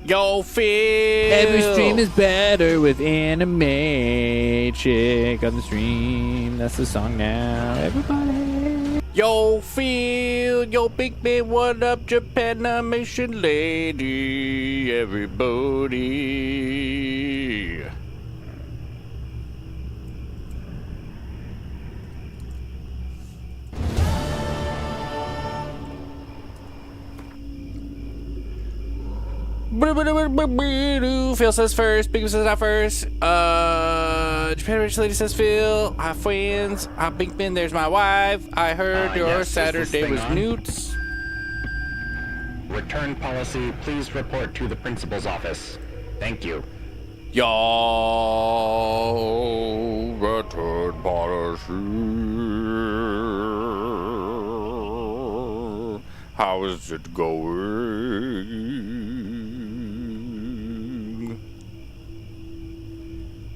Yo, Phil. Every stream is better with anime chick on the stream. That's the song now, everybody. Yo, Phil. Yo, big man. What up, Japanimation lady? Everybody. Phil says first. Big says not first. Japan Rich Lady says Phil. Hi friends. Hi Big Ben. There's my wife. I heard your yes, Saturday was newts. Return policy. Please report to the principal's office. Thank you. Yo, return policy. How is it going?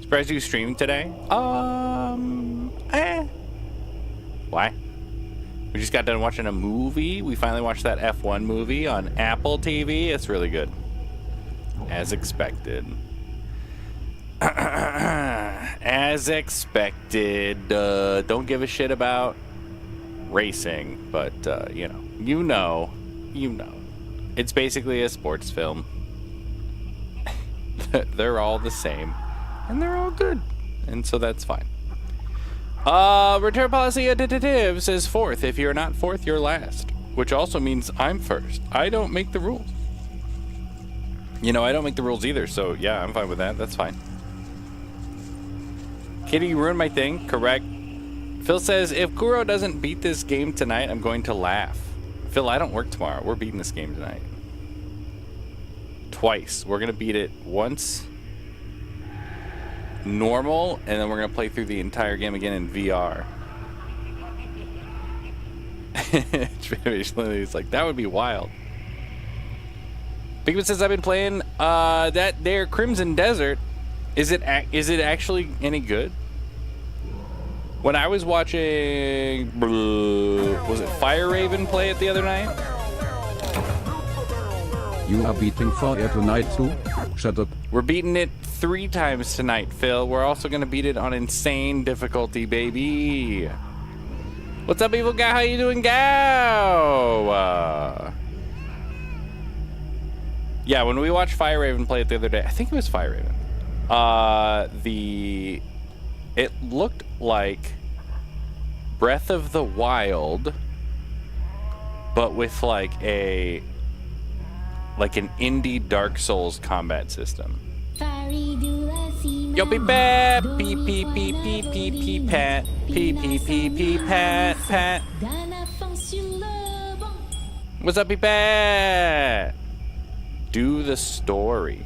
Surprised you streaming today? Why? We just got done watching a movie. We finally watched that F1 movie on Apple TV. It's really good. As expected. As expected. Don't give a shit about racing, but you know. It's basically a sports film. They're all the same. And they're all good. And so that's fine. Return policy additive says fourth. If you're not fourth, you're last. Which also means I'm first. I don't make the rules. I don't make the rules either. So yeah, I'm fine with that. That's fine. Kitty, you ruined my thing. Correct. Phil says, if Kuro doesn't beat this game tonight, I'm going to laugh. Phil, I don't work tomorrow. We're beating this game tonight. Twice. We're going to beat it once normal, and then we're going to play through the entire game again in VR. It's like, that would be wild. Bigman says, I've been playing that there Crimson Desert. Is it actually any good? When I was watching, was it Fire Raven play it the other night? You are beating Fire tonight too? Shut up. We're beating it 3 times tonight, Phil. We're also going to beat it on insane difficulty, baby. What's up, evil guy? How you doing, Gow? Yeah, when we watched Fire Raven play it the other day, I think it was Fire Raven. It looked like Breath of the Wild, but with like an indie Dark Souls combat system. Yo, beep pat, beep beep beep beep beep beep pat, beep beep beep beep pat pat. What's up, beep pat? Do the story.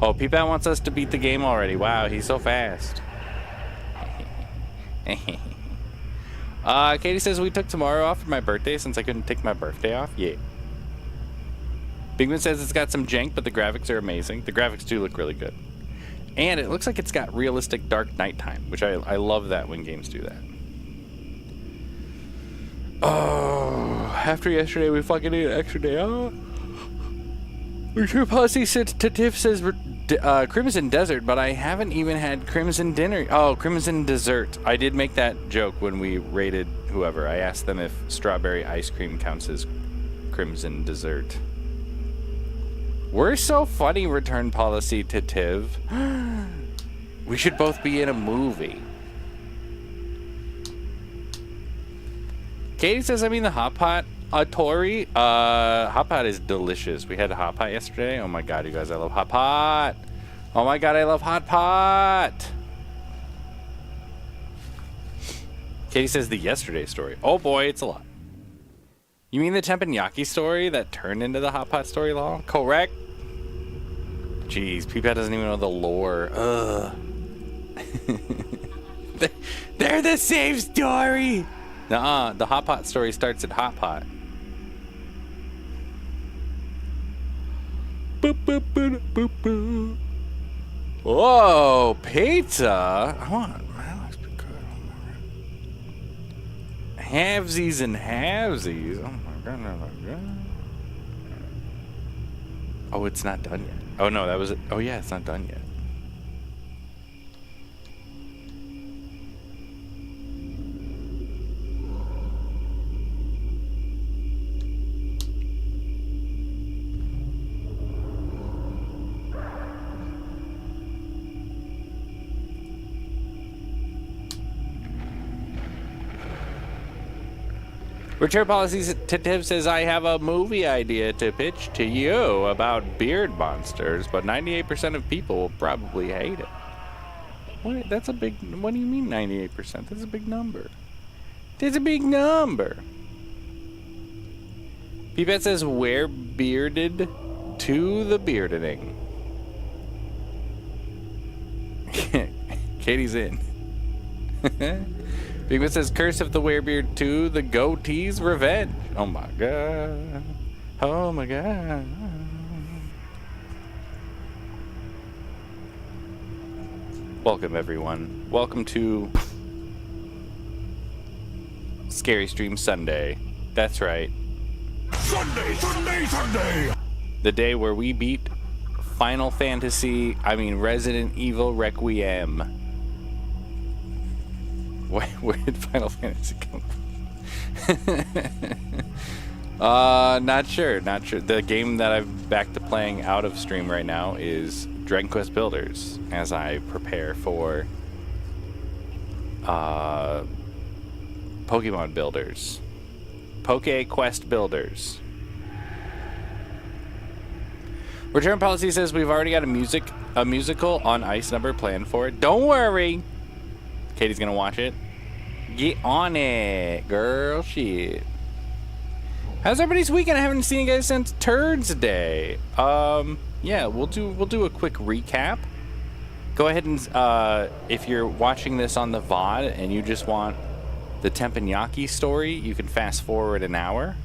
Oh, Peepat wants us to beat the game already. Wow, he's so fast. Katie says we took tomorrow off for my birthday since I couldn't take my birthday off. Yeah. Bigman says it's got some jank, but the graphics are amazing. The graphics do look really good. And it looks like it's got realistic dark nighttime, which I love that when games do that. Oh, after yesterday, we fucking ate an extra day off. Return policy sensitive says Crimson Desert, but I haven't even had Crimson Dinner. Oh, Crimson Dessert. I did make that joke when we rated whoever. I asked them if strawberry ice cream counts as Crimson Dessert. We're so funny, return policy to Tiv. We should both be in a movie. Katie says, the hot pot. Tori, hot pot is delicious. We had a hot pot yesterday. Oh my god, you guys, I love hot pot. Oh my god, I love hot pot. Katie says the yesterday story. Oh boy, it's a lot. You mean the teppanyaki story that turned into the hot pot story long? Correct. Jeez, Peepat doesn't even know the lore. Ugh. They're the same story. Nuh-uh, the hot pot story starts at hot pot. Boop, boop, boop, boop, boop. Whoa, pizza! I want. That looks pretty good. Halvesies and halvesies. Oh my god! Oh my god! Oh, it's not done yet. Oh no, that was it. Oh yeah, it's not done yet. Return Policies to Tiff says, I have a movie idea to pitch to you about beard monsters, but 98% of people will probably hate it. What? That's a big... What do you mean 98%? That's a big number. That's a big number. Peepet says, wear bearded to the beardening. Katie's in. Bigman says, Curse of the Werebeard 2, the goatee's revenge. Oh my god. Oh my god. Welcome, everyone. Welcome to Scary Stream Sunday. That's right. Sunday! The day where we beat Resident Evil Requiem. Where did Final Fantasy come from? Not sure. The game that I'm back to playing out of stream right now is Dragon Quest Builders, as I prepare for Pokemon Builders. Poke Quest Builders. Return Policy says we've already got a musical on Ice Number planned for it. Don't worry. Katie's gonna watch it. Get on it, girl. Shit. How's everybody's weekend? I haven't seen you guys since Turds Day. Yeah, we'll do a quick recap. Go ahead and if you're watching this on the VOD and you just want the Teppanyaki story, you can fast forward an hour.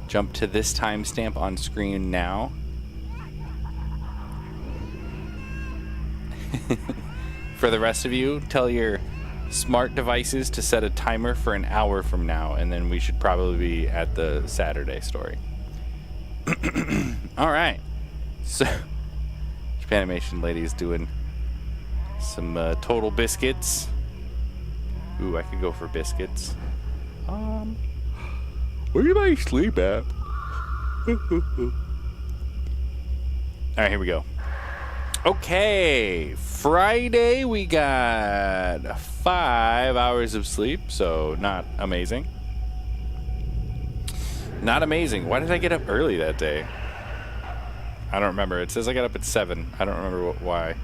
Jump to this timestamp on screen now. For the rest of you, tell your smart devices to set a timer for an hour from now, and then we should probably be at the Saturday story. All right. So, Japanimation lady is doing some Total Biscuits. Ooh, I could go for biscuits. Where did I sleep at? All right, here we go. Okay, Friday we got 5 hours of sleep, so not amazing. Not amazing. Why did I get up early that day? I don't remember. It says I got up at 7. I don't remember why.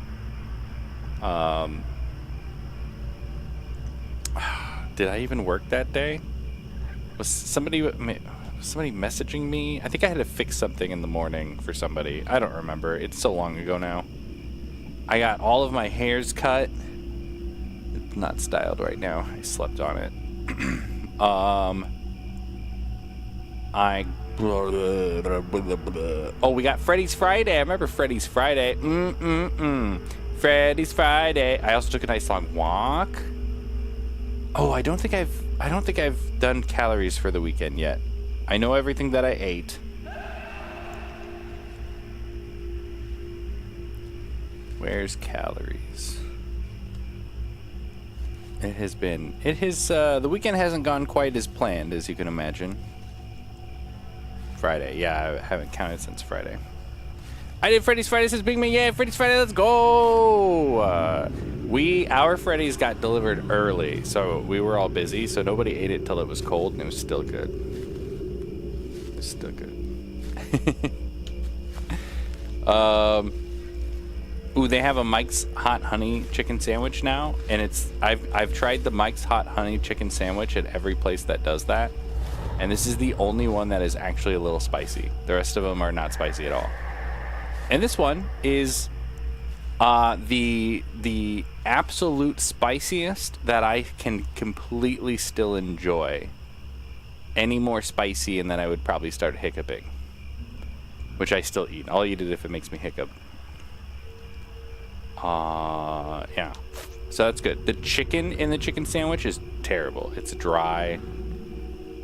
Did I even work that day? Was somebody messaging me? I think I had to fix something in the morning for somebody. I don't remember. It's so long ago now. I got all of my hairs cut. It's not styled right now. I slept on it. Oh, we got Freddy's Friday. I remember Freddy's Friday. Freddy's Friday. I also took a nice long walk. Oh, I don't think I've done calories for the weekend yet. I know everything that I ate. Where's calories? The weekend hasn't gone quite as planned as you can imagine. Friday, yeah, I haven't counted since Friday. I did Freddy's Friday, says Big Man. Yeah, Freddy's Friday, let's go! Our Freddy's got delivered early, so we were all busy, so nobody ate it till it was cold, and it was still good. It was still good. Ooh, they have a Mike's Hot Honey chicken sandwich now, and I've tried the Mike's Hot Honey chicken sandwich at every place that does that, and this is the only one that is actually a little spicy. The rest of them are not spicy at all. And this one is the absolute spiciest that I can completely still enjoy. Any more spicy, and then I would probably start hiccuping, which I still eat. I'll eat it if it makes me hiccup. Yeah. So that's good. The chicken in the chicken sandwich is terrible. It's dry.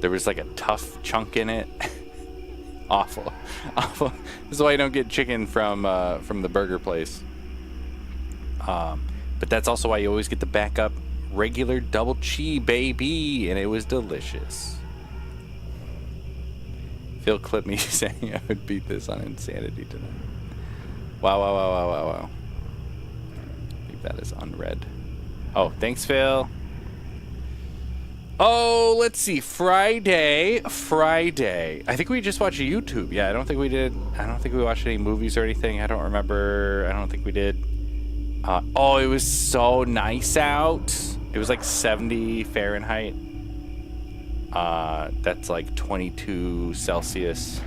There was like a tough chunk in it. Awful. Awful. This is why you don't get chicken from the burger place. But that's also why you always get the backup regular double cheese, baby. And it was delicious. Phil clipped me saying I would beat this on Insanity tonight. Wow, wow, wow, wow, wow, wow. Leave that as unread. Oh, thanks, Phil. Oh, let's see. Friday. I think we just watched YouTube. Yeah, I don't think we watched any movies or anything. I don't remember. I don't think we did. Oh, it was so nice out. It was like 70 Fahrenheit. That's like 22 Celsius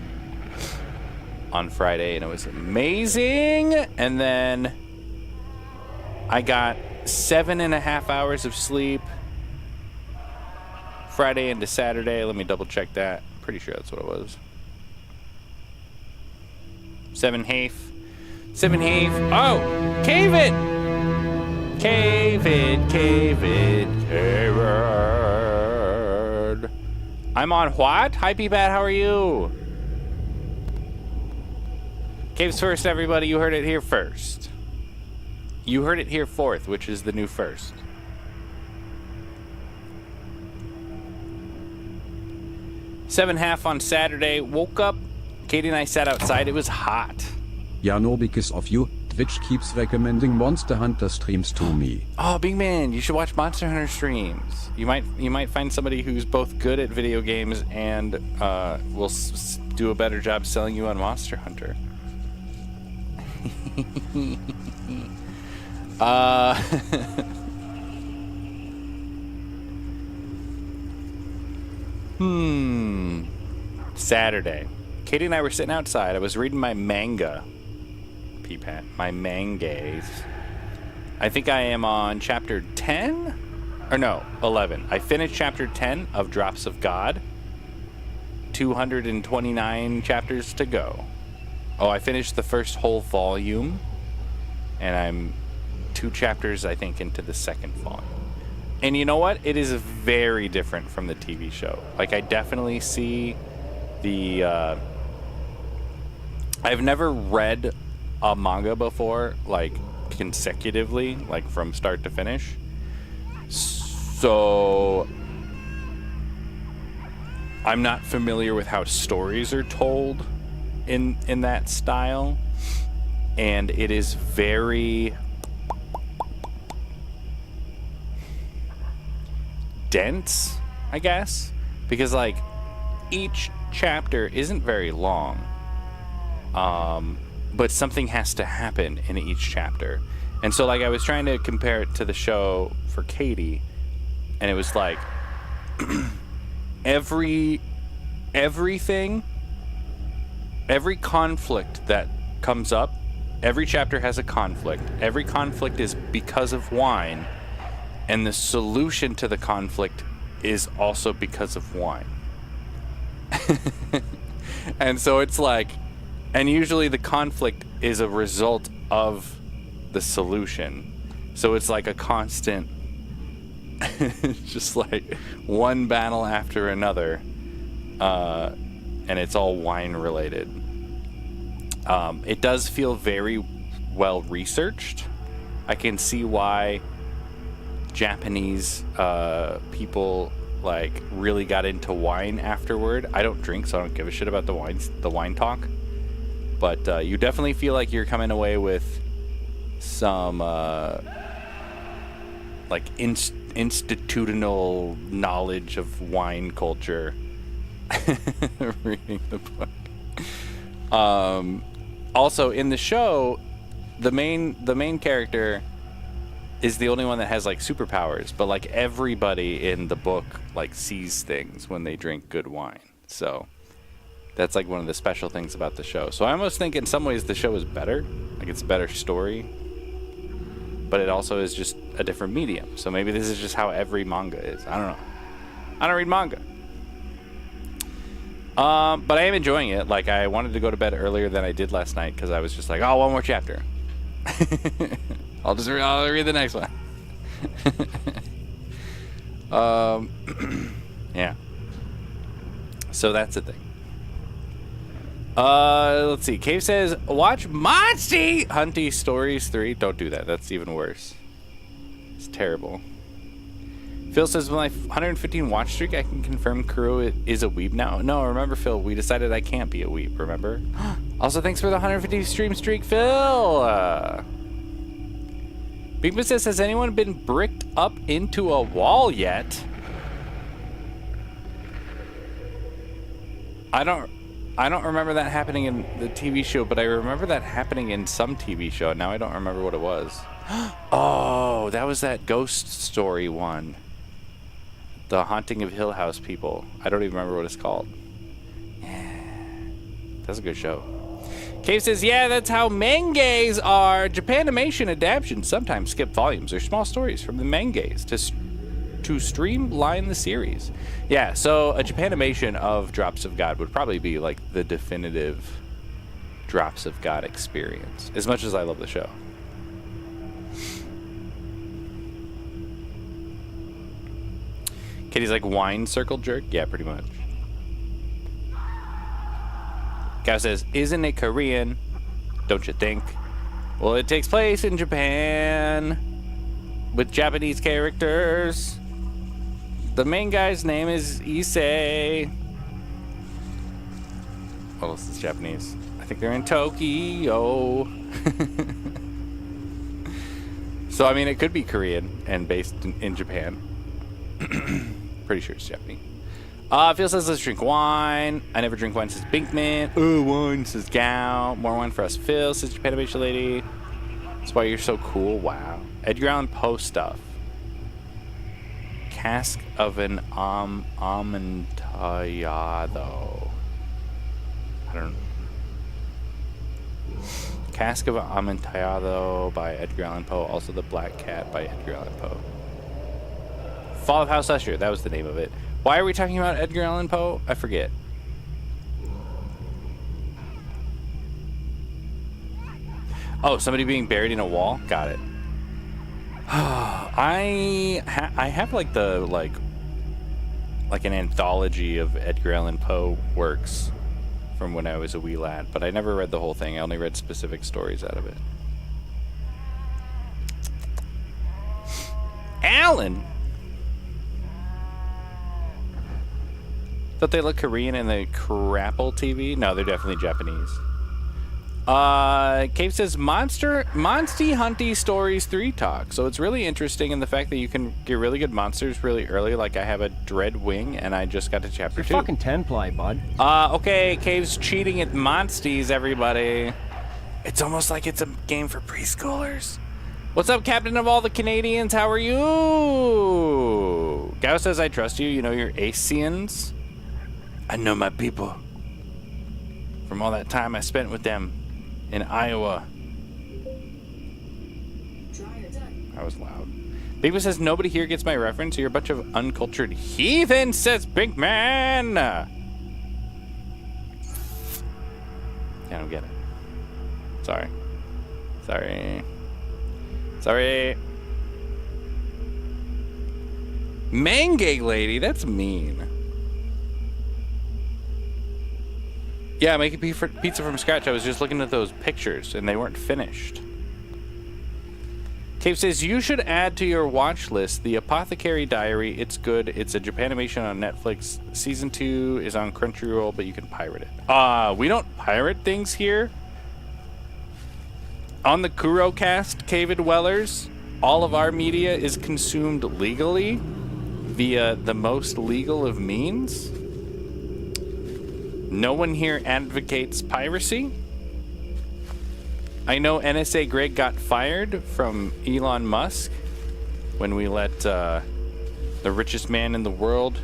on Friday, and it was amazing. And then I got 7.5 hours of sleep Friday into Saturday. Let me double check that. Pretty sure that's what it was. 7.5. Oh, cave it. I'm on what? Hi, P-Bat, how are you? Caves first, everybody. You heard it here first. You heard it here fourth, which is the new first. 7.5 on Saturday. Woke up. Katie and I sat outside. It was hot. Yeah, no, because of you, Twitch keeps recommending Monster Hunter streams to me. Oh, big man, you should watch Monster Hunter streams. You might find somebody who's both good at video games and will do a better job selling you on Monster Hunter. Saturday. Katie and I were sitting outside. I was reading my manga. P-Pat. My mangas. I think I am on chapter 10? Or no, 11. I finished chapter 10 of Drops of God. 229 chapters to go. Oh, I finished the first whole volume. And I'm 2 chapters, I think, into the second volume. And you know what? It is very different from the TV show. Like, I definitely see the... I've never read a manga before, like, consecutively, like, from start to finish. So... I'm not familiar with how stories are told in that style. And it is very... dense, I guess, because like each chapter isn't very long, but something has to happen in each chapter. And so like I was trying to compare it to the show for Katie, and it was like every conflict that comes up, every chapter has a conflict. Every conflict is because of wine. And the solution to the conflict is also because of wine. And so it's like, and usually the conflict is a result of the solution. So it's like a constant, just like one battle after another. And it's all wine related. It does feel very well researched. I can see why Japanese people like really got into wine afterward. I don't drink, so I don't give a shit about the wine talk. But you definitely feel like you're coming away with some like institutional knowledge of wine culture reading the book. Also in the show, the main character is the only one that has like superpowers, but like everybody in the book like sees things when they drink good wine. So that's like one of the special things about the show. So I almost think in some ways the show is better, like it's a better story, but it also is just a different medium. So maybe this is just how every manga is. I don't know. I don't read manga. But I am enjoying it. Like I wanted to go to bed earlier than I did last night because I was just like, oh, one more chapter. I'll read the next one. Yeah. So that's the thing. Let's see. Cave says, watch Monty Hunty Stories 3. Don't do that. That's even worse. It's terrible. Phil says, with my 115 watch streak, I can confirm Kuro is a weeb now. No, remember, Phil, we decided I can't be a weeb, remember? Also, thanks for the 150 stream streak, Phil. Big Miss says, has anyone been bricked up into a wall yet? I don't remember that happening in the TV show, but I remember that happening in some TV show. Now I don't remember what it was. Oh, that was that ghost story one. The Haunting of Hill House people. I don't even remember what it's called. Yeah, that's a good show. Cave says, yeah, that's how mangas are. Japanimation adaptations sometimes skip volumes or small stories from the mangas to streamline the series. Yeah, so a Japanimation of Drops of God would probably be like the definitive Drops of God experience, as much as I love the show. Kitty's like, wine circle jerk? Yeah, pretty much. Cow says, isn't it Korean? Don't you think? Well, it takes place in Japan with Japanese characters. The main guy's name is Issei. What else is Japanese? I think they're in Tokyo. So, I mean, it could be Korean and based in Japan. Pretty sure it's Japanese. Phil says, let's drink wine. I never drink wine, says Binkman. Oh, wine, says Gal. More wine for us, Phil, says Japanimation lady. That's why you're so cool. Wow. Edgar Allan Poe stuff. Cask of an Amontillado. I don't know. Cask of Amontillado by Edgar Allan Poe. Also The Black Cat by Edgar Allan Poe. Fall of House Usher. That was the name of it. Why are we talking about Edgar Allan Poe? I forget. Oh, somebody being buried in a wall? Got it. I have like an anthology of Edgar Allan Poe works from when I was a wee lad, but I never read the whole thing. I only read specific stories out of it. Alan! Thought they look Korean in the Crapple TV? No, they're definitely Japanese. Cave says Monsty Hunty Stories 3 talk. So it's really interesting in the fact that you can get really good monsters really early. Like I have a Dread Wing and I just got to chapter 2. Fucking 10 ply, bud. Okay, Cave's cheating at Monsties, everybody. It's almost like it's a game for preschoolers. What's up, Captain of all the Canadians? How are you? Gao says I trust you. You know your Asians. I know my people. From all that time I spent with them in Iowa. I was loud. Big Man says nobody here gets my reference. You're a bunch of uncultured heathens, says Big Man. I don't get it. Sorry. Mangay lady, that's mean. Yeah, making pizza from scratch. I was just looking at those pictures, and they weren't finished. Cave says, you should add to your watch list The Apothecary Diary. It's good. It's a Japanimation on Netflix. Season 2 is on Crunchyroll, but you can pirate it. We don't pirate things here. On the KuroCast, Cave Dwellers, all of our media is consumed legally via the most legal of means. No one here advocates piracy. I know NSA Greg got fired from Elon Musk when we let the richest man in the world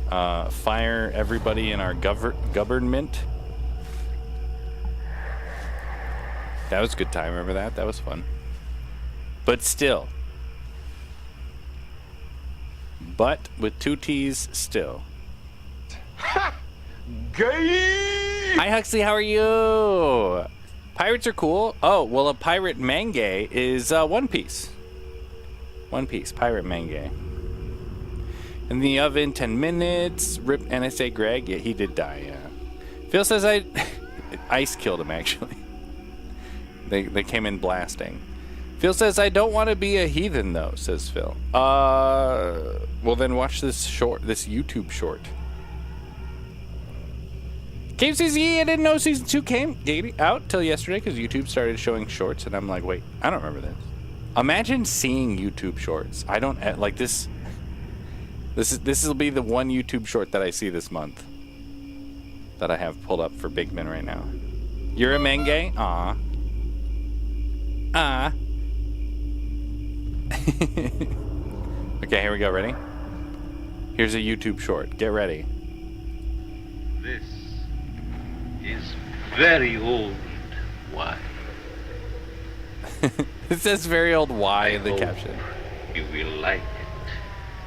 fire everybody in our government. That was a good time. Remember that? That was fun. But still. But with 2 T's still. Ha! Gay! Hi Huxley, how are you? Pirates are cool. Oh, well, a pirate mangay is One Piece. One Piece, pirate mangay. In the oven, 10 minutes. Rip NSA Greg. Yeah, he did die, yeah. Phil says Ice killed him, actually. They came in blasting. Phil says, I don't want to be a heathen, though, says Phil. Well, then watch this YouTube short. Cave says, I didn't know Season 2 came out till yesterday because YouTube started showing shorts, and I'm like, wait, I don't remember this. Imagine seeing YouTube shorts. I don't, like, this will be the one YouTube short that I see this month that I have pulled up for Bigman right now. You're a Menge? Aw. Okay, here we go. Ready? Here's a YouTube short. Get ready. This is very old wine. It says very old Y in the caption. You will like it.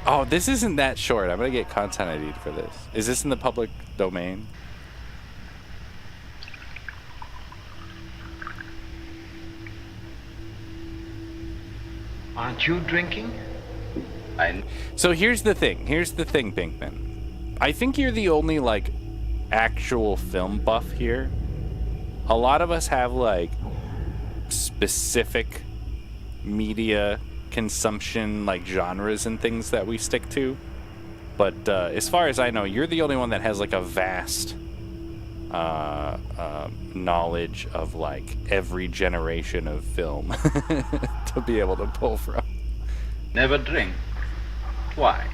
Oh, this isn't that short. I'm gonna get content ID for this. Is this in the public domain? Aren't you drinking? So here's the thing, Pinkman. I think you're the only, like, actual film buff here. A lot of us have, like, specific media consumption, like, genres and things that we stick to. But as far as I know, you're the only one that has, like, a vast knowledge of, like, every generation of film to be able to pull from. Never drink. Why?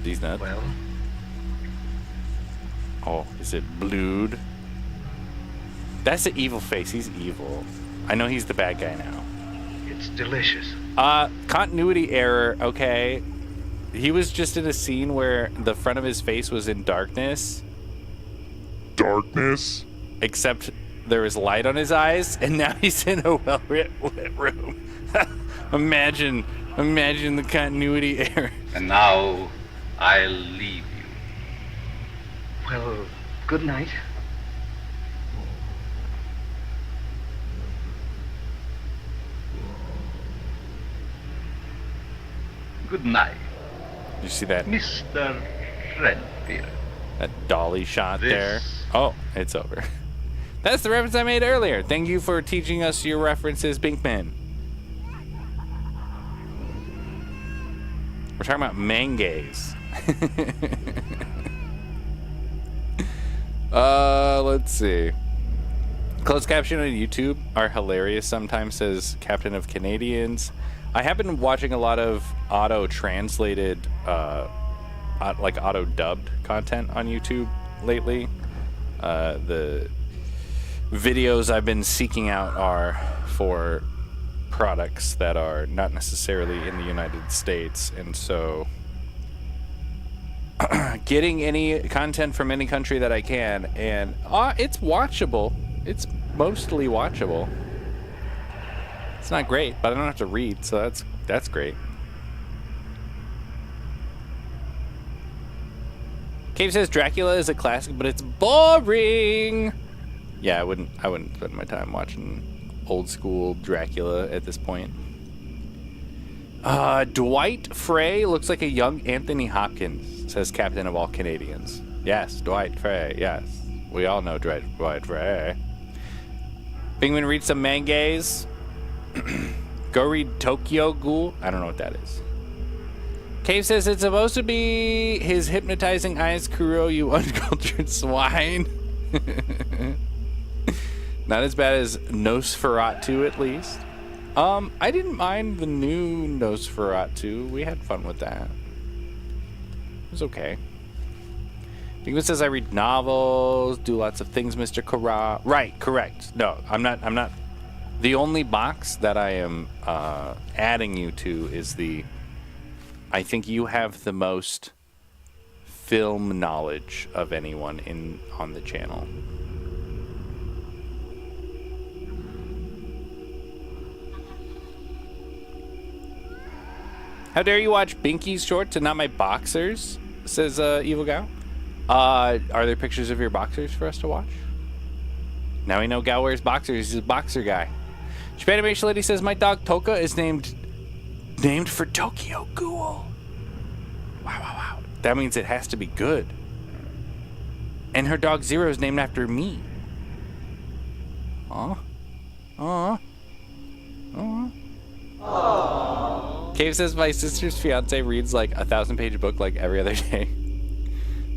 These nuts. Well, Oh, is it blued? That's the evil face. He's evil. I know he's the bad guy now. it's delicious. Continuity error. Okay. He was just in a scene where the front of his face was in darkness. Darkness? Except there was light on his eyes, and now he's in a well-lit room. Imagine the continuity error. And now I'll leave you. Well, good night. Good night, You see that Mr. Redbeard. that dolly shot This- there? Oh, it's over. That's the reference I made earlier. Thank you for teaching us your references, Pinkman. We're talking about mangays. Let's see. Closed caption on YouTube are hilarious sometimes, says Captain of Canadians. I have been watching a lot of auto-translated, like auto-dubbed content on YouTube lately. The videos I've been seeking out are for products that are not necessarily in the United States, and so getting any content from any country that I can, and it's watchable. It's mostly watchable. It's not great, but I don't have to read, so that's great. Cave says Dracula is a classic, but it's boring. Yeah, I wouldn't spend my time watching old school Dracula at this point. Dwight Frey looks like a young Anthony Hopkins, says Captain of all Canadians. Yes, Dwight Frey, yes. We all know Dwight Frey. Bingman, read some mangas. Go read Tokyo Ghoul. I don't know what that is. Cave says it's supposed to be his hypnotizing eyes, Kuro, you uncultured swine. Not as bad as Nosferatu, at least. I didn't mind the new Nosferatu. We had fun with that. It was okay. Bingman says I read novels, do lots of things, Mr. Kara. Right, correct. No, I'm not. The only box that I am adding you to is I think you have the most film knowledge of anyone on the channel. How dare you watch Binky's shorts and not my boxers? Says Evil Gal. Are there pictures of your boxers for us to watch? Now we know Gal wears boxers. He's a boxer guy. Japanimation Lady says my dog Toka is named for Tokyo Ghoul. Wow. that means it has to be good. And her dog Zero is named after me. Aw. Aw. Aw. Cave says my sister's fiance reads like a 1,000-page book like every other day.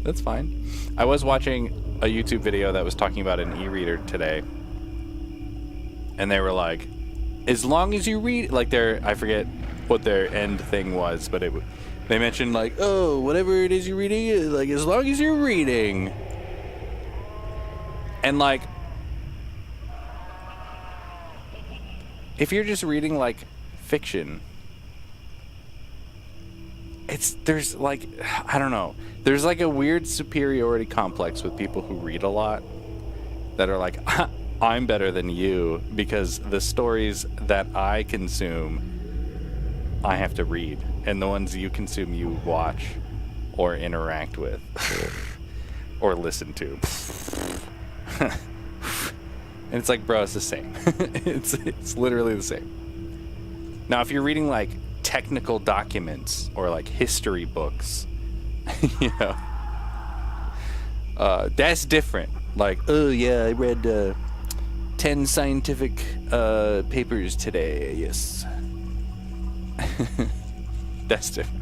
That's fine. I was watching a YouTube video that was talking about an e-reader today. And they were like, as long as you read, like I forget what their end thing was, but they mentioned like, oh, whatever it is you're reading, like as long as you're reading. And like, if you're just reading like fiction, there's like, I don't know, there's like a weird superiority complex with people who read a lot that are like, I'm better than you because the stories that I consume, I have to read, and the ones you consume, you watch or interact with or listen to. And it's like, bro, it's the same. it's literally the same. Now, if you're reading like technical documents or like history books, you know, that's different. Like, oh yeah, I read 10 scientific papers today. Yes. That's different.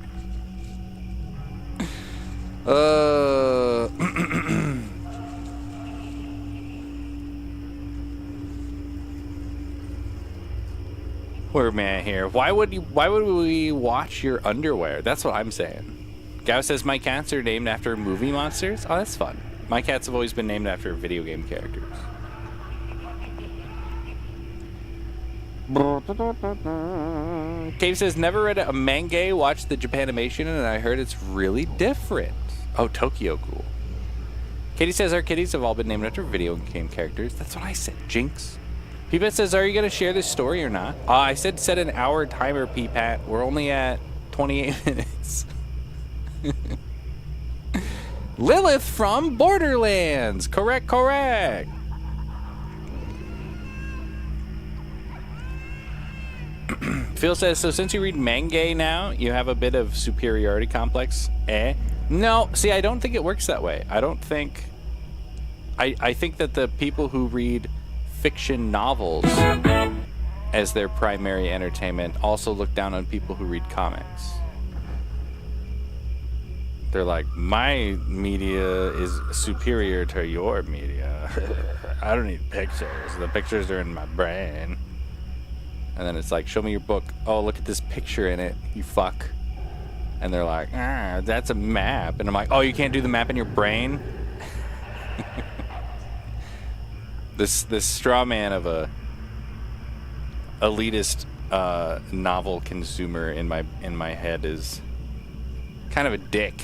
Where am I here? Why would we watch your underwear? That's what I'm saying. Gao says my cats are named after movie monsters. Oh, that's fun. My cats have always been named after video game characters. Cave says never read a manga, watched the Japanimation, and I heard it's really different. Oh, Tokyo Ghoul. Katie says our kitties have all been named after video game characters. That's what I said, Jinx. Peepat says, are you going to share this story or not? I said set an hour timer, Peepat. We're only at 28 minutes. Lilith from Borderlands. Correct. Phil says, so since you read manga now, you have a bit of superiority complex? No, see, I don't think it works that way. I don't think... I think that the people who read fiction novels as their primary entertainment also look down on people who read comics. They're like, my media is superior to your media. I don't need pictures. The pictures are in my brain. And then it's like, show me your book. Oh, look at this picture in it, you fuck. And they're like, that's a map. And I'm like, oh, you can't do the map in your brain? This straw man of a elitist novel consumer in my head is kind of a dick.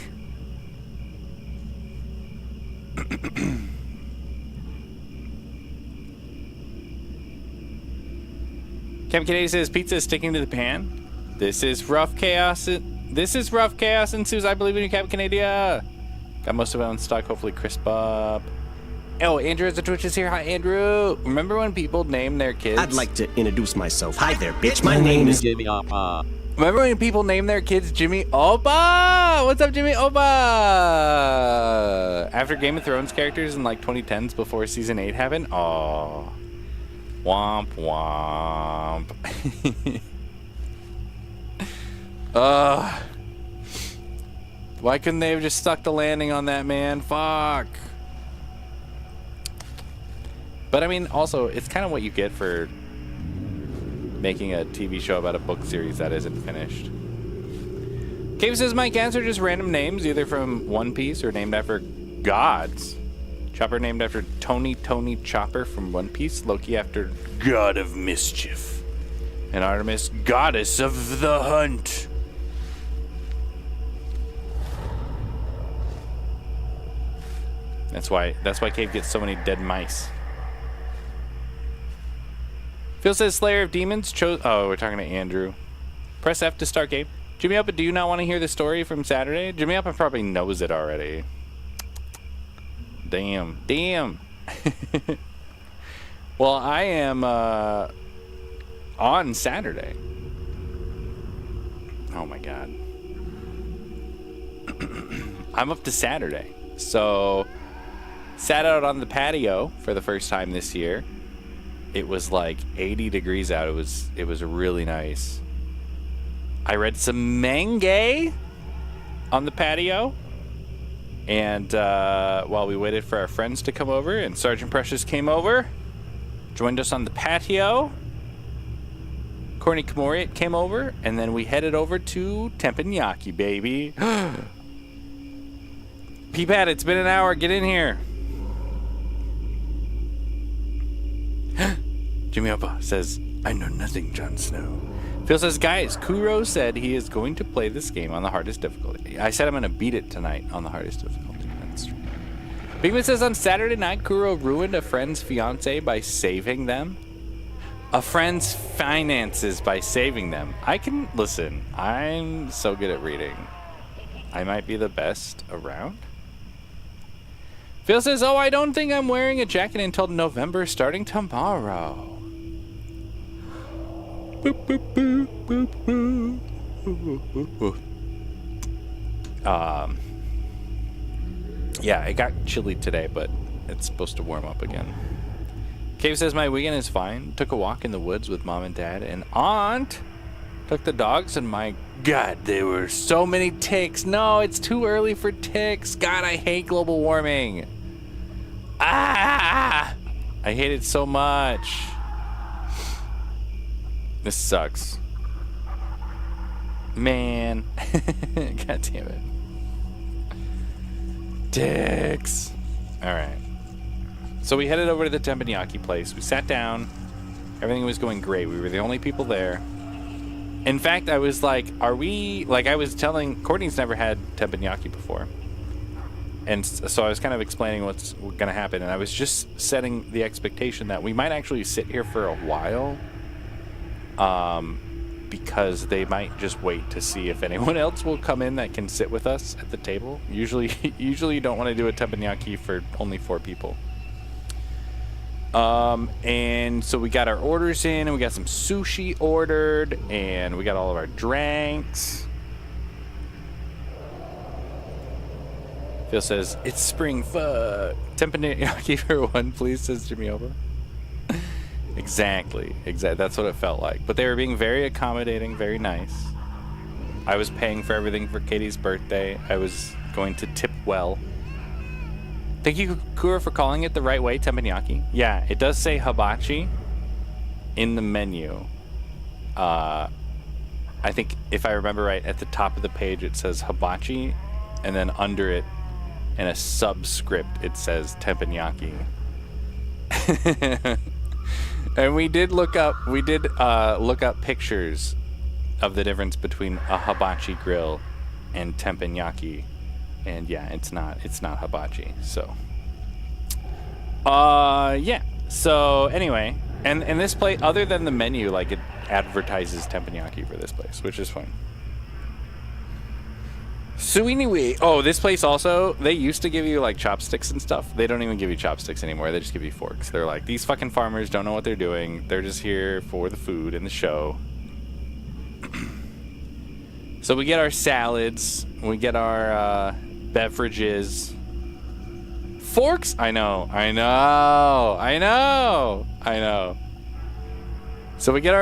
Cam Kennedy says pizza is sticking to the pan. This is rough chaos. This is rough chaos ensues. I believe in you, Cam Canada. Got most of it on stock. Hopefully crisp up. Oh, Andrew as the Twitch is here. Hi, Andrew. Remember when people named their kids? I'd like to introduce myself. Hi there, bitch. My name is Jimmy Opa. Remember when people named their kids Jimmy Opa? What's up, Jimmy Opa? After Game of Thrones characters in like 2010s before season 8 happened? Oh. Womp womp. Why couldn't they have just stuck the landing on that man? Fuck. But I mean, also, it's kind of what you get for making a TV show about a book series that isn't finished. Cave says my cats are just random names, either from One Piece or named after gods. Chopper named after Tony Chopper from One Piece. Loki after God of Mischief. And Artemis, Goddess of the Hunt. That's why Cave gets so many dead mice. Phil says Slayer of Demons chose... Oh, we're talking to Andrew. Press F to start game. Jimmy Uppa, do you not want to hear the story from Saturday? Jimmy Uppa probably knows it already. Damn. Well, I am on Saturday. Oh my god. I'm up to Saturday. So, sat out on the patio for the first time this year. It was like 80 degrees out. It was really nice. I read some manga on the patio. And while we waited for our friends to come over, and Sergeant Precious came over, joined us on the patio. Courtney Kamoriat came over, and then we headed over to Teppanyaki, baby. Peepat, it's been an hour. Get in here. Jimmy Oppa says, I know nothing, Jon Snow. Phil says, guys, Kuro said he is going to play this game on the hardest difficulty. I said I'm going to beat it tonight on the hardest difficulty. That's true. Bigman says, on Saturday night, Kuro ruined a friend's fiance by saving them. A friend's finances by saving them. Listen, I'm so good at reading. I might be the best around. Phil says, oh, I don't think I'm wearing a jacket until November, starting tomorrow. Boop, boop, boop, boop, boop. Yeah, it got chilly today, but it's supposed to warm up again. Cave says, my weekend is fine. Took a walk in the woods with mom and dad and aunt. Took the dogs, and my God, there were so many ticks. No, it's too early for ticks. God, I hate global warming. I hate it so much. This sucks. Man. God damn it. Ticks. Alright. So we headed over to the Teppanyaki place. We sat down. Everything was going great. We were the only people there. In fact, I was like, I was telling, Courtney's never had teppanyaki before. And so I was kind of explaining what's going to happen. And I was just setting the expectation that we might actually sit here for a while. Because they might just wait to see if anyone else will come in that can sit with us at the table. Usually you don't want to do a teppanyaki for only 4 people. And so we got our orders in, and we got some sushi ordered, and we got all of our drinks. Phil says, it's spring, fuck. Teppanyaki for 1, please, says Jimmy Oba. Exactly. That's what it felt like. But they were being very accommodating, very nice. I was paying for everything for Katie's birthday. I was going to tip well. Thank you, Kura, for calling it the right way, teppanyaki. Yeah, it does say hibachi in the menu. I think, if I remember right, at the top of the page it says hibachi, and then under it, in a subscript, it says teppanyaki. And we did look up pictures of the difference between a hibachi grill and teppanyaki. And yeah, it's not hibachi. So yeah. So anyway, and this place, other than the menu, like, it advertises teppanyaki for this place, which is fine. So anyway, this place also, they used to give you like chopsticks and stuff. They don't even give you chopsticks anymore. They just give you forks. They're like, these fucking farmers don't know what they're doing. They're just here for the food and the show. So we get our salads. We get our beverages. Forks? I know. So we get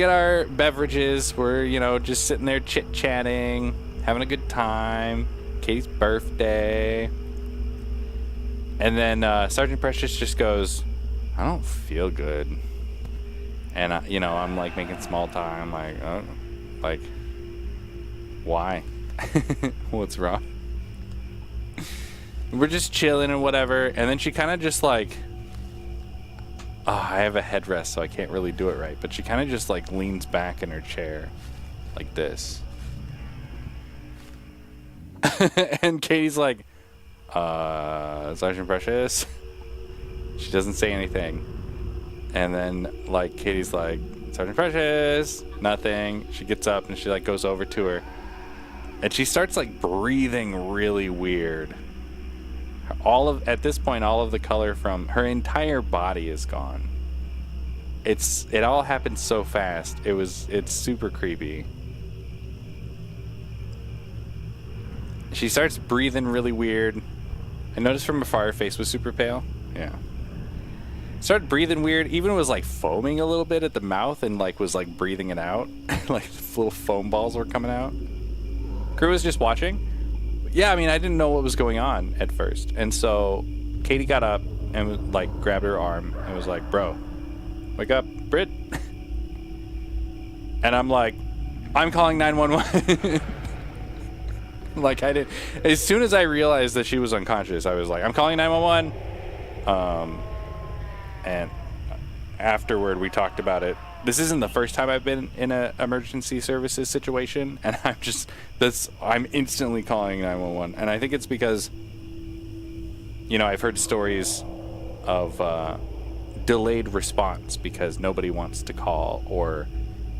our beverages. We're, just sitting there chit-chatting, having a good time. Katie's birthday. And then Sergeant Precious just goes, I don't feel good. And I'm like making small talk. I'm like, oh, like, why? What's wrong? We're just chilling and whatever. And then she kind of just like, I have a headrest, so I can't really do it right. But she kind of just like leans back in her chair like this. And Katie's like, Sergeant Precious. She doesn't say anything. And then like Katie's like, Sergeant Precious, nothing. She gets up and she like goes over to her. And she starts like breathing really weird. At this point, all of the color from her entire body is gone. It all happened so fast. It's super creepy. She starts breathing really weird. I noticed from afar her face was super pale. Yeah. Started breathing weird. Even was like foaming a little bit at the mouth and like was like breathing it out. Like little foam balls were coming out. Crew was just watching. Yeah, I mean, I didn't know what was going on at first. And so Katie got up and like grabbed her arm and was like, bro, wake up, Britt. And I'm like, I'm calling 911. Like I did. As soon as I realized that she was unconscious, I was like, I'm calling 911. And afterward, we talked about it. This isn't the first time I've been in an emergency services situation, and I'm instantly calling 911. And I think it's because, you know, I've heard stories of delayed response because nobody wants to call, or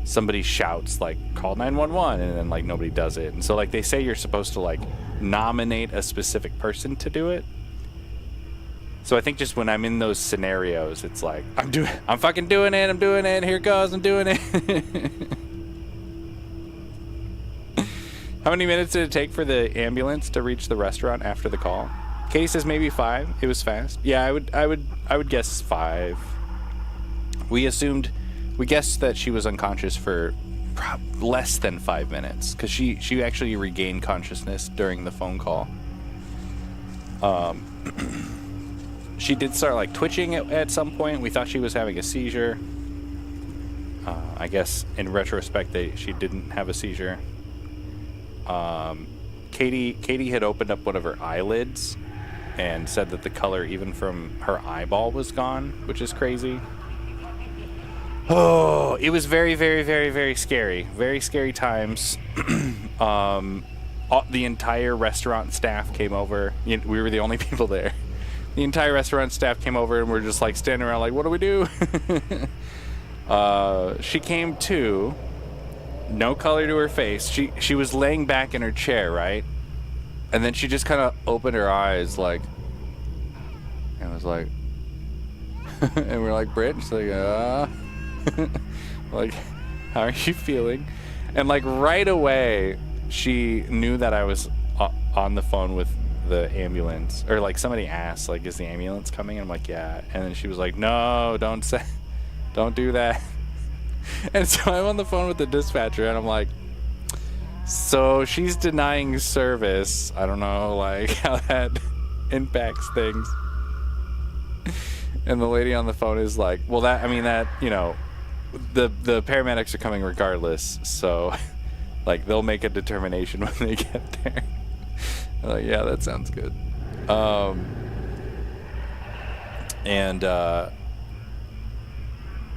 somebody shouts like call 911 and then like nobody does it. And so like they say you're supposed to like nominate a specific person to do it. So I think just when I'm in those scenarios, it's like I'm fucking doing it, I'm doing it, here it goes, I'm doing it. How many minutes did it take for the ambulance to reach the restaurant after the call? Katie says maybe 5. It was fast. Yeah, I would guess 5. We guessed that she was unconscious for less than 5 minutes because she actually regained consciousness during the phone call. She did start like twitching at some point. We thought she was having a seizure. I guess in retrospect, she didn't have a seizure. Katie had opened up one of her eyelids and said that the color even from her eyeball was gone, which is crazy. Oh, it was very, very, very, very scary. Very scary times. The entire restaurant staff came over. We were the only people there. The entire restaurant staff came over and we're just like standing around like, what do we do? She came to, no color to her face. She was laying back in her chair, right? And then she just kind of opened her eyes like, and was like, and we're like, Britt? She's like, like, how are you feeling? And like right away, she knew that I was on the phone with the ambulance, or like somebody asked like, is the ambulance coming? And I'm like, yeah. And then she was like, no, don't do that. And so I'm on the phone with the dispatcher and I'm like, so she's denying service. I don't know like how that impacts things. And the lady on the phone is like, well, that you know, the paramedics are coming regardless, so like they'll make a determination when they get there. I'm like, yeah, that sounds good.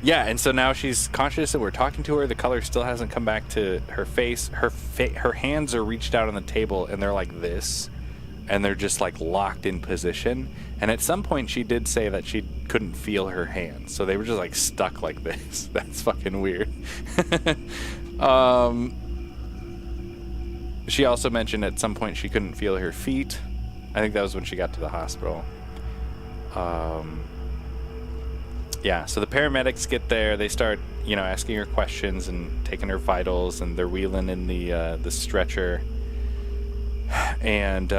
Yeah, and so now she's conscious and we're talking to her. The color still hasn't come back to her face. Her hands are reached out on the table and they're like this, and they're just like locked in position. And at some point she did say that she couldn't feel her hands, so they were just like stuck like this. That's fucking weird. She also mentioned at some point she couldn't feel her feet. I think that was when she got to the hospital. Yeah, so the paramedics get there. They start, you know, asking her questions and taking her vitals, and they're wheeling in the stretcher. And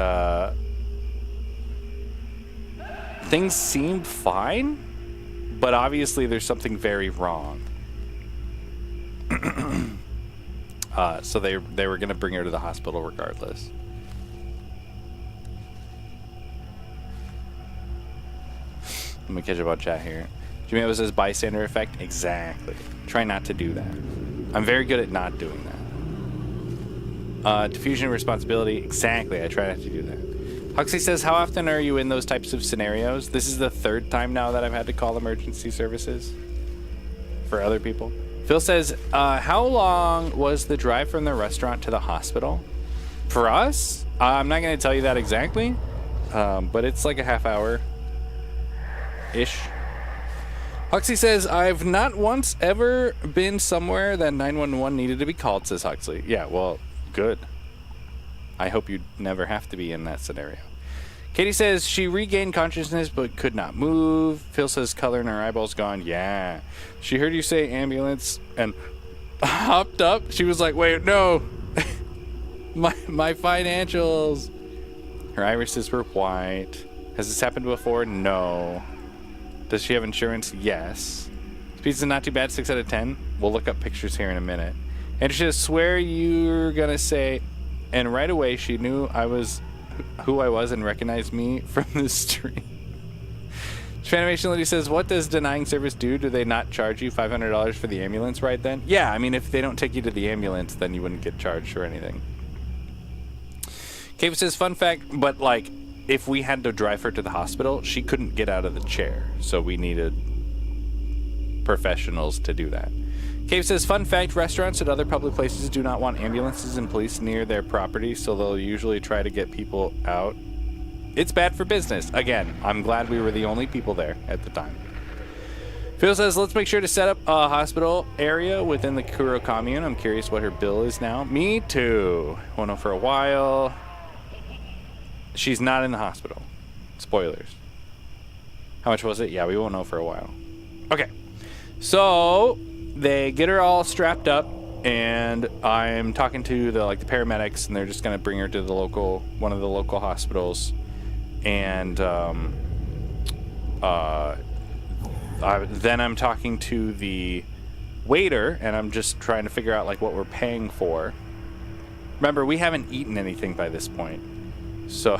things seemed fine, but obviously there's something very wrong. So they were going to bring her to the hospital regardless. Let me catch up on chat here. Jimmy Evans says bystander effect. Exactly. Try not to do that. I'm very good at not doing that. Diffusion and responsibility. Exactly. I try not to do that. Huxley says, how often are you in those types of scenarios? This is the 3rd time now that I've had to call emergency services for other people. Phil says, how long was the drive from the restaurant to the hospital? For us, I'm not going to tell you that exactly, but it's like a half hour-ish. Huxley says, I've not once ever been somewhere that 911 needed to be called, says Huxley. Yeah, well, good. I hope you never have to be in that scenario. Katie says, she regained consciousness but could not move. Phil says, color in her eyeballs gone. Yeah. She heard you say ambulance and hopped up. She was like, wait, no. My financials. Her irises were white. Has this happened before? No. Does she have insurance? Yes. Pizza not too bad, 6 out of 10. We'll look up pictures here in a minute. And she says, swear you're gonna say, and right away she knew I was who I was and recognized me from the street. Fanimation Lady says, what does denying service do? Do they not charge you $500 for the ambulance ride then? Yeah, I mean, if they don't take you to the ambulance, then you wouldn't get charged or anything. Cave says, fun fact, but like, if we had to drive her to the hospital, she couldn't get out of the chair. So we needed professionals to do that. Cave says, fun fact, restaurants and other public places do not want ambulances and police near their property, so they'll usually try to get people out. It's bad for business. Again, I'm glad we were the only people there at the time. Phil says, let's make sure to set up a hospital area within the Kuro commune. I'm curious what her bill is now. Me too. Won't know for a while. She's not in the hospital. Spoilers. How much was it? Yeah, we won't know for a while. Okay. So they get her all strapped up, and I'm talking to the paramedics, and they're just gonna bring her to one of the local hospitals. And then I'm talking to the waiter, and I'm just trying to figure out like what we're paying for. Remember, we haven't eaten anything by this point, so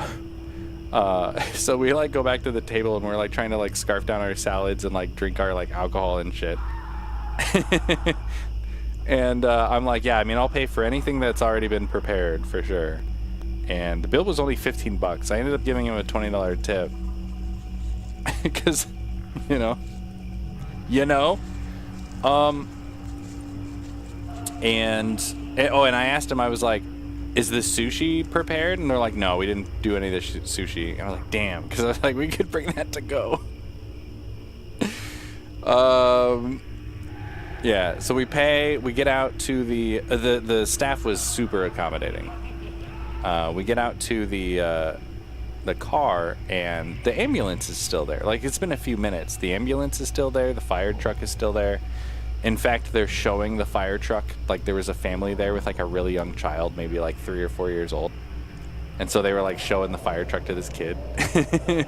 so we like go back to the table, and we're like trying to like scarf down our salads and like drink our like alcohol and shit. And I'm like, yeah, I mean, I'll pay for anything that's already been prepared for sure. And the bill was only $15. I ended up giving him a $20 tip because, you know. And I asked him, I was like, is the sushi prepared? And they're like, no, we didn't do any of the sushi. And I was like, damn, because I was like, we could bring that to go. Yeah, so we pay, we get out to the staff was super accommodating. We get out to the car, and the ambulance is still there. Like, it's been a few minutes. The ambulance is still there. The fire truck is still there. In fact, they're showing the fire truck. Like, there was a family there with like a really young child, maybe like 3 or 4 years old. And so they were like showing the fire truck to this kid,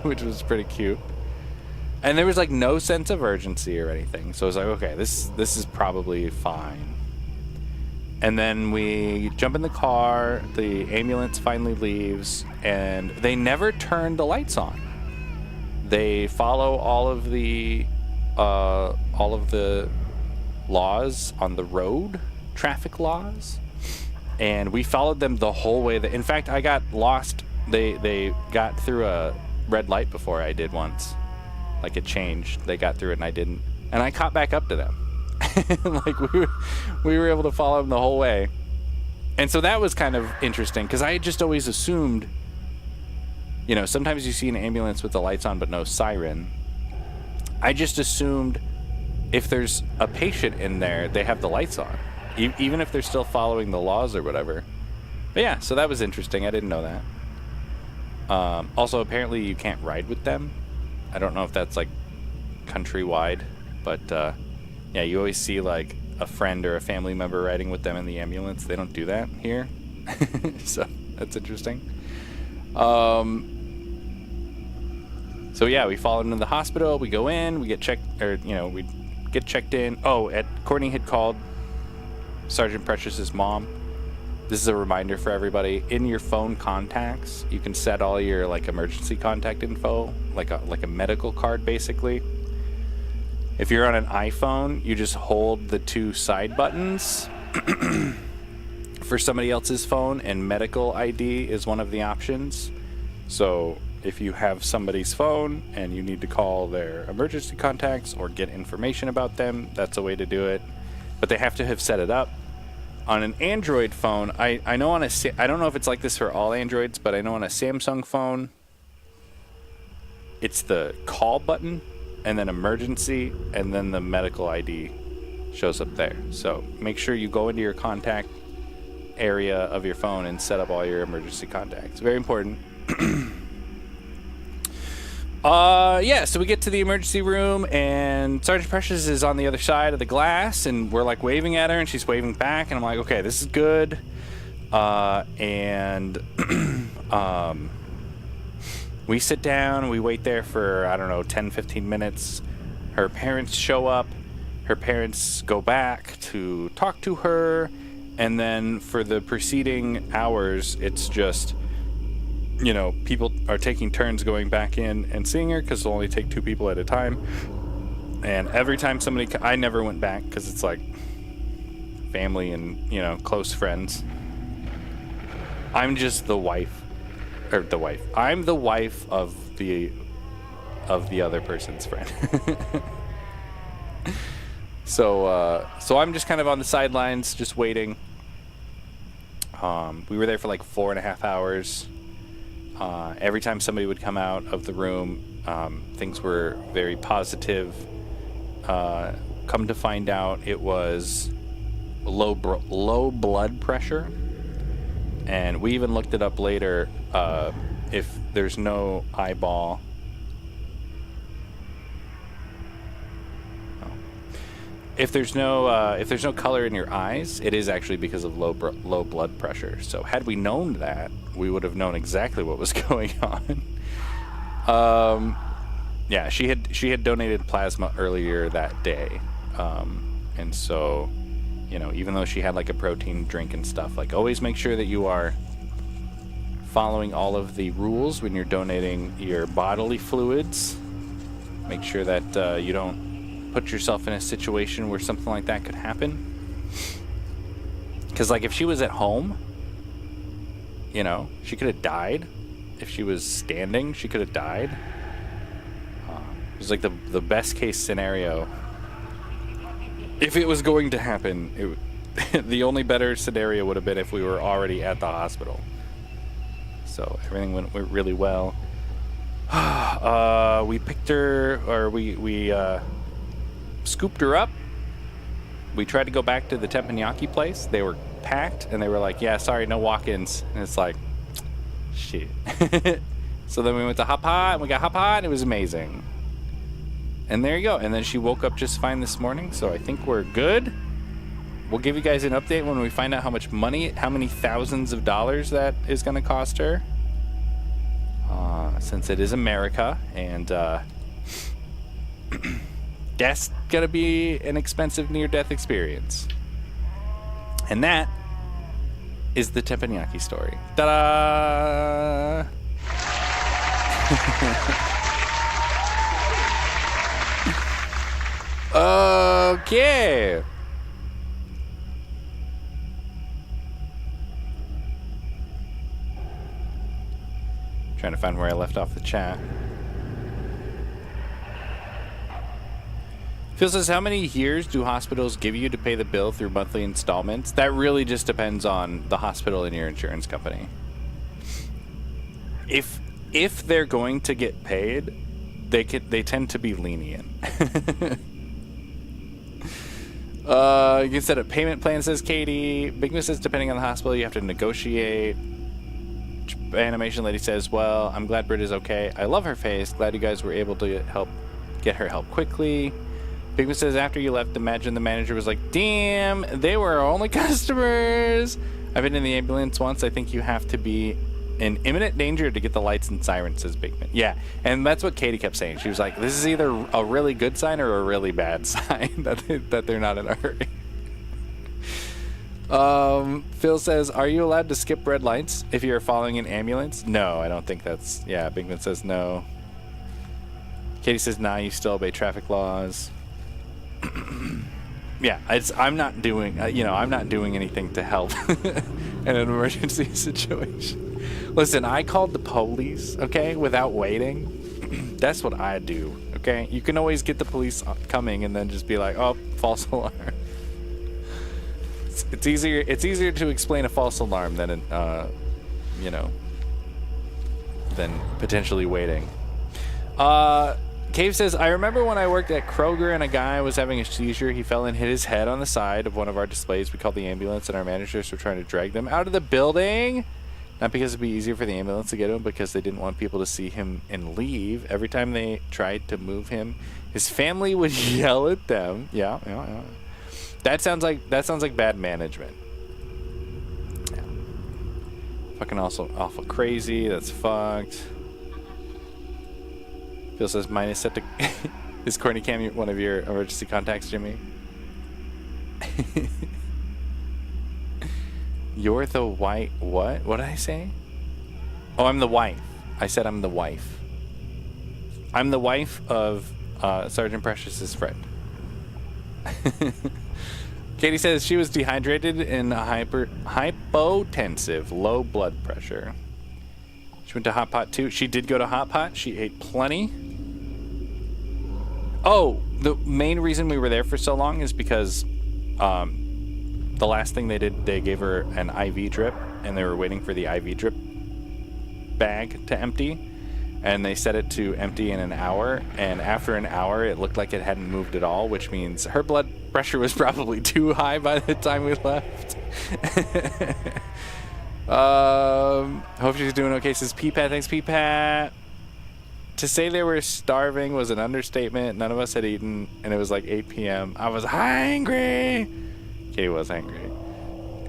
which was pretty cute. And there was like no sense of urgency or anything. So I was like, okay, this is probably fine. And then we jump in the car, the ambulance finally leaves, and they never turn the lights on. They follow all of the laws on the road, traffic laws, and we followed them the whole way. In fact, I got lost. They got through a red light before I did once. Like, it changed. They got through it and I didn't. And I caught back up to them. Like, we were able to follow them the whole way. And so that was kind of interesting, because I had just always assumed, you know, sometimes you see an ambulance with the lights on but no siren. I just assumed if there's a patient in there, they have the lights on, even if they're still following the laws or whatever. But yeah, so that was interesting. I didn't know that. Also, apparently you can't ride with them. I don't know if that's like countrywide, but yeah, you always see like a friend or a family member riding with them in the ambulance. They don't do that here. So that's interesting. So yeah, we followed into the hospital. We go in, we get checked, or we get checked in. Oh, Courtney had called Sergeant Precious's mom. This is a reminder for everybody. In your phone contacts, you can set all your like emergency contact info, like a medical card basically. If you're on an iPhone, you just hold the 2 side buttons for somebody else's phone, and medical ID is one of the options. So if you have somebody's phone and you need to call their emergency contacts or get information about them, that's a way to do it. But they have to have set it up. On an Android phone, I know I don't know if it's like this for all Androids, but I know on a Samsung phone, it's the call button and then emergency, and then the medical ID shows up there. So make sure you go into your contact area of your phone and set up all your emergency contacts. Very important. Yeah, so we get to the emergency room, and Sergeant Precious is on the other side of the glass, and we're like waving at her, and she's waving back, and I'm like, okay, this is good. And we sit down, we wait there for, I don't know, 10, 15 minutes. Her parents show up. Her parents go back to talk to her. And then for the preceding hours, it's just, you know, people are taking turns going back in and seeing her because they'll only take 2 people at a time. And every time somebody, I never went back because it's like family and, you know, close friends. I'm just the wife, I'm the wife of the other person's friend. So I'm just kind of on the sidelines, just waiting. We were there for like 4.5 hours. Every time somebody would come out of the room, things were very positive. Come to find out, it was low blood pressure. And we even looked it up later. If there's no eyeball, if there's no color in your eyes, it is actually because of low blood pressure. So had we known that, we would have known exactly what was going on. Yeah, she had donated plasma earlier that day, and so, you know, even though she had like a protein drink and stuff, like always make sure that you are following all of the rules when you're donating your bodily fluids. Make sure that you don't put yourself in a situation where something like that could happen. Because like if she was at home, you know, she could have died. If she was standing, she could have died. It was like the best case scenario. If it was going to happen, the only better scenario would have been if we were already at the hospital. So everything went really well. We picked her, or we scooped her up. We tried to go back to the teppanyaki place. They were packed, and they were like, yeah, sorry, no walk-ins. And it's like, shit. So then we went to Hop Hot, and we got Hop Hot, and it was amazing. And there you go. And then she woke up just fine this morning, so I think we're good. We'll give you guys an update when we find out how much money, how many thousands of dollars that is going to cost her. Since it is America, and that's going to be an expensive near-death experience. And that is the teppanyaki story. Ta-da! Okay. Trying to find where I left off the chat. Phil says, how many years do hospitals give you to pay the bill through monthly installments? That really just depends on the hospital and your insurance company. If they're going to get paid, they tend to be lenient. You can set a payment plan, says Katie. Big Miss says, depending on the hospital, you have to negotiate. Animation Lady says, well, I'm glad Britt is okay. I love her face. Glad you guys were able to get her help quickly. Big Miss says, after you left, imagine the manager was like, damn, they were our only customers. I've been in the ambulance once. I think you have to be in imminent danger to get the lights and sirens, says Big Man. Yeah, and that's what Katie kept saying. She was like, this is either a really good sign or a really bad sign that they're not in a hurry. Phil says, are you allowed to skip red lights if you're following an ambulance? No, I don't think that's... Yeah, Big Man says no. Katie says, nah, you still obey traffic laws. Yeah, I'm not doing... I'm not doing anything to help in an emergency situation. Listen, I called the police, okay, without waiting. That's what I do, okay? You can always get the police coming and then just be like, oh, false alarm. It's easier to explain a false alarm than than potentially waiting. Cave says, I remember when I worked at Kroger and a guy was having a seizure. He fell and hit his head on the side of one of our displays. We called the ambulance and our managers were trying to drag them out of the building. Not because it'd be easier for the ambulance to get him, because they didn't want people to see him and leave. Every time they tried to move him, his family would yell at them. Yeah. That sounds like bad management. Yeah. Fucking also awful crazy. That's fucked. Phil says mine is set to... Is corny cam one of your emergency contacts, Jimmy? You're the white... What? What did I say? Oh, I'm the wife. I said I'm the wife. I'm the wife of Sergeant Precious's friend. Katie says she was dehydrated and hypotensive, low blood pressure. She went to Hot Pot too. She did go to Hot Pot. She ate plenty. Oh, the main reason we were there for so long is because the last thing they did, they gave her an IV drip, and they were waiting for the IV drip bag to empty. And they set it to empty in an hour, and after an hour it looked like it hadn't moved at all, which means her blood pressure was probably too high by the time we left. Hope she's doing okay, says P-Pat. Thanks, P-Pat. To say they were starving was an understatement. None of us had eaten, and it was like 8 p.m. I was hungry. Katie was hungry.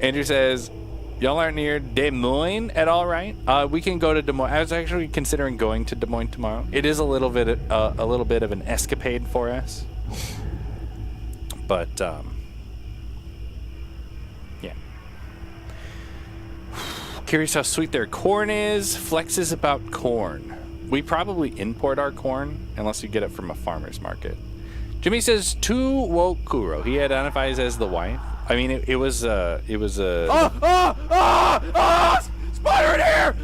Andrew says, y'all aren't near Des Moines at all, right? We can go to Des Moines. I was actually considering going to Des Moines tomorrow. It is a little bit of an escapade for us, but yeah. Curious how sweet their corn is. Flex is about corn. We probably import our corn unless you get it from a farmer's market. Jimmy says too woke Kuro. He identifies as the wife. I mean, it was spider in here!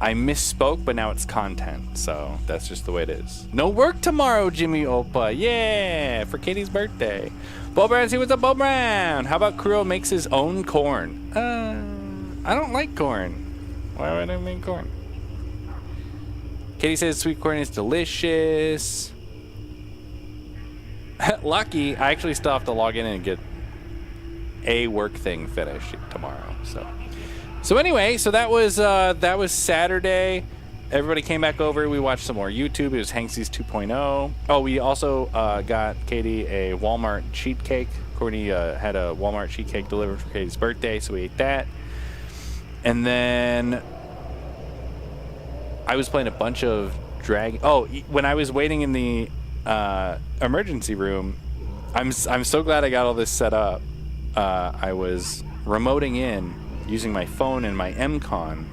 I misspoke, but now it's content, so that's just the way it is. No work tomorrow, Jimmy Opa. Yeah, for Katie's birthday. Bo Brown, see what's up, Bo Brown? How about Kuro makes his own corn? I don't like corn. Why would I make corn? Katie says sweet corn is delicious. Lucky, I actually still have to log in and get a work thing finished tomorrow. So anyway, so that was Saturday. Everybody came back over. We watched some more YouTube. It was Hanksy's 2.0. Oh, we also got Katie a Walmart sheet cake. Courtney had a Walmart sheet cake delivered for Katie's birthday, so we ate that. And then I was playing a bunch of Dragon. Oh, when I was waiting in the emergency room, I'm so glad I got all this set up. I was remoting in using my phone and my MCon,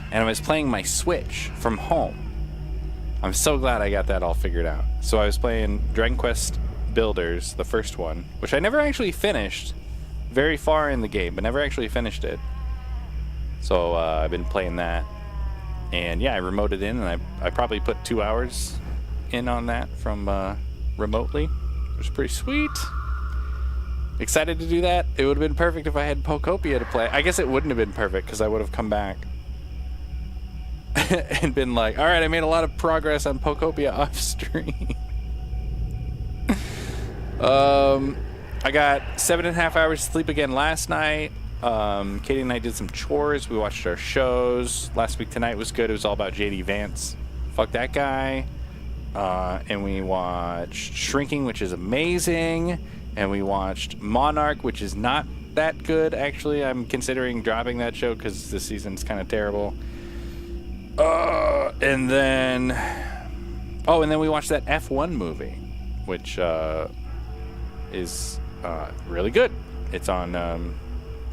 and I was playing my Switch from home. I'm so glad I got that all figured out. So I was playing Dragon Quest Builders, the first one, which I never actually finished. Very far in the game, but never actually finished it. So I've been playing that, and yeah, I remoted in, and I probably put 2 hours in on that from remotely, which is pretty sweet. Excited to do that. It would have been perfect if I had Pokopia to play. I guess it wouldn't have been perfect because I would have come back and been like, all right, I made a lot of progress on Pokopia off stream. I got 7.5 hours sleep again last night. Katie and I did some chores. We watched our shows. Last week tonight was good. It was all about JD Vance. Fuck that guy. And we watched Shrinking, which is amazing. And we watched Monarch, which is not that good, actually. I'm considering dropping that show because this season's kind of terrible. And then we watched that F1 movie, which is really good. It's on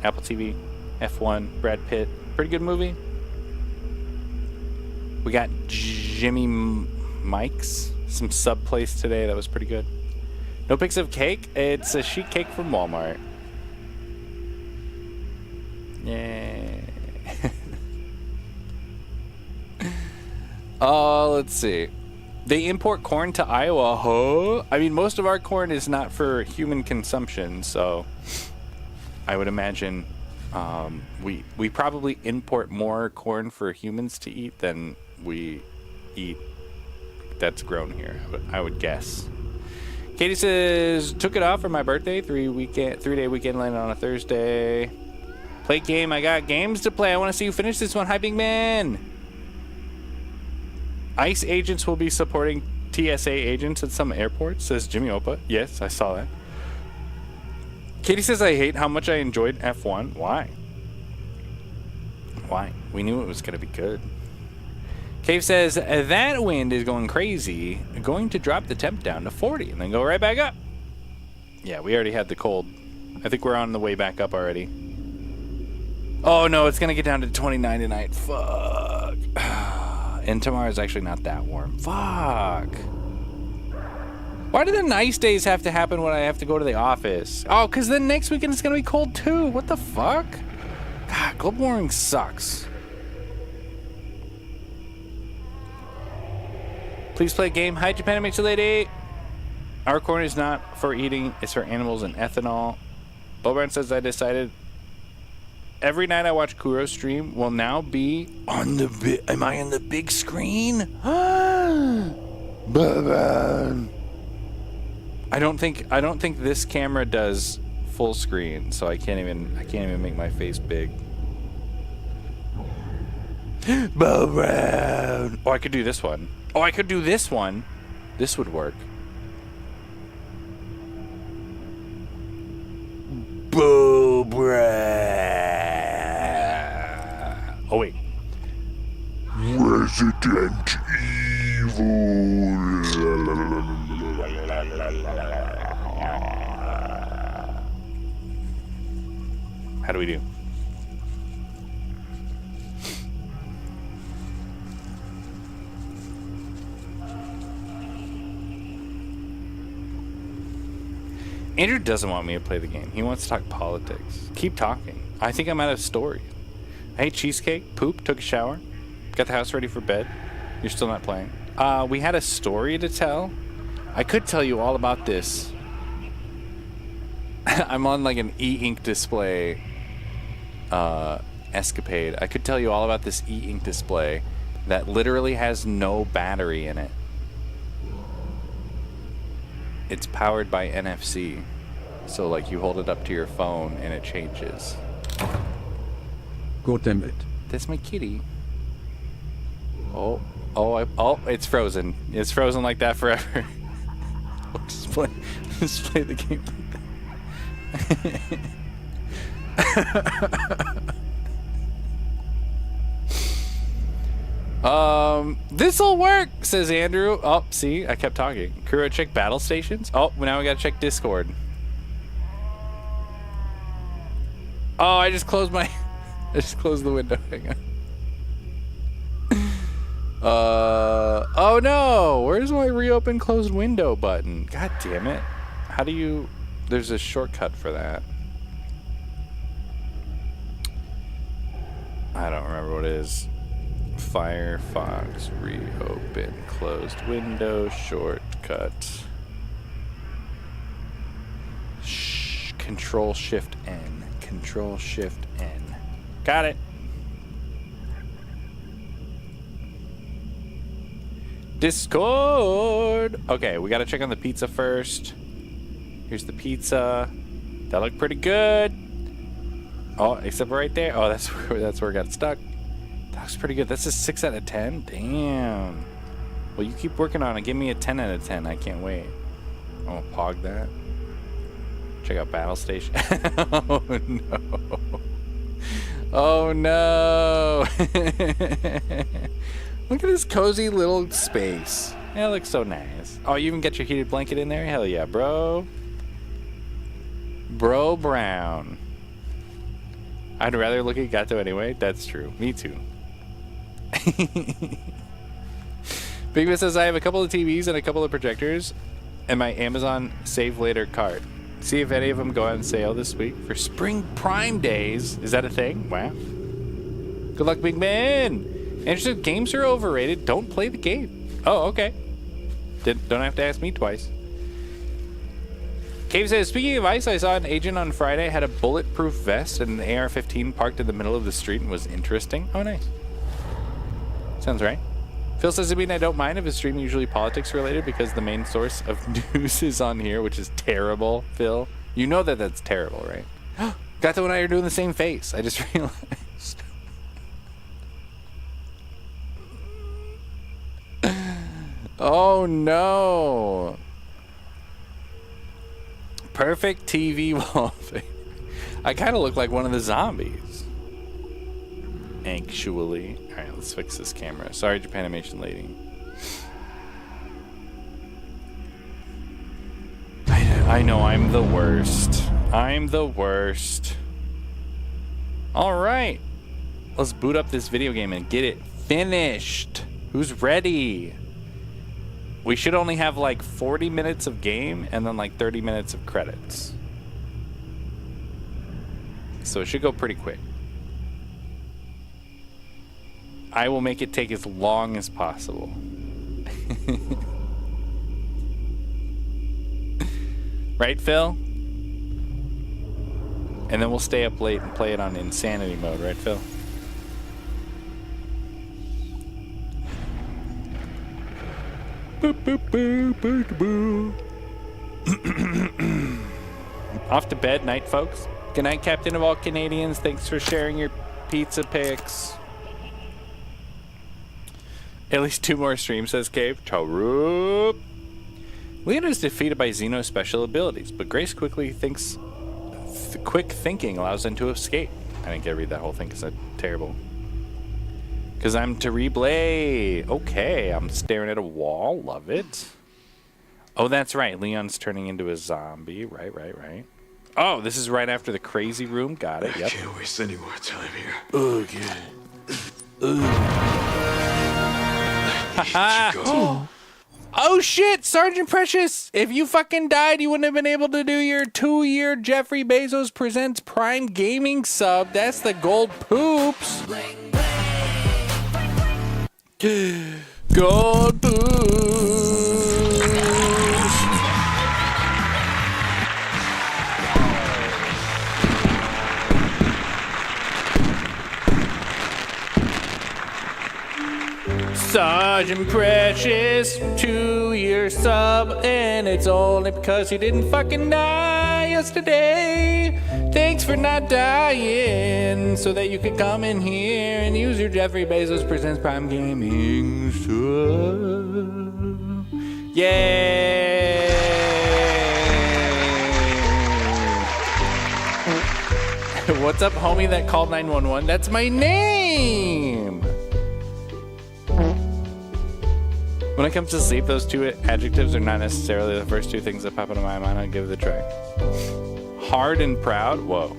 Apple TV. F1, Brad Pitt. Pretty good movie. We got Jimmy Mike's, some sub place today. That was pretty good. No pics of cake. It's a sheet cake from Walmart. Yeah. Let's see. They import corn to Iowa. Huh? I mean, most of our corn is not for human consumption, so I would imagine we probably import more corn for humans to eat than we eat that's grown here. I would guess. Katie says, took it off for my birthday. 3-day weekend landed on a Thursday. Play game. I got games to play. I want to see you finish this one. Hi, big man. ICE agents will be supporting TSA agents at some airports, says Jimmy Opa. Yes, I saw that. Katie says, I hate how much I enjoyed F1. Why? Why? We knew it was going to be good. Cave says, that wind is going crazy. Going to drop the temp down to 40 and then go right back up. Yeah, we already had the cold. I think we're on the way back up already. Oh, no, it's going to get down to 29 tonight. Fuck. And tomorrow's actually not that warm. Fuck. Why do the nice days have to happen when I have to go to the office? Oh, because then next weekend it's going to be cold too. What the fuck? God, global warming sucks. Please play a game. Hi, Japan MH Lady. Our corn is not for eating. It's for animals and ethanol. Boban says I decided every night I watch Kuro's stream will now be on the am I on the big screen? Boban. I don't think this camera does full screen, so I can't even make my face big. Boban. Oh, I could do this one. Oh, I could do this one. This would work. Boban. Oh wait. Resident Evil. How do we do? Andrew doesn't want me to play the game. He wants to talk politics. Keep talking. I think I'm out of story. I ate cheesecake, pooped, took a shower, got the house ready for bed. You're still not playing. We had a story to tell. I could tell you all about this. I'm on like an e-ink display escapade. I could tell you all about this e-ink display that literally has no battery in it. It's powered by NFC. So like you hold it up to your phone and it changes. God damn it. That's my kitty. Oh, it's frozen. It's frozen like that forever. Just play the game like that. This'll work, says Andrew. Oh, see, I kept talking. Kuro, check battle stations. Oh, now we gotta check Discord. Oh, I just closed the window. Hang on. Oh no! Where's my reopen closed window button? God damn it. How do you... There's a shortcut for that. I don't remember what it is. Firefox, reopen, closed window, shortcut. Control Shift N. Control Shift N. Got it. Discord. Okay, we gotta check on the pizza first. Here's the pizza. That looked pretty good. Oh, except right there. Oh, that's where it got stuck. That looks pretty good. That's a 6 out of 10. Damn. Well, you keep working on it. Give me a 10 out of 10. I can't wait. I'm gonna pog that. Check out Battle Station. Oh no. Oh no. Look at this cozy little space. Yeah, it looks so nice. Oh, you even get your heated blanket in there? Hell yeah, bro. Bro Brown. I'd rather look at Gato anyway. That's true. Me too. Big Man says, I have a couple of TVs and a couple of projectors and my Amazon Save Later cart. See if any of them go on sale this week for Spring Prime Days. Is that a thing? Wow. Good luck, Big Man. Interesting, games are overrated. Don't play the game. Oh, okay. Don't have to ask me twice. Cave says, speaking of ice, I saw an agent on Friday had a bulletproof vest and an AR-15 parked in the middle of the street and was interesting. Oh, nice. Sounds right. Phil says, I mean, I don't mind if it's stream usually politics related because the main source of news is on here, which is terrible, Phil. You know that that's terrible, right? Gato and I are doing the same face. I just realized. Oh no. Perfect TV wallpaper. I kind of look like one of the zombies. Actually. Alright, let's fix this camera. Sorry, Japanimation lady. I know I'm the worst. I'm the worst. Alright. Let's boot up this video game and get it finished. Who's ready? We should only have like 40 minutes of game and then like 30 minutes of credits. So it should go pretty quick. I will make it take as long as possible. Right, Phil? And then we'll stay up late and play it on insanity mode, right, Phil? Off to bed night, folks. Good night, Captain of all Canadians. Thanks for sharing your pizza pics. At least 2 more streams, says Cave. Charup. Leon is defeated by Xeno's special abilities, but Grace quickly thinks... quick thinking allows them to escape. I didn't get to read that whole thing because that's terrible. Because I'm terrible. Okay, I'm staring at a wall. Love it. Oh, that's right. Leon's turning into a zombie. Right. Oh, this is right after the crazy room. Got it. Yep. I can't waste any more time here. Okay. Oh shit, Sergeant Precious! If you fucking died, you wouldn't have been able to do your 2-year Jeffrey Bezos Presents Prime Gaming sub. That's the gold poops. Gold poops. Sergeant Precious, 2-year sub, and it's only because you didn't fucking die yesterday. Thanks for not dying, so that you could come in here and use your Jeffrey Bezos Presents Prime Gaming sub. Yay! What's up, homie that called 911? That's my name! When it comes to sleep, those 2 adjectives are not necessarily the first 2 things that pop into my mind. I'll give it a try. Hard and proud. Whoa.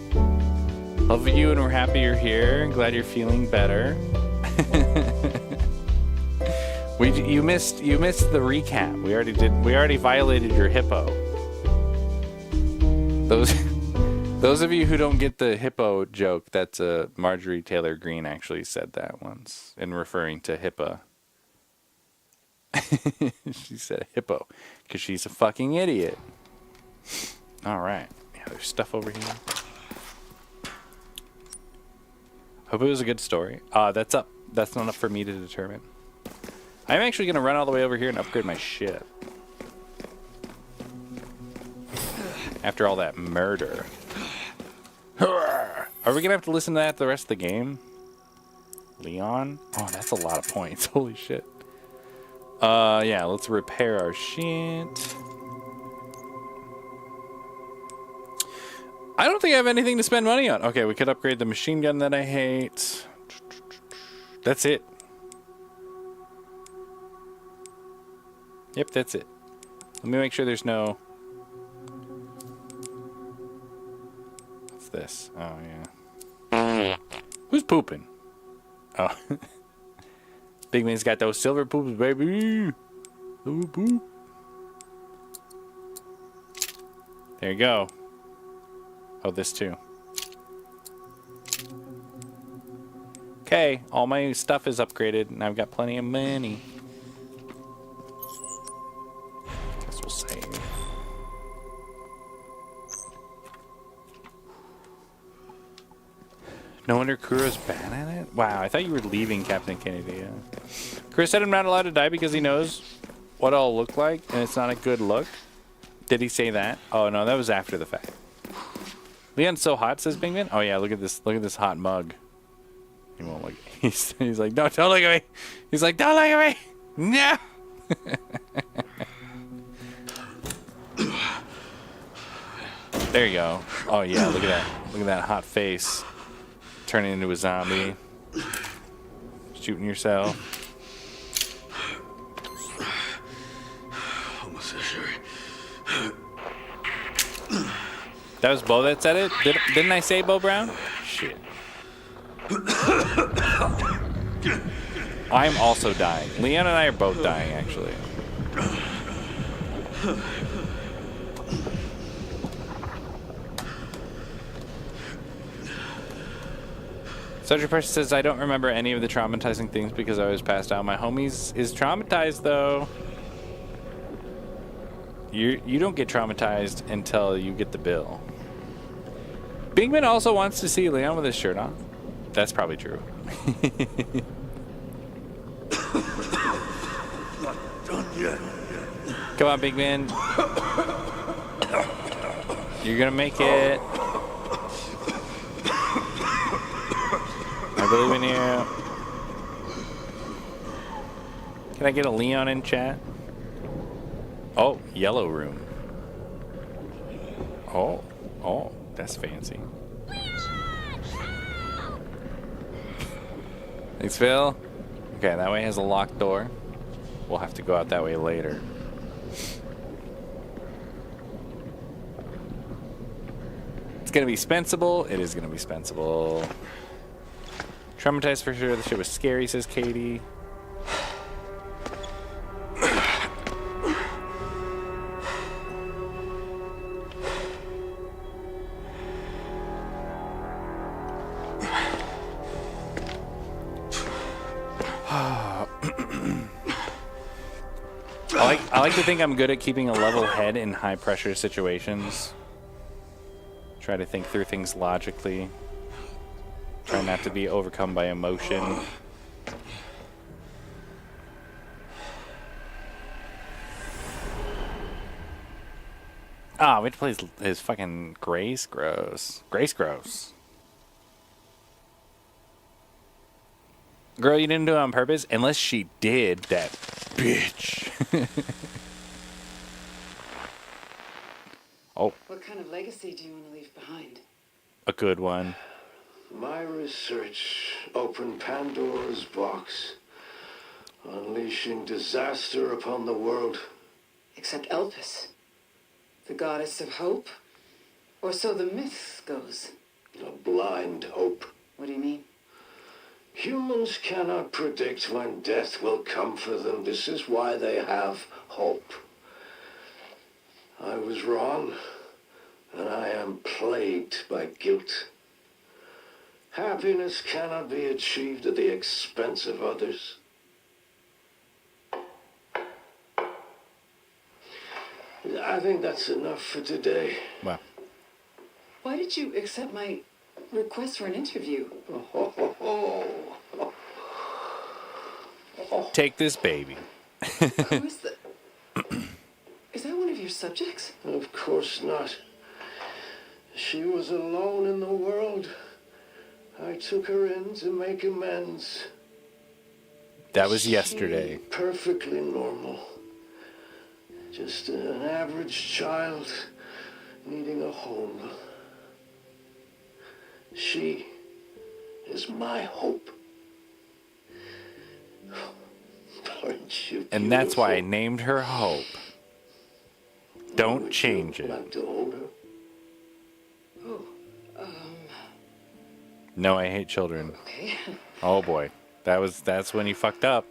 Love you, and we're happy you're here. Glad you're feeling better. You missed the recap. We already violated your hippo. Those of you who don't get the hippo joke, that's Marjorie Taylor Greene actually said that once in referring to HIPAA. She said hippo because she's a fucking idiot. All right. Yeah, there's stuff over here. Hope it was a good story. That's up. That's not up for me to determine. I'm actually going to run all the way over here and upgrade my shit. After all that murder. Are we going to have to listen to that the rest of the game? Leon? Oh, that's a lot of points. Holy shit. Yeah, let's repair our shit. I don't think I have anything to spend money on. Okay, we could upgrade the machine gun that I hate. That's it. Yep, that's it. Let me make sure there's no... What's this? Oh, yeah. Who's pooping? Oh. Big Man's got those silver poops, baby. Silver poop. There you go. Oh, this too. Okay, all my stuff is upgraded, and I've got plenty of money. Guess we'll save. No wonder Kuro's bad at it? Wow, I thought you were leaving Captain Kennedy. Chris said I'm not allowed to die because he knows what I'll look like, and it's not a good look. Did he say that? Oh, no, that was after the fact. Leon's so hot, says Bingman. Oh, yeah, look at this hot mug. He won't look. He's like, no, don't look at me. He's like, don't look at me. No. There you go. Oh, yeah, look at that. Look at that hot face. Turning into a zombie. Shooting yourself. Almost sure. That was Bo that said it? Didn't I say Bo Brown? Shit. I'm also dying. Leon and I are both dying, actually. Sergeant Precious says, I don't remember any of the traumatizing things because I was passed out. My homies is traumatized, though. You don't get traumatized until you get the bill. Bingman also wants to see Leon with his shirt on. That's probably true. Not done yet. Come on, Bigman. You're gonna make it. I believe in you. Can I get a Leon in chat? Oh, yellow room. Oh, that's fancy. Thanks, Phil. Okay, that way has a locked door. We'll have to go out that way later. It's gonna be spensable. It is gonna be spensable. Traumatized for sure. The shit was scary, says Katie. I like to think I'm good at keeping a level head in high pressure situations. Try to think through things logically. Try not to be overcome by emotion. Ah, we have to play his fucking Grace Gross. Grace Gross. Girl, you didn't do it on purpose? Unless she did, that bitch. Oh. What kind of legacy do you want to leave behind? A good one. My research opened Pandora's box, unleashing disaster upon the world. Except Elpis, the goddess of hope? Or so the myth goes. A blind hope. What do you mean? Humans cannot predict when death will come for them. This is why they have hope. I was wrong, and I am plagued by guilt. Happiness cannot be achieved at the expense of others. I think that's enough for today. Wow. Why did you accept my request for an interview? Take this baby. Who is the... Is that one of your subjects? Of course not. She was alone in the world. I took her in to make amends. That was yesterday. Perfectly normal. Just an average child needing a home. She is my hope. Aren't you And that's why I beautiful? named her Hope. Don't Would change you it. like to hold her? No, I hate children. Okay. Oh boy. That's when you fucked up.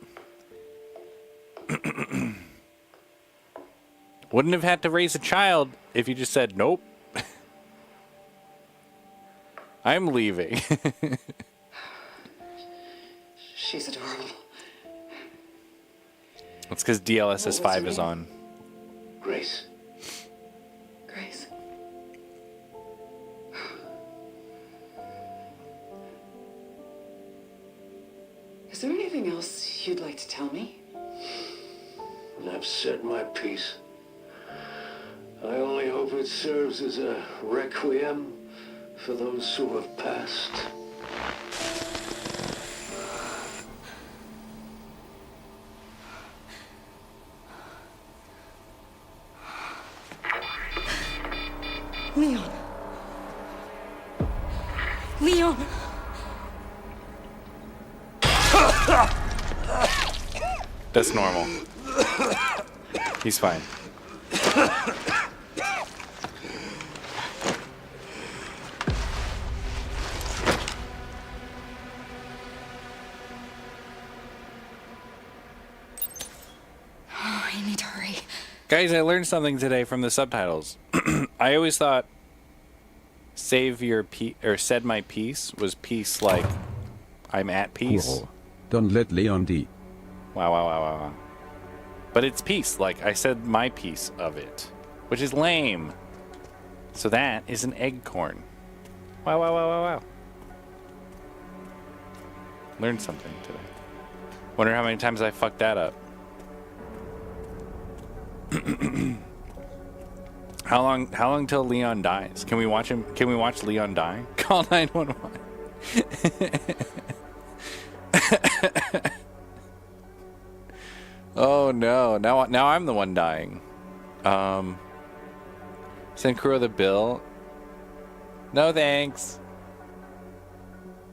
Wouldn't have had to raise a child if you just said nope. I'm leaving. She's adorable. It's because DLSS 5 is on. Grace. Grace. Is there anything else you'd like to tell me? I've said my piece. I only hope it serves as a requiem for those who have passed. Leon. Leon. That's normal. He's fine. Oh, I need to hurry. Guys, I learned something today from the subtitles. I always thought save your or said my piece was peace like I'm at peace. Cool. Don't let Leon D. Wow. But it's peace, like I said my piece of it, which is lame. So that is an eggcorn. Wow. Learned something today. Wonder how many times I fucked that up. How long till Leon dies? Can we watch him? Can we watch Leon die? Call 911. Oh no! Now I'm the one dying. Send Kuro the bill. No thanks.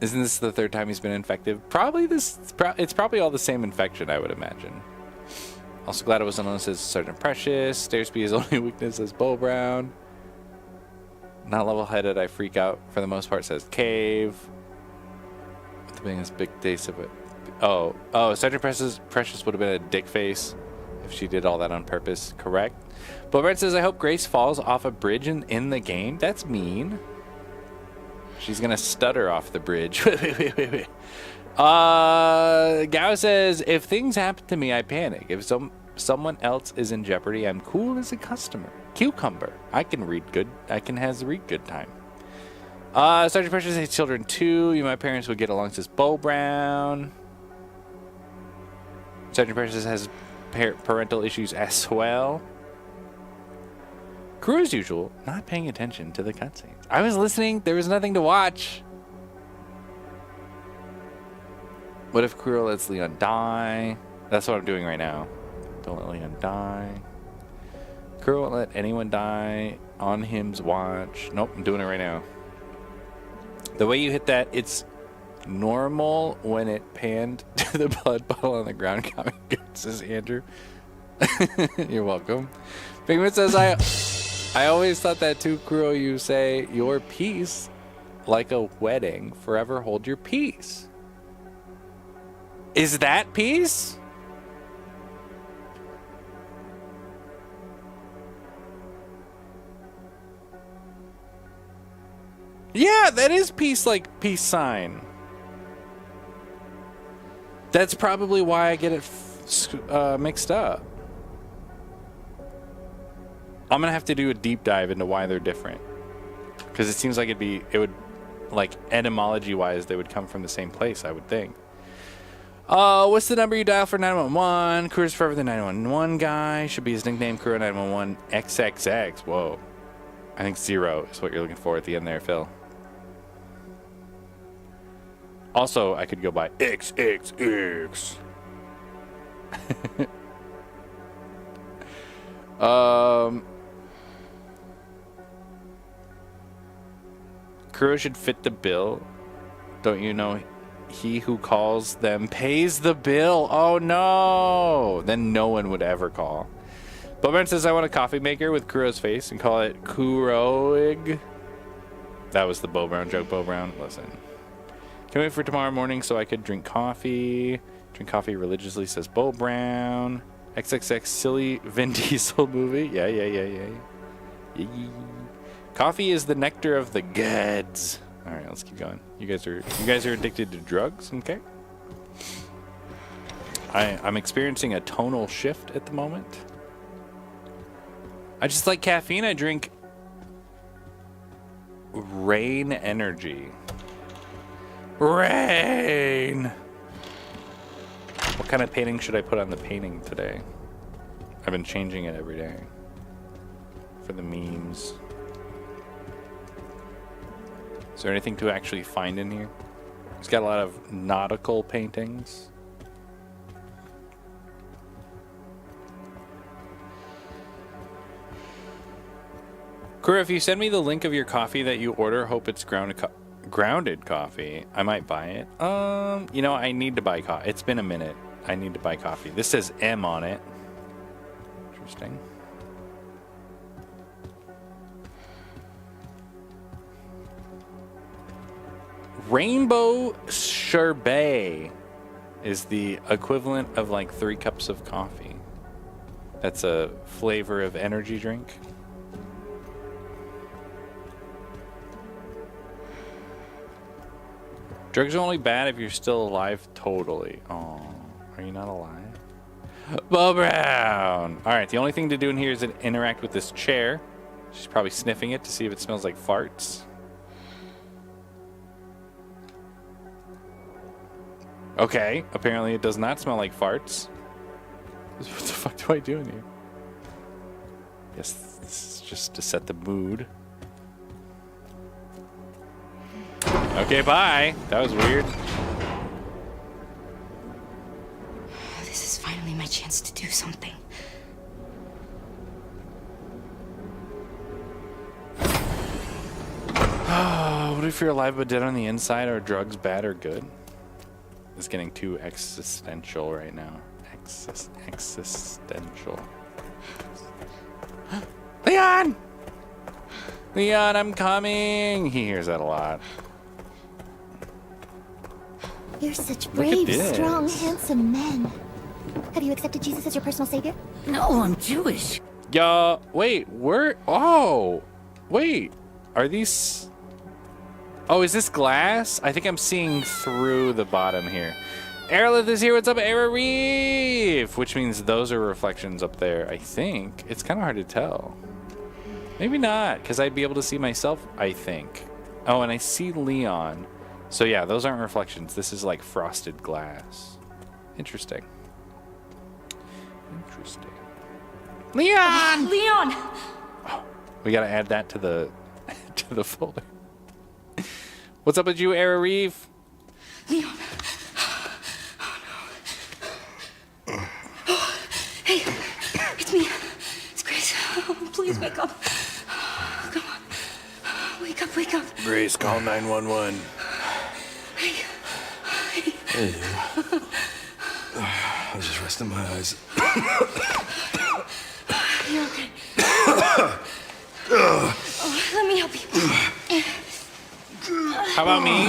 Isn't this the third time he's been infected? It's probably all the same infection, I would imagine. Also glad it wasn't listed as Sergeant Precious. Stairsby's only weakness is Bo Brown. Not level-headed, I freak out for the most part, says Cave. The biggest big days of it. Oh, Sergeant Precious would have been a dick face if she did all that on purpose, correct? But Red says, I hope Grace falls off a bridge in the game. That's mean. She's gonna stutter off the bridge. Wait. Gao says, if things happen to me, I panic. If someone else is in jeopardy, I'm cool as a cucumber. I can read good time. Sergeant Precious hates children too. You, my parents would get along, says Bo Brown. Sergeant Precious has parental issues as well. Crew as usual, not paying attention to the cutscenes. I was listening, there was nothing to watch. What if Crew lets Leon die? That's what I'm doing right now. Don't let Leon die. Crew won't let anyone die on him's watch. Nope, I'm doing it right now. The way you hit that, it's normal when it panned to the blood bottle on the ground. Comic good, says Andrew. You're welcome. Pigment says, I always thought that too, Kuro. You say your peace like a wedding. Forever hold your peace. Is that peace? Yeah, that is peace, like peace sign. That's probably why I get it mixed up. I'm gonna have to do a deep dive into why they're different, because it seems like it would, like etymology wise, they would come from the same place, I would think. What's the number you dial for 911? Crew's forever the 911 guy. Should be his nickname, Crew 911 XXX. Whoa. I think 0 is what you're looking for at the end there, Phil. Also, I could go by XXX. Crew should fit the bill. Don't you know he who calls them pays the bill? Oh no! Then no one would ever call. Bowman says, I want a coffee maker with Kuro's face and call it Kuroig. That was the Bo Brown joke, Bo Brown. Listen. Can't wait for tomorrow morning so I could drink coffee. Drink coffee religiously, says Bo Brown. XXX silly Vin Diesel movie. Yeah. Coffee is the nectar of the gods. All right, let's keep going. You guys are addicted to drugs, okay? I'm experiencing a tonal shift at the moment. I just like caffeine. I drink Rain Energy. Rain! What kind of painting should I put on the painting today? I've been changing it every day for the memes. Is there anything to actually find in here? It's got a lot of nautical paintings. Kura, if you send me the link of your coffee that you order, hope it's grounded coffee, I might buy it. You know, I need to buy coffee. It's been a minute. I need to buy coffee. This says M on it. Interesting. Rainbow sherbet is the equivalent of like 3 cups of coffee. That's a flavor of energy drink. Drugs are only bad if you're still alive. Totally. Oh, are you not alive? Bo Brown! Alright, the only thing to do in here is interact with this chair. She's probably sniffing it to see if it smells like farts. Okay, apparently it does not smell like farts. What the fuck do I do in here? Guess this is just to set the mood. Okay, bye. That was weird. This is finally my chance to do something. What if you're alive but dead on the inside? Are drugs bad or good? It's getting too existential right now. Existential. Leon! Leon, I'm coming! He hears that a lot. You're such Look at brave, this. strong, handsome men. Have you accepted Jesus as your personal savior? No, I'm Jewish. Yo, wait, oh, wait, are these, oh, is this glass? I think I'm seeing through the bottom here. Aerolith is here, what's up, Aero Reef? Which means those are reflections up there, I think. It's kind of hard to tell. Maybe not, because I'd be able to see myself, I think. Oh, and I see Leon. So yeah, those aren't reflections. This is like frosted glass. Interesting. Interesting. Leon! Leon! Oh, we gotta add that to the to the folder. What's up with you, Aero Reef? Leon. Oh no. Hey, it's me. It's Grace. Oh, please wake up. Come on. Wake up, wake up. Grace, call 911. Hey, I was just resting my eyes. You're okay. Oh, let me help you. How about me?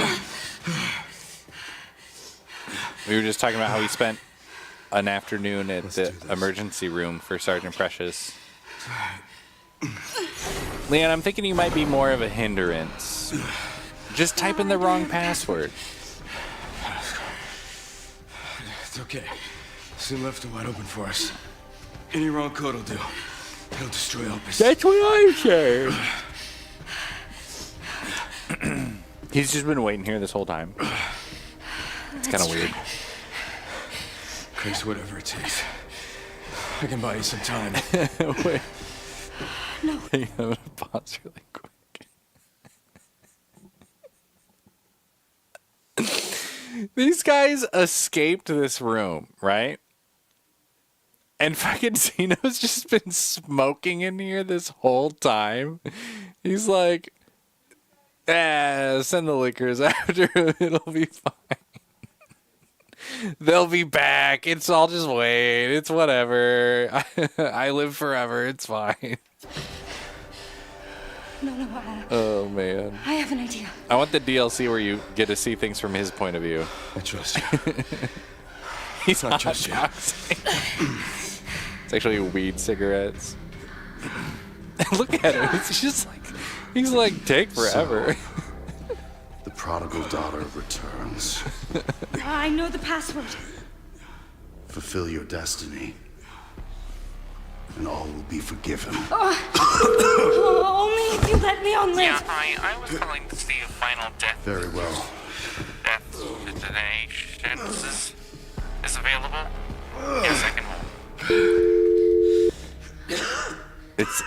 We were just talking about how we spent an afternoon at the emergency room for Sergeant Precious. Leon, I'm thinking you might be more of a hindrance. Just type in the wrong password. It's okay. Soon left it wide open for us. Any wrong code will do. It'll destroy Elpis. That's what I said. He's just been waiting here this whole time. It's kind of weird. Grace, whatever it takes. I can buy you some time. Wait. No. I'm gonna pause really quick. These guys escaped this room, right? And fucking Zeno's just been smoking in here this whole time. He's like, send the liquors after him. It'll be fine. They'll be back. It's all just wait. It's whatever. I live forever. It's fine. No, Oh, man. I have an idea. I want the DLC where you get to see things from his point of view. I trust you. He's I not trust you. It's actually weed cigarettes. Look at him. It's just like, he's like, take forever. So, the prodigal daughter returns. I know the password. Fulfill your destiny, and all will be forgiven. Only if you let Leon live. Yeah, I was calling to see if final death. Very well. Death detonation is available. Yes, I can hold.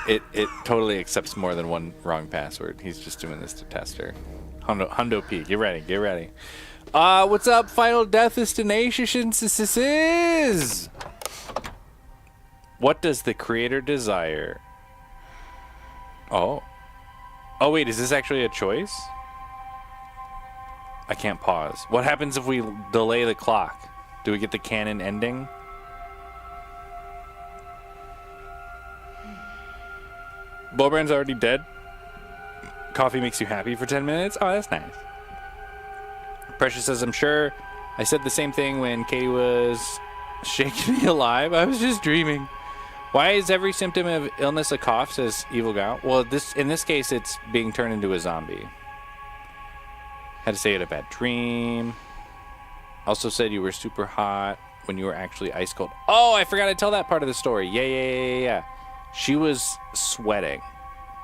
It totally accepts more than one wrong password. He's just doing this to test her. Hundo P, get ready. What's up, Final Death Destination? What does the creator desire? Oh, wait, is this actually a choice? I can't pause. What happens if we delay the clock? Do we get the canon ending? Bobrand's already dead. Coffee makes you happy for 10 minutes? Oh, that's nice. Precious says, I'm sure I said the same thing when Katie was shaking me alive. I was just dreaming. Why is every symptom of illness a cough, says Evil Gal? Well, in this case, it's being turned into a zombie. Had to say it a bad dream. Also said you were super hot when you were actually ice cold. Oh, I forgot to tell that part of the story. Yeah. She was sweating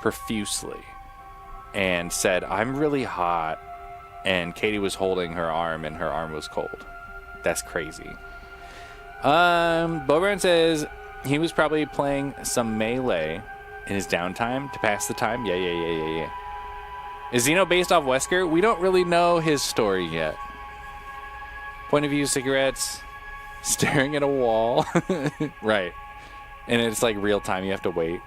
profusely and said, I'm really hot. And Katie was holding her arm and her arm was cold. That's crazy. Bobrand says he was probably playing some Melee in his downtime to pass the time. Yeah. Is Xeno based off Wesker? We don't really know his story yet. Point of view cigarettes, staring at a wall. Right. And it's like real time. You have to wait.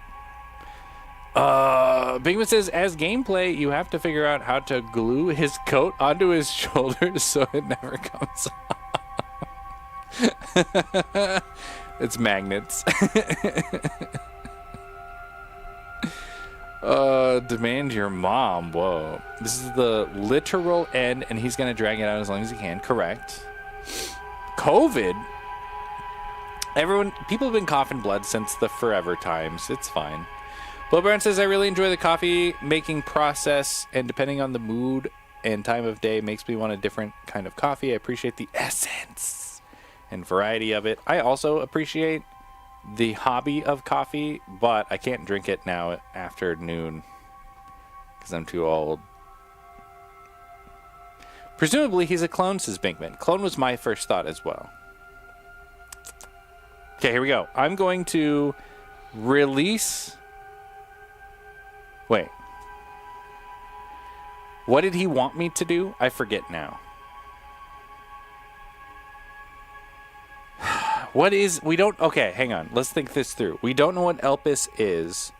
Bigman says, as gameplay, you have to figure out how to glue his coat onto his shoulders so it never comes off. It's magnets. Demand your mom. Whoa. This is the literal end, and he's going to drag it out as long as he can. Correct. COVID? People have been coughing blood since the forever times. It's fine. Bobrand says, I really enjoy the coffee making process, and depending on the mood and time of day, makes me want a different kind of coffee. I appreciate the essence and variety of it. I also appreciate the hobby of coffee, but I can't drink it now after noon because I'm too old. Presumably, he's a clone, says Binkman. Clone was my first thought as well. Okay, here we go. I'm going to release... Wait. What did he want me to do? I forget now. What is... We don't... Okay, hang on. Let's think this through. We don't know what Elpis is.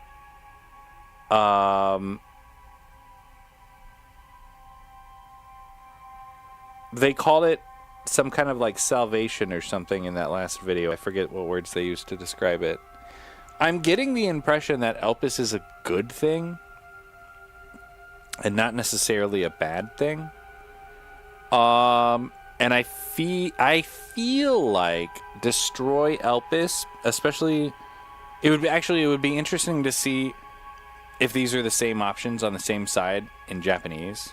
They called it some kind of like salvation or something in that last video. I forget what words they used to describe it. I'm getting the impression that Elpis is a good thing and not necessarily a bad thing. And I feel like destroy Elpis, especially it would be interesting to see if these are the same options on the same side in Japanese.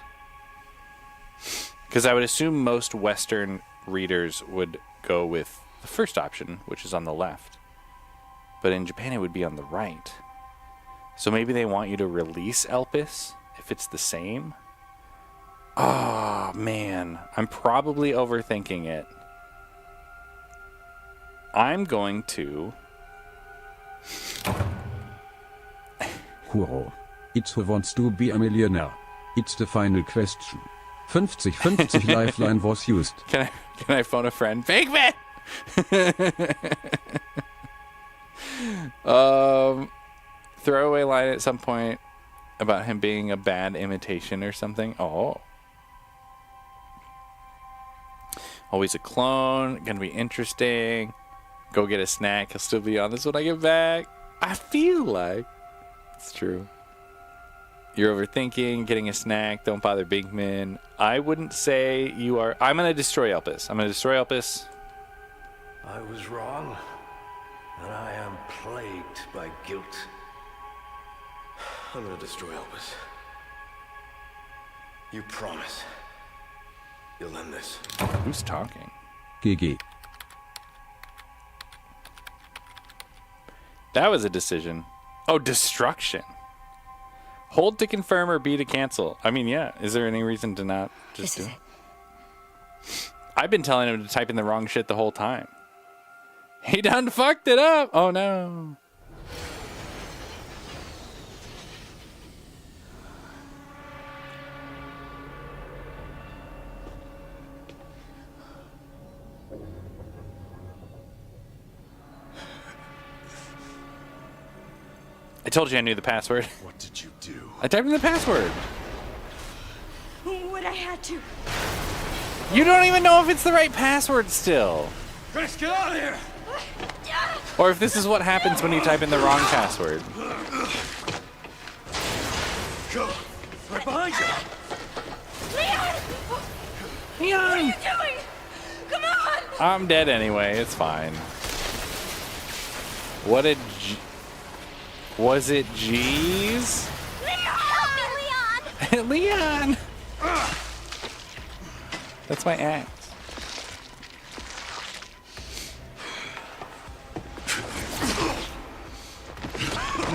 Because I would assume most Western readers would go with the first option, which is on the left. But in Japan, it would be on the right. So maybe they want you to release Elpis if it's the same. Oh, man. I'm probably overthinking it. I'm going to... Kuro. It's who wants to be a millionaire. It's the final question. 50-50 lifeline was used. Can I phone a friend? Fake man! Throwaway line at some point about him being a bad imitation or something. Oh. Always a clone. Gonna be interesting. Go get a snack. He'll still be on this when I get back. I feel like it's true. You're overthinking, getting a snack. Don't bother Binkman. I wouldn't say you are. I'm going to destroy Elpis. I'm going to destroy Elpis. I was wrong, and I am plagued by guilt. I'm gonna destroy Elvis. You promise you'll end this. Who's talking? GG. That was a decision. Oh, destruction. Hold to confirm or B to cancel. I mean, yeah. Is there any reason to not just do it? I've been telling him to type in the wrong shit the whole time. He done fucked it up. Oh, no. I told you I knew the password. What did you do? I typed in the password. What I had to. You don't even know if it's the right password still. Chris, get out of here! Or if this is what happens when you type in the wrong password. Go! Right behind you! Leon! What are you doing? Come on! I'm dead anyway. It's fine. What a was it G's? Help me, Leon! Leon! That's my axe.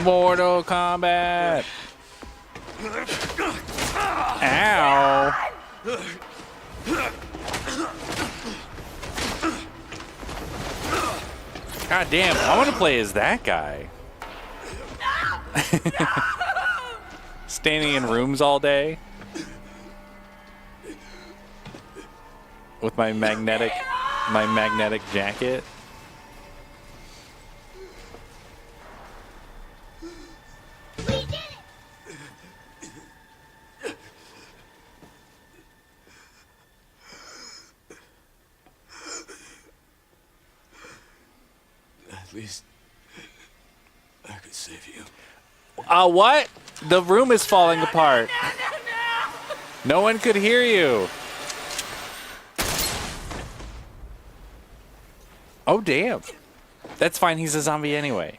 Mortal Kombat! Ow! God damn, I want to play as that guy. Standing in rooms all day with my magnetic jacket. At least I could save you. What? The room is falling apart. No one could hear you. Oh, damn. That's fine. He's a zombie anyway.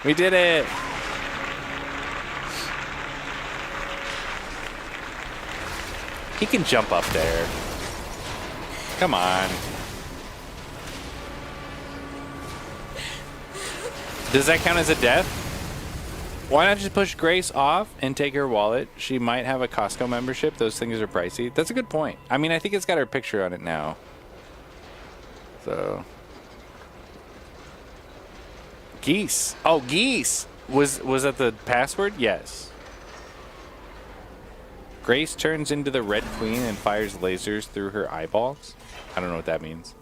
We did it. He can jump up there. Come on. Does that count as a death? Why not just push Grace off and take her wallet? She might have a Costco membership. Those things are pricey. That's a good point. I mean, I think it's got her picture on it now. So. Geese. Oh, geese. Was that the password? Yes. Grace turns into the Red Queen and fires lasers through her eyeballs. I don't know what that means.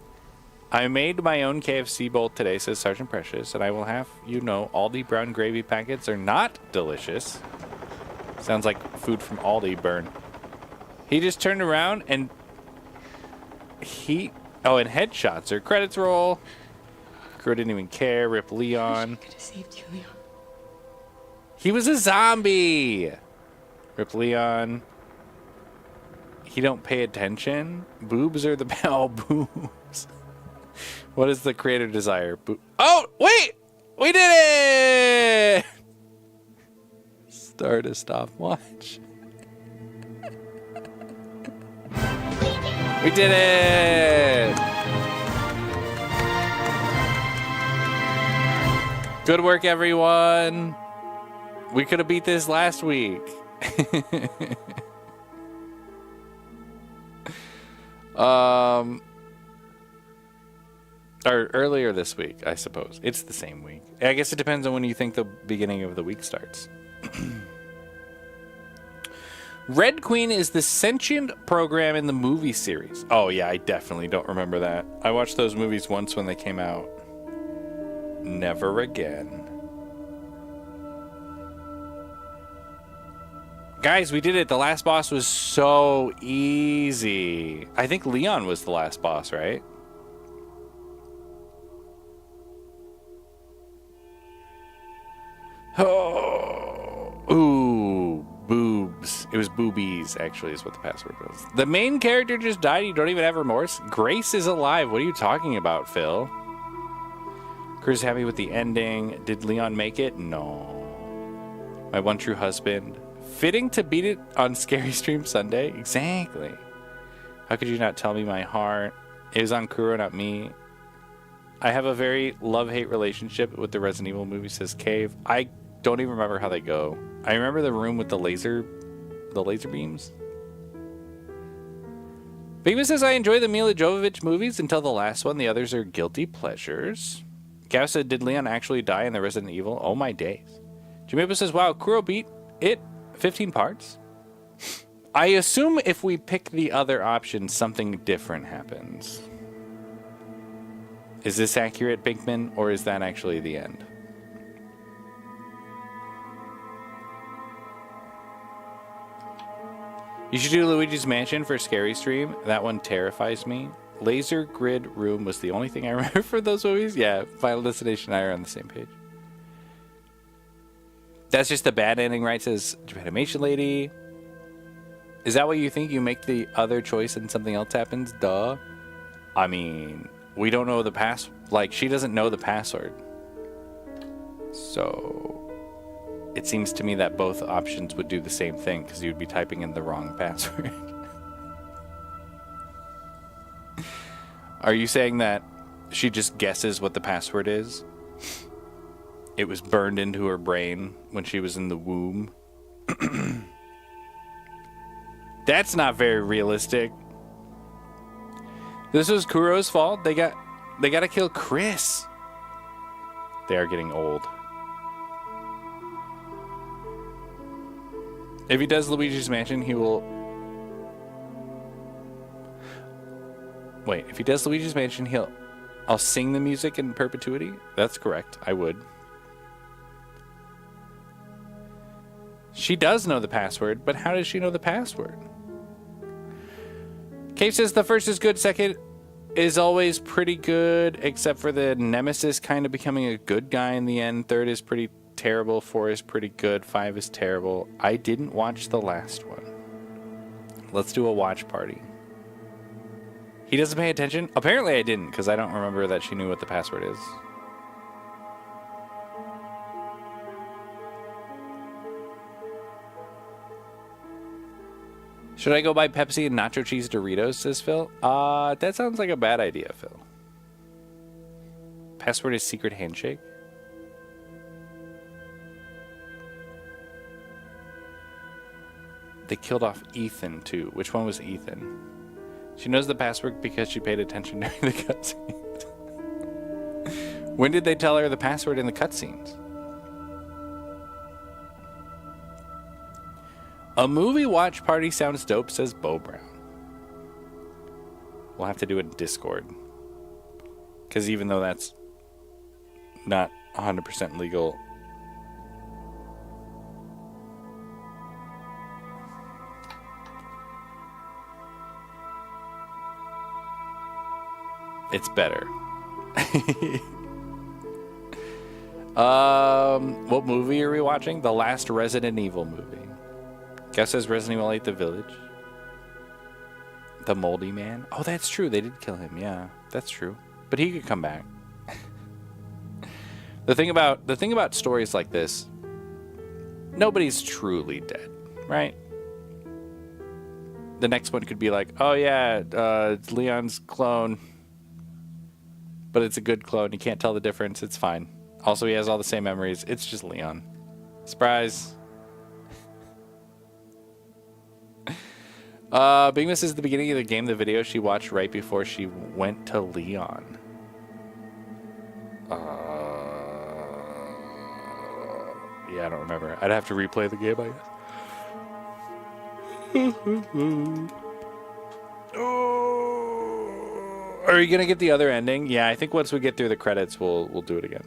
I made my own KFC bowl today, says Sergeant Precious, and I will have you know Aldi brown gravy packets are not delicious. Sounds like food from Aldi, burn. He just turned around and and headshots or credits roll. Crew didn't even care. Rip Leon. Could have saved you, Leon. He was a zombie. Rip Leon. He don't pay attention. Boobs are the boobs. What is the creator desire? Oh, wait! We did it! Start a stopwatch. We did it! Good work, everyone. We could have beat this last week. Or earlier this week, I suppose. It's the same week. I guess it depends on when you think the beginning of the week starts. Red Queen is the sentient program in the movie series. Oh, yeah, I definitely don't remember that. I watched those movies once when they came out. Never again. Guys, we did it. The last boss was so easy. I think Leon was the last boss, right? Oh, ooh, boobs. It was boobies, actually, is what the password was. The main character just died. You don't even have remorse. Grace is alive. What are you talking about, Phil? Crew's happy with the ending. Did Leon make it? No. My one true husband. Fitting to beat it on Scary Stream Sunday? Exactly. How could you not tell me my heart? It was on Kuro, not me. I have a very love-hate relationship with the Resident Evil movie, says Cave. I don't even remember how they go. I remember the room with the laser beams. Beavis says, I enjoy the Mila Jovovich movies until the last one. The others are guilty pleasures. Gav said, did Leon actually die in the Resident Evil? Oh my days. Jimmy says, wow, Kuro beat it 15 parts. I assume if we pick the other option, something different happens. Is this accurate, Binkman, or is that actually the end? You should do Luigi's Mansion for Scary Stream. That one terrifies me. Laser Grid Room was the only thing I remember for those movies. Yeah, Final Destination and I are on the same page. That's just the bad ending, right? Says Japanimation Lady. Is that what you think? You make the other choice and something else happens? Duh. I mean, we don't know the pass. Like, she doesn't know the password. So it seems to me that both options would do the same thing because you'd be typing in the wrong password. Are you saying that she just guesses what the password is? It was burned into her brain when she was in the womb. That's not very realistic. This was Kuro's fault. They got to kill Chris. They are getting old. If he does Luigi's Mansion, he will... Wait, if he does Luigi's Mansion, I'll sing the music in perpetuity? That's correct. I would. She does know the password, but how does she know the password? Cave says the first is good, second is always pretty good, except for the Nemesis kind of becoming a good guy in the end. Third is pretty terrible, 4 is pretty good, 5 is terrible. I didn't watch the last one. Let's do a watch party. He doesn't pay attention? Apparently I didn't, because I don't remember that she knew what the password is. Should I go buy Pepsi and nacho cheese Doritos, says Phil? That sounds like a bad idea, Phil. Password is secret handshake? They killed off Ethan, too. Which one was Ethan? She knows the password because she paid attention during the cutscenes. When did they tell her the password in the cutscenes? A movie watch party sounds dope, says Bo Brown. We'll have to do it in Discord. Because even though that's not 100% legal... it's better. What movie are we watching? The last Resident Evil movie. Guess says Resident Evil 8 The Village. The Moldy Man. Oh, that's true. They did kill him. Yeah, that's true. But he could come back. The thing about stories like this, nobody's truly dead, right? The next one could be like, oh yeah, it's Leon's clone, but it's a good clone. You can't tell the difference. It's fine. Also, he has all the same memories. It's just Leon. Surprise. Bigmas is the beginning of the game, the video she watched right before she went to Leon. Yeah, I don't remember. I'd have to replay the game, I guess. Are you gonna get the other ending? Yeah, I think once we get through the credits, we'll do it again.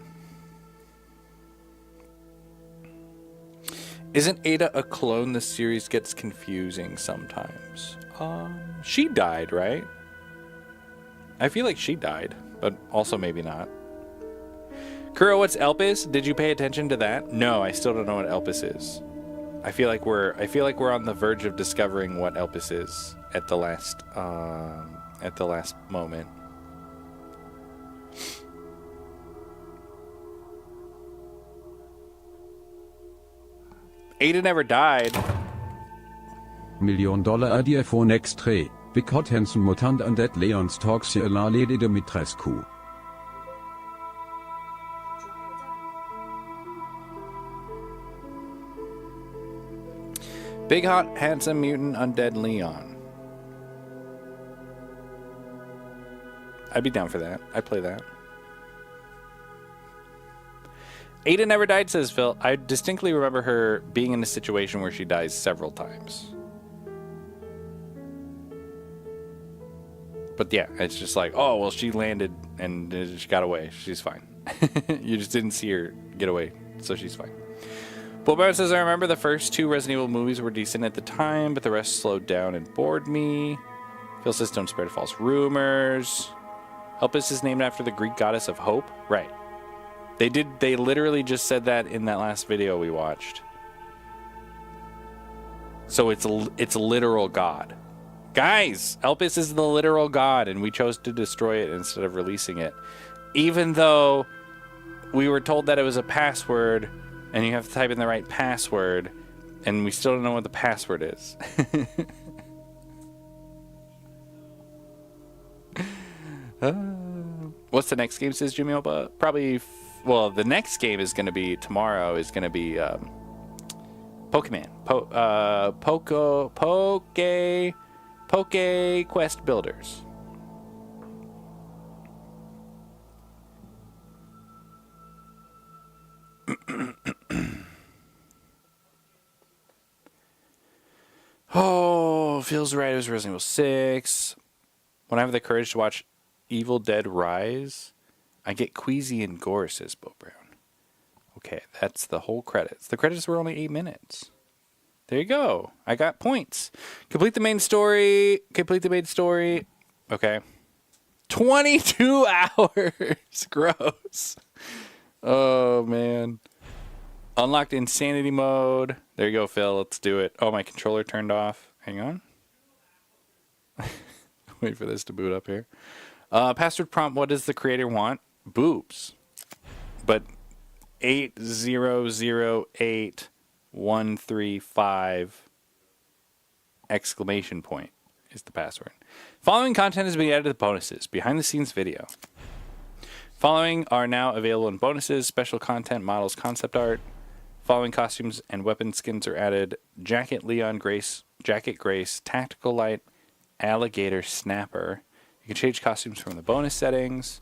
Isn't Ada a clone? The series gets confusing sometimes. She died, right? I feel like she died, but also maybe not. Kuro, what's Elpis? Did you pay attention to that? No, I still don't know what Elpis is. I feel like we're on the verge of discovering what Elpis is at the last moment. Ada never died. $1 million idea for next tray. Big hot handsome mutant undead Leon's talks here la lady Dimitrescu. Big hot handsome mutant undead Leon. I'd be down for that. I'd play that. Ada never died, says Phil. I distinctly remember her being in a situation where she dies several times. But yeah, it's just like, oh, well, she landed and she got away. She's fine. You just didn't see her get away, so she's fine. Boban says, I remember the first 2 Resident Evil movies were decent at the time, but the rest slowed down and bored me. Phil says, don't spread false rumors. Elpis is named after the Greek goddess of hope. Right. They literally just said that in that last video we watched. So it's a literal god. Guys, Elpis is the literal god, and we chose to destroy it instead of releasing it. Even though we were told that it was a password, and you have to type in the right password, and we still don't know what the password is. What's the next game, says Jimmy Oba? Probably, well, the next game is going to be, tomorrow is going to be Pokemon. Poke Quest Builders. Oh, feels right. It was Resident Evil 6. When I have the courage to watch Evil Dead Rise, I get queasy and gore, says Bo Brown. Okay, that's the whole credits. The credits were only 8 minutes. There you go. I got points. Complete the main story. Complete the main story. Okay. 22 hours. Gross. Oh, man. Unlocked insanity mode. There you go, Phil. Let's do it. Oh, my controller turned off. Hang on. Wait for this to boot up here. Password prompt, what does the creator want? Boobs. But 8008135 exclamation point is the password. Following content is being added to bonuses. Behind the scenes video. Following are now available in bonuses, special content, models, concept art. Following costumes and weapon skins are added. Jacket Leon Grace, Jacket Grace, Tactical Light, Alligator Snapper. You can change costumes from the bonus settings.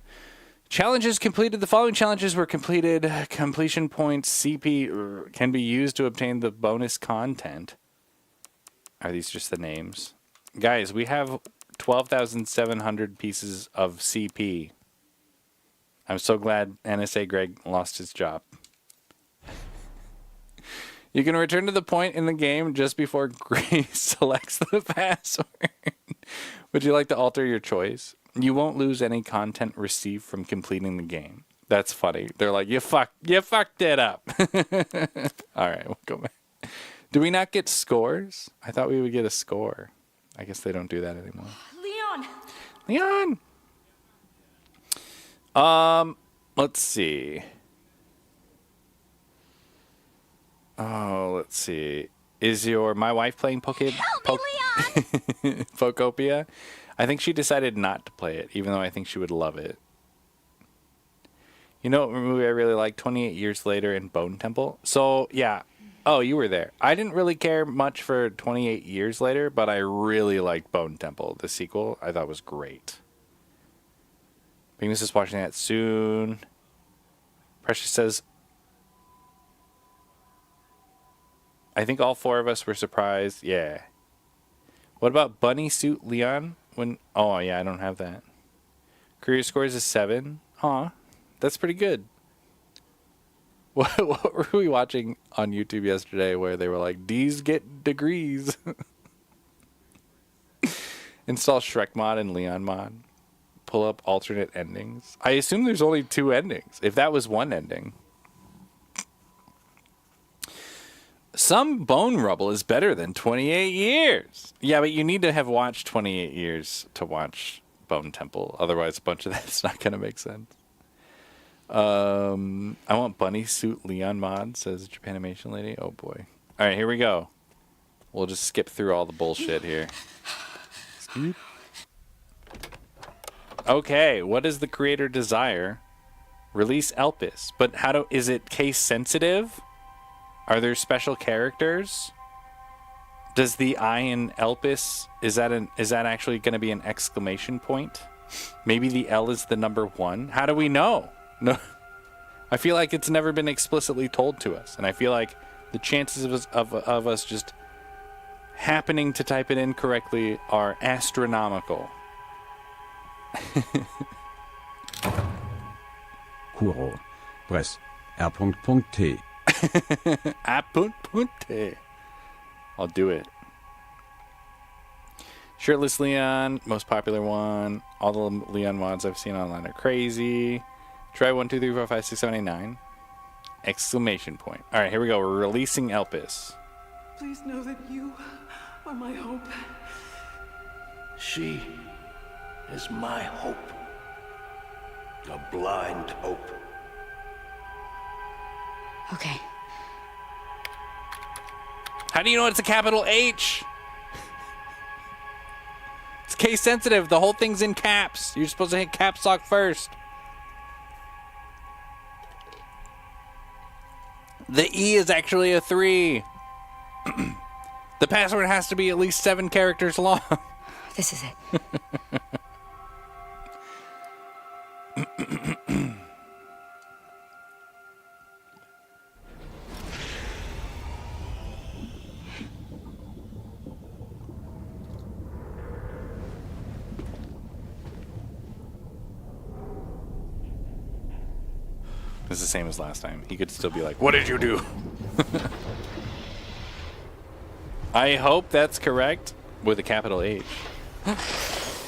Challenges completed. The following challenges were completed. Completion points CP can be used to obtain the bonus content. Are these just the names? Guys, we have 12,700 pieces of CP. I'm so glad NSA Greg lost his job. You can return to the point in the game just before Grace selects the password. Would you like to alter your choice? You won't lose any content received from completing the game. That's funny. They're like, you fucked it up. All right, we'll go back. Do we not get scores? I thought we would get a score. I guess they don't do that anymore. Leon! Let's see. Oh, let's see. Is my wife playing Pokopia? I think she decided not to play it, even though I think she would love it. You know what movie I really like? 28 Years Later and Bone Temple. So, yeah. Oh, you were there. I didn't really care much for 28 Years Later, but I really liked Bone Temple. The sequel, I thought was great. Venus is watching that soon. Precious says, I think all 4 of us were surprised. Yeah. What about Bunny Suit Leon? Oh, yeah, I don't have that. Career scores is 7. Aw, that's pretty good. What were we watching on YouTube yesterday where they were like, D's get degrees? Install Shrek mod and Leon mod. Pull up alternate endings. I assume there's only 2 endings. If that was one ending. Some bone rubble is better than 28 years. Yeah, but you need to have watched 28 years to watch Bone Temple. Otherwise, a bunch of that's not going to make sense. I want Bunny Suit Leon mod, says Japanimation Lady. Oh, boy. All right, here we go. We'll just skip through all the bullshit here. Skip. Okay, what does the creator desire? Release Elpis. But is it case sensitive? Are there special characters? Does the I in Elpis, is that actually going to be an exclamation point? Maybe the L is the number 1? How do we know? No, I feel like it's never been explicitly told to us, and I feel like the chances of us just happening to type it in correctly are astronomical. Kuro. Press. R.T. Apunte. I'll do it. Shirtless Leon, most popular one. All the Leon mods I've seen online are crazy. Try 1, 2, 3, 4, 5, 6, 7, 8, 9. Exclamation point. All right, here we go. We're releasing Elpis. Please know that you are my hope. She is my hope. A blind hope. Okay. How do you know it's a capital H? It's case sensitive. The whole thing's in caps. You're supposed to hit caps lock first. The E is actually a 3. The password has to be at least 7 characters long. This is it. It's the same as last time. He could still be like, what did you do? I hope that's correct with a capital H.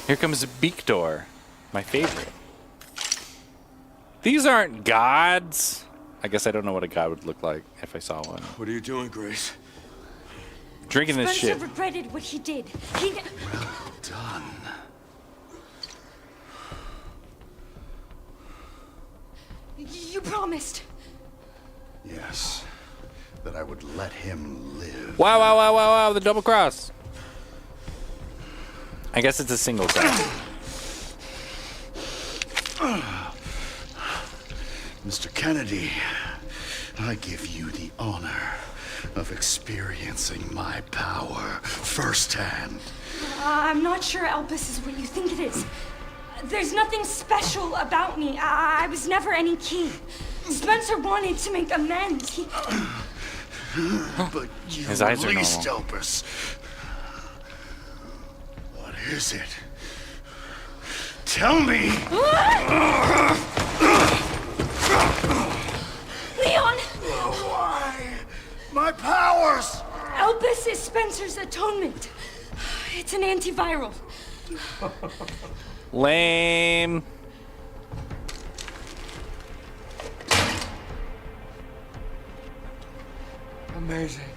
Here comes Beakdor, my favorite. These aren't gods. I guess I don't know what a god would look like if I saw one. What are you doing, Grace? Drinking this shit. Spencer regretted what he did. He... Well done. You promised. Yes. That I would let him live. Wow, wow, wow, wow, wow, the double cross. I guess it's a single cross. Mr. Kennedy, I give you the honor of experiencing my power firsthand. I'm not sure Elpis is what you think it is. There's nothing special about me. I was never any key. Spencer wanted to make amends. He... But you His eyes are released normal. Elpis. What is it? Tell me! Leon! Why? My powers! Elpis is Spencer's atonement. It's an antiviral. Lame. Amazing.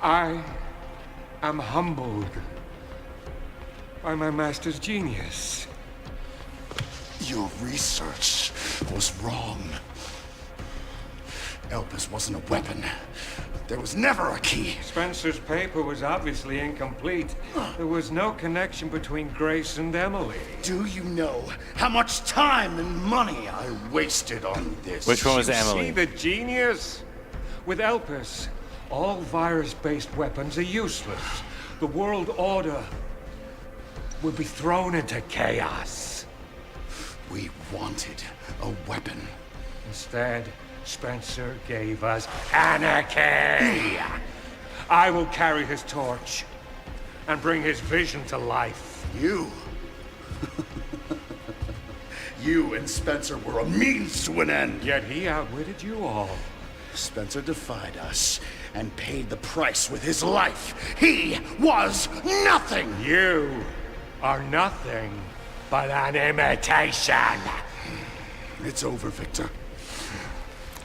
I am humbled by my master's genius. Your research was wrong. Elpis wasn't a weapon. There was never a key. Spencer's paper was obviously incomplete. There was no connection between Grace and Emily. Do you know how much time and money I wasted on this? Which one was Emily? See the genius? With Elpis, all virus-based weapons are useless. The world order would be thrown into chaos. We wanted a weapon. Instead, Spencer gave us anarchy. I will carry his torch and bring his vision to life. You? You and Spencer were a means to an end. Yet he outwitted you all. Spencer defied us and paid the price with his life. He was nothing. You are nothing but an imitation. It's over, Victor.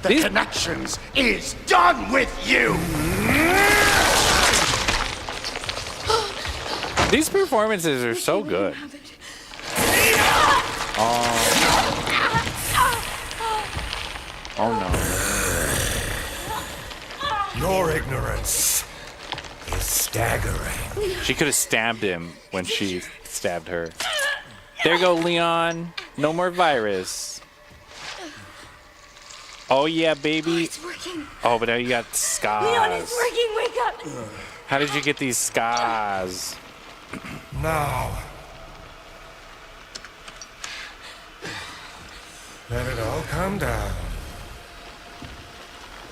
The connections is done with you. These performances are so good. Oh no. Your ignorance is staggering. She could have stabbed him when she stabbed her. There you go, Leon. No more virus. Oh yeah, baby. It's working. Oh, but now you got scars. Leon, it's working. Wake up. How did you get these scars? Now, let it all calm down.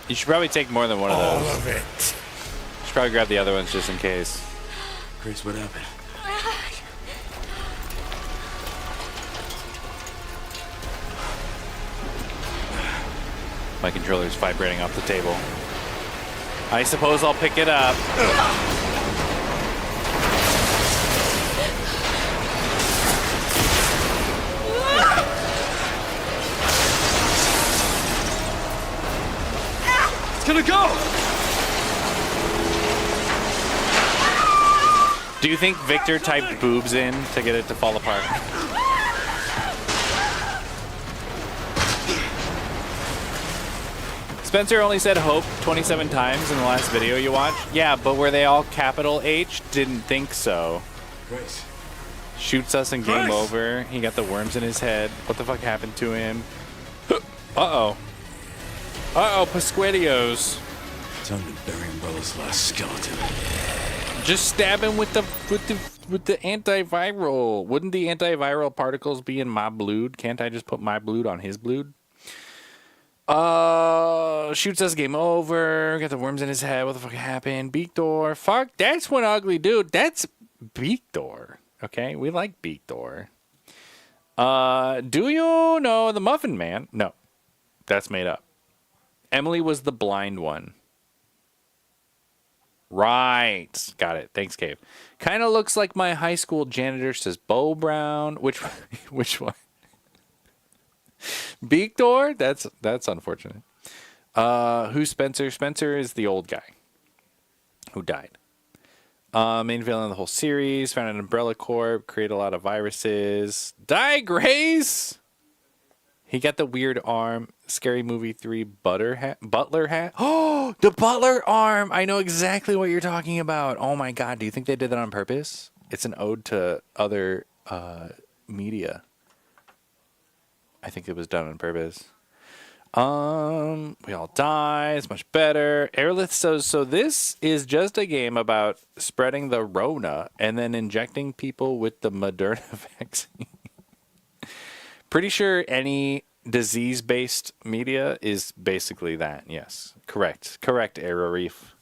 You should probably take more than one of those. All of it. You should probably grab the other ones just in case. Grace, what happened? My controller's vibrating off the table. I suppose I'll pick it up. It's gonna go! Do you think Victor typed boobs in to get it to fall apart? Spencer only said hope 27 times in the last video you watched. Yeah, but were they all capital H? Didn't think so. Grace. Shoots us and game over. He got the worms in his head. What the fuck happened to him? Uh-oh. Uh-oh, Pasquetios. Time to bury Umbrella's last skeleton. Just stab him with the antiviral. Wouldn't the antiviral particles be in my blood? Can't I just put my blood on his blood? Shoots us, game over. Got the worms in his head. What the fuck happened? Beakdoor. Fuck, that's one ugly dude. That's Beakdoor. Okay, we like Beakdoor. Do you know the Muffin Man? No, that's made up. Emily was the blind one. Right. Got it. Thanks, Cave. Kind of looks like my high school janitor, says Bo Brown. Which one? Beakdoor? That's unfortunate. Who's Spencer? Spencer is the old guy who died. Main villain of the whole series. Found an Umbrella Corp. Create a lot of viruses. Die, Grace! He got the weird arm. Scary Movie 3 butler hat. Oh, the butler arm. I know exactly what you're talking about. Oh my God. Do you think they did that on purpose? It's an ode to other media. I think it was done on purpose. We all die. It's much better. Aerolith says, so this is just a game about spreading the Rona and then injecting people with the Moderna vaccine. Pretty sure any disease-based media is basically that. Yes. Correct. Correct, Aero Reef.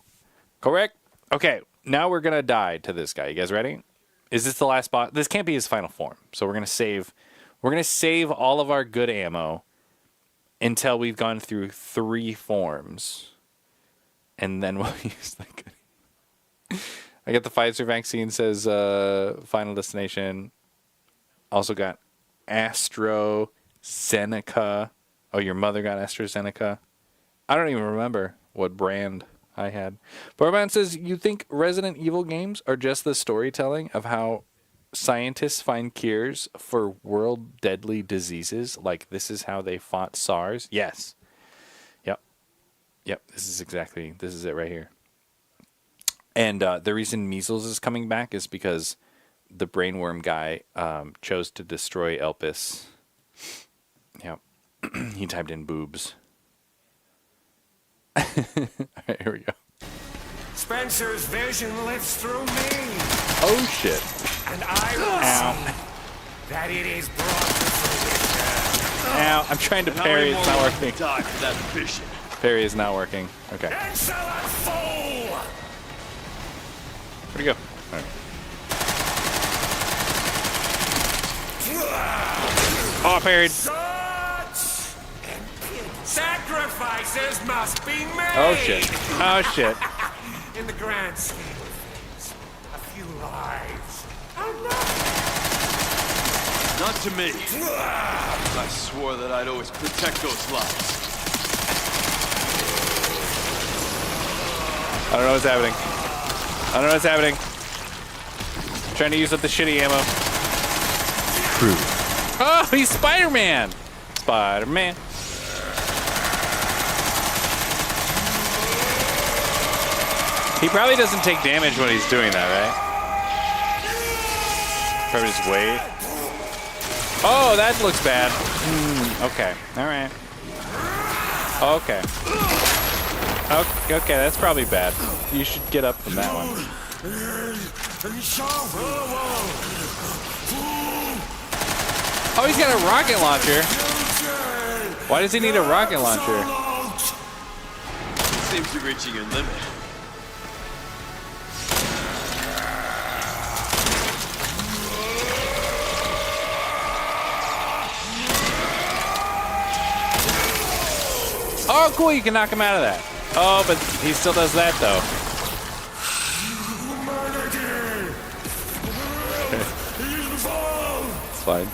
Correct. Okay. Now we're going to die to this guy. You guys ready? Is this the last boss? This can't be his final form. So we're going to save. We're going to save all of our good ammo until we've gone through 3 forms. And then we'll use the good. I got the Pfizer vaccine, says Final Destination. Also got AstraZeneca. Oh, your mother got AstraZeneca? I don't even remember what brand I had. Barman says, you think Resident Evil games are just the storytelling of how scientists find cures for world deadly diseases? Like this is how they fought SARS? Yes. Yep. This is it right here. And the reason measles is coming back is because the brainworm guy chose to destroy Elpis. Yep. He typed in boobs. All right, here we go. Spencer's vision lives through me. Oh, shit. And I will see that it is brought to fruition. Ow, I'm trying to parry. It's not working. Die for that vision. Parry is not working. Okay. Insolent fool! Where'd he go? All right. Oh, parried. Sacrifices must be made. Oh, shit. Oh, shit. In the grand scheme of things, a few lives are Not to me. I swore that I'd always protect those lives. I don't know what's happening. I'm trying to use up the shitty ammo. True. Oh, he's Spider-Man. Spider-Man. He probably doesn't take damage when he's doing that, right? Probably just wait. Oh, that looks bad. Okay. All right. Okay. Okay, that's probably bad. You should get up from that one. Oh, he's got a rocket launcher. Why does he need a rocket launcher? Seems to be reaching your limit. Oh, cool, you can knock him out of that. Oh, but he still does that, though. It's fine.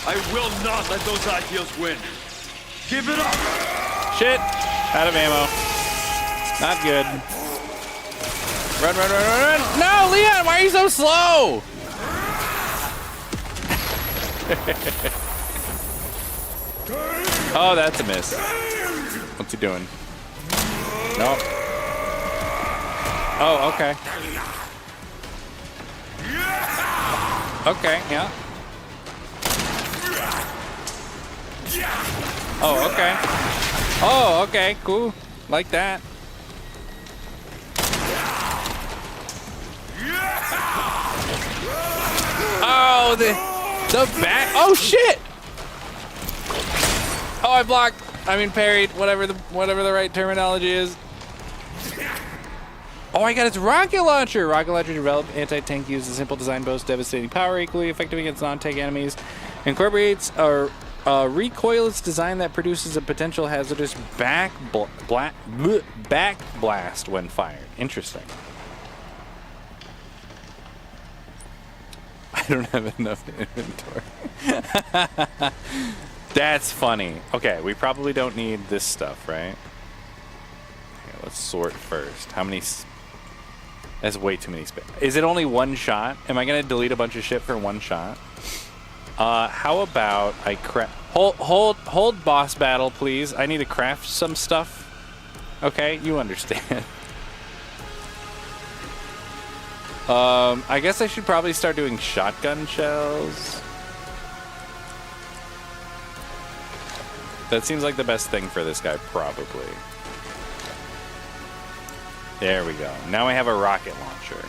I will not let those ideals win. Give it up. Shit. Out of ammo. Not good. Run, run, run, run, run. No, Leon, why are you so slow? Oh, that's a miss. What's he doing? Nope. Oh, okay. Okay, yeah. Oh, okay. Oh, okay, cool. Like that. Oh, the back. Oh shit! Oh, I blocked. I mean parried. Whatever the right terminology is. Oh, I got its rocket launcher. Rocket launcher developed anti-tank uses a simple design, boasts devastating power, equally effective against non-tank enemies. Incorporates a recoilless design that produces a potential hazardous back blast when fired. Interesting. I don't have enough inventory. That's funny. Okay, we probably don't need this stuff, right? Okay, let's sort first. How many? That's way too many space. Is it only one shot? Am I gonna delete a bunch of shit for one shot? How about I craft? Hold boss battle, please. I need to craft some stuff. Okay, you understand. I guess I should probably start doing shotgun shells. That seems like the best thing for this guy, probably. There we go. Now I have a rocket launcher.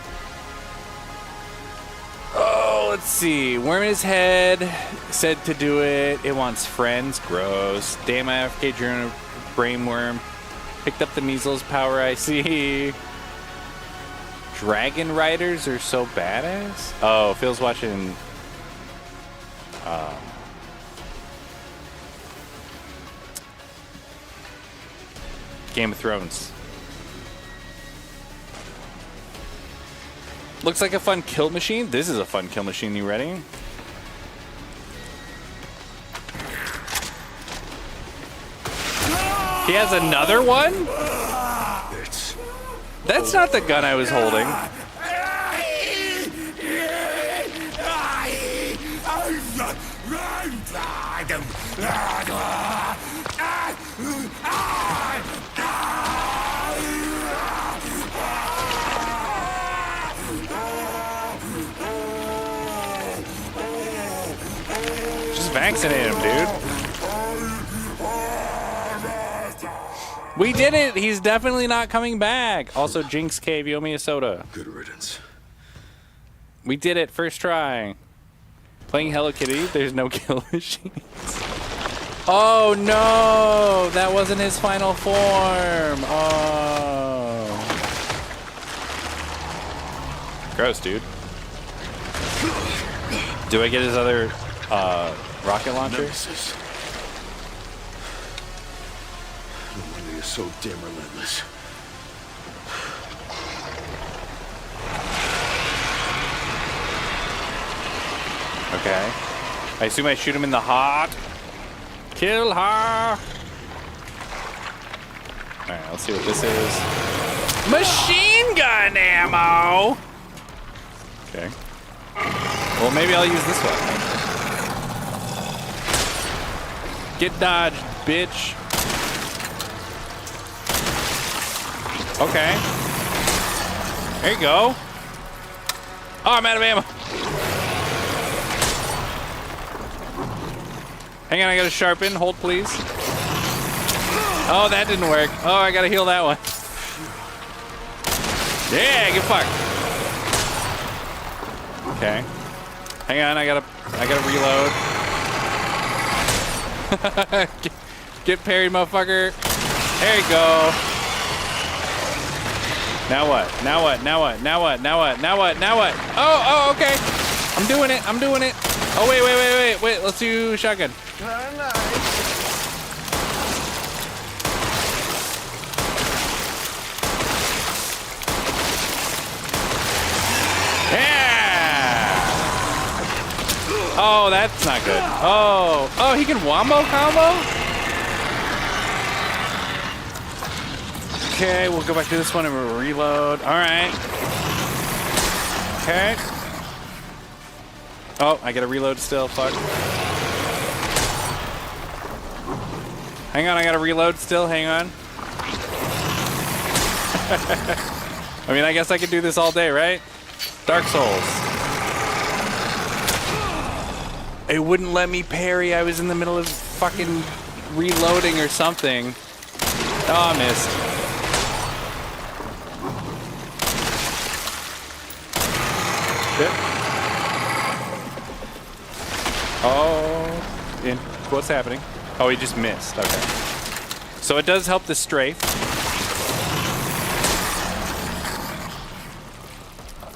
Oh, let's see. Worm in his head said to do it. It wants friends. Gross. Damn, AFK Journal Brainworm. Picked up the measles power I see. Dragon Riders are so badass. Oh, Phil's watching. Game of Thrones. Looks like a fun kill machine. This is a fun kill machine. You ready? He has another one? That's not the gun I was holding. Just vaccinate him, dude. We did it! He's definitely not coming back. Also, Jinx Cave, you owe me a soda. Good riddance. We did it, first try. Playing Hello Kitty, there's no kill machines. Oh no! That wasn't his final form. Oh. Gross, dude. Do I get his other rocket launcher? Nemesis. No wonder you're so damn relentless. Okay. I assume I shoot him in the heart. Kill her. Alright, let's see what this is. Machine gun ammo! Okay. Well, maybe I'll use this one. Get dodged, bitch. Okay. There you go. Oh, I'm out of ammo. Hang on, I gotta sharpen. Hold, please. Oh, that didn't work. Oh, I gotta heal that one. Yeah, get fucked. Okay. Hang on, I gotta reload. Get parried, motherfucker. There you go. Now what? Now what? Now what? Now what? Now what? Now what? Now what? Oh, okay. I'm doing it. I'm doing it. Oh, wait. Let's do shotgun. Yeah! Oh, that's not good. Oh, he can wombo combo? Okay, we'll go back to this one and we'll reload. All right. Okay. Oh, I gotta reload still. Fuck. Hang on, I gotta reload still. Hang on. I mean, I guess I could do this all day, right? Dark Souls. It wouldn't let me parry. I was in the middle of fucking reloading or something. Oh, I missed. Shit. Oh, what's happening? Oh, he just missed. Okay. So it does help the strafe.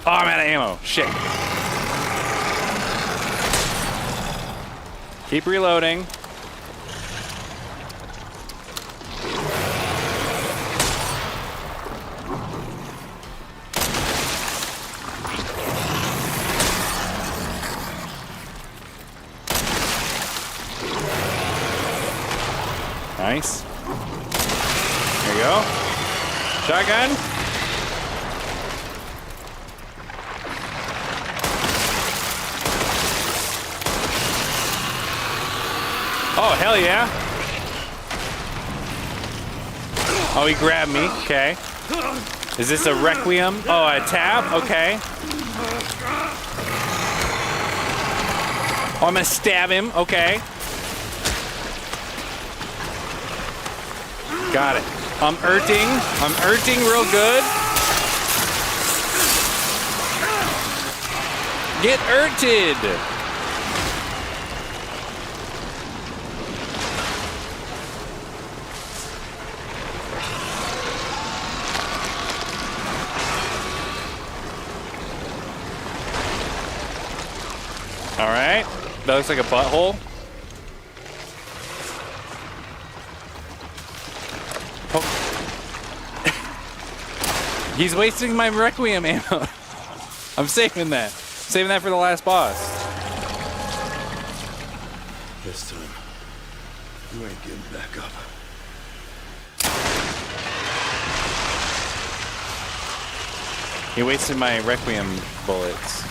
Oh, I'm out of ammo. Shit. Keep reloading. Nice. There you go. Shotgun. Oh, hell yeah. Oh, he grabbed me. Okay. Is this a Requiem? Oh, a tab? Okay. Oh, I'm gonna stab him. Okay. Got it. I'm urting real good. Get urted. All right. That looks like a butthole. He's wasting my Requiem ammo. I'm saving that. Saving that for the last boss. This time, you ain't getting back up. He wasted my Requiem bullets.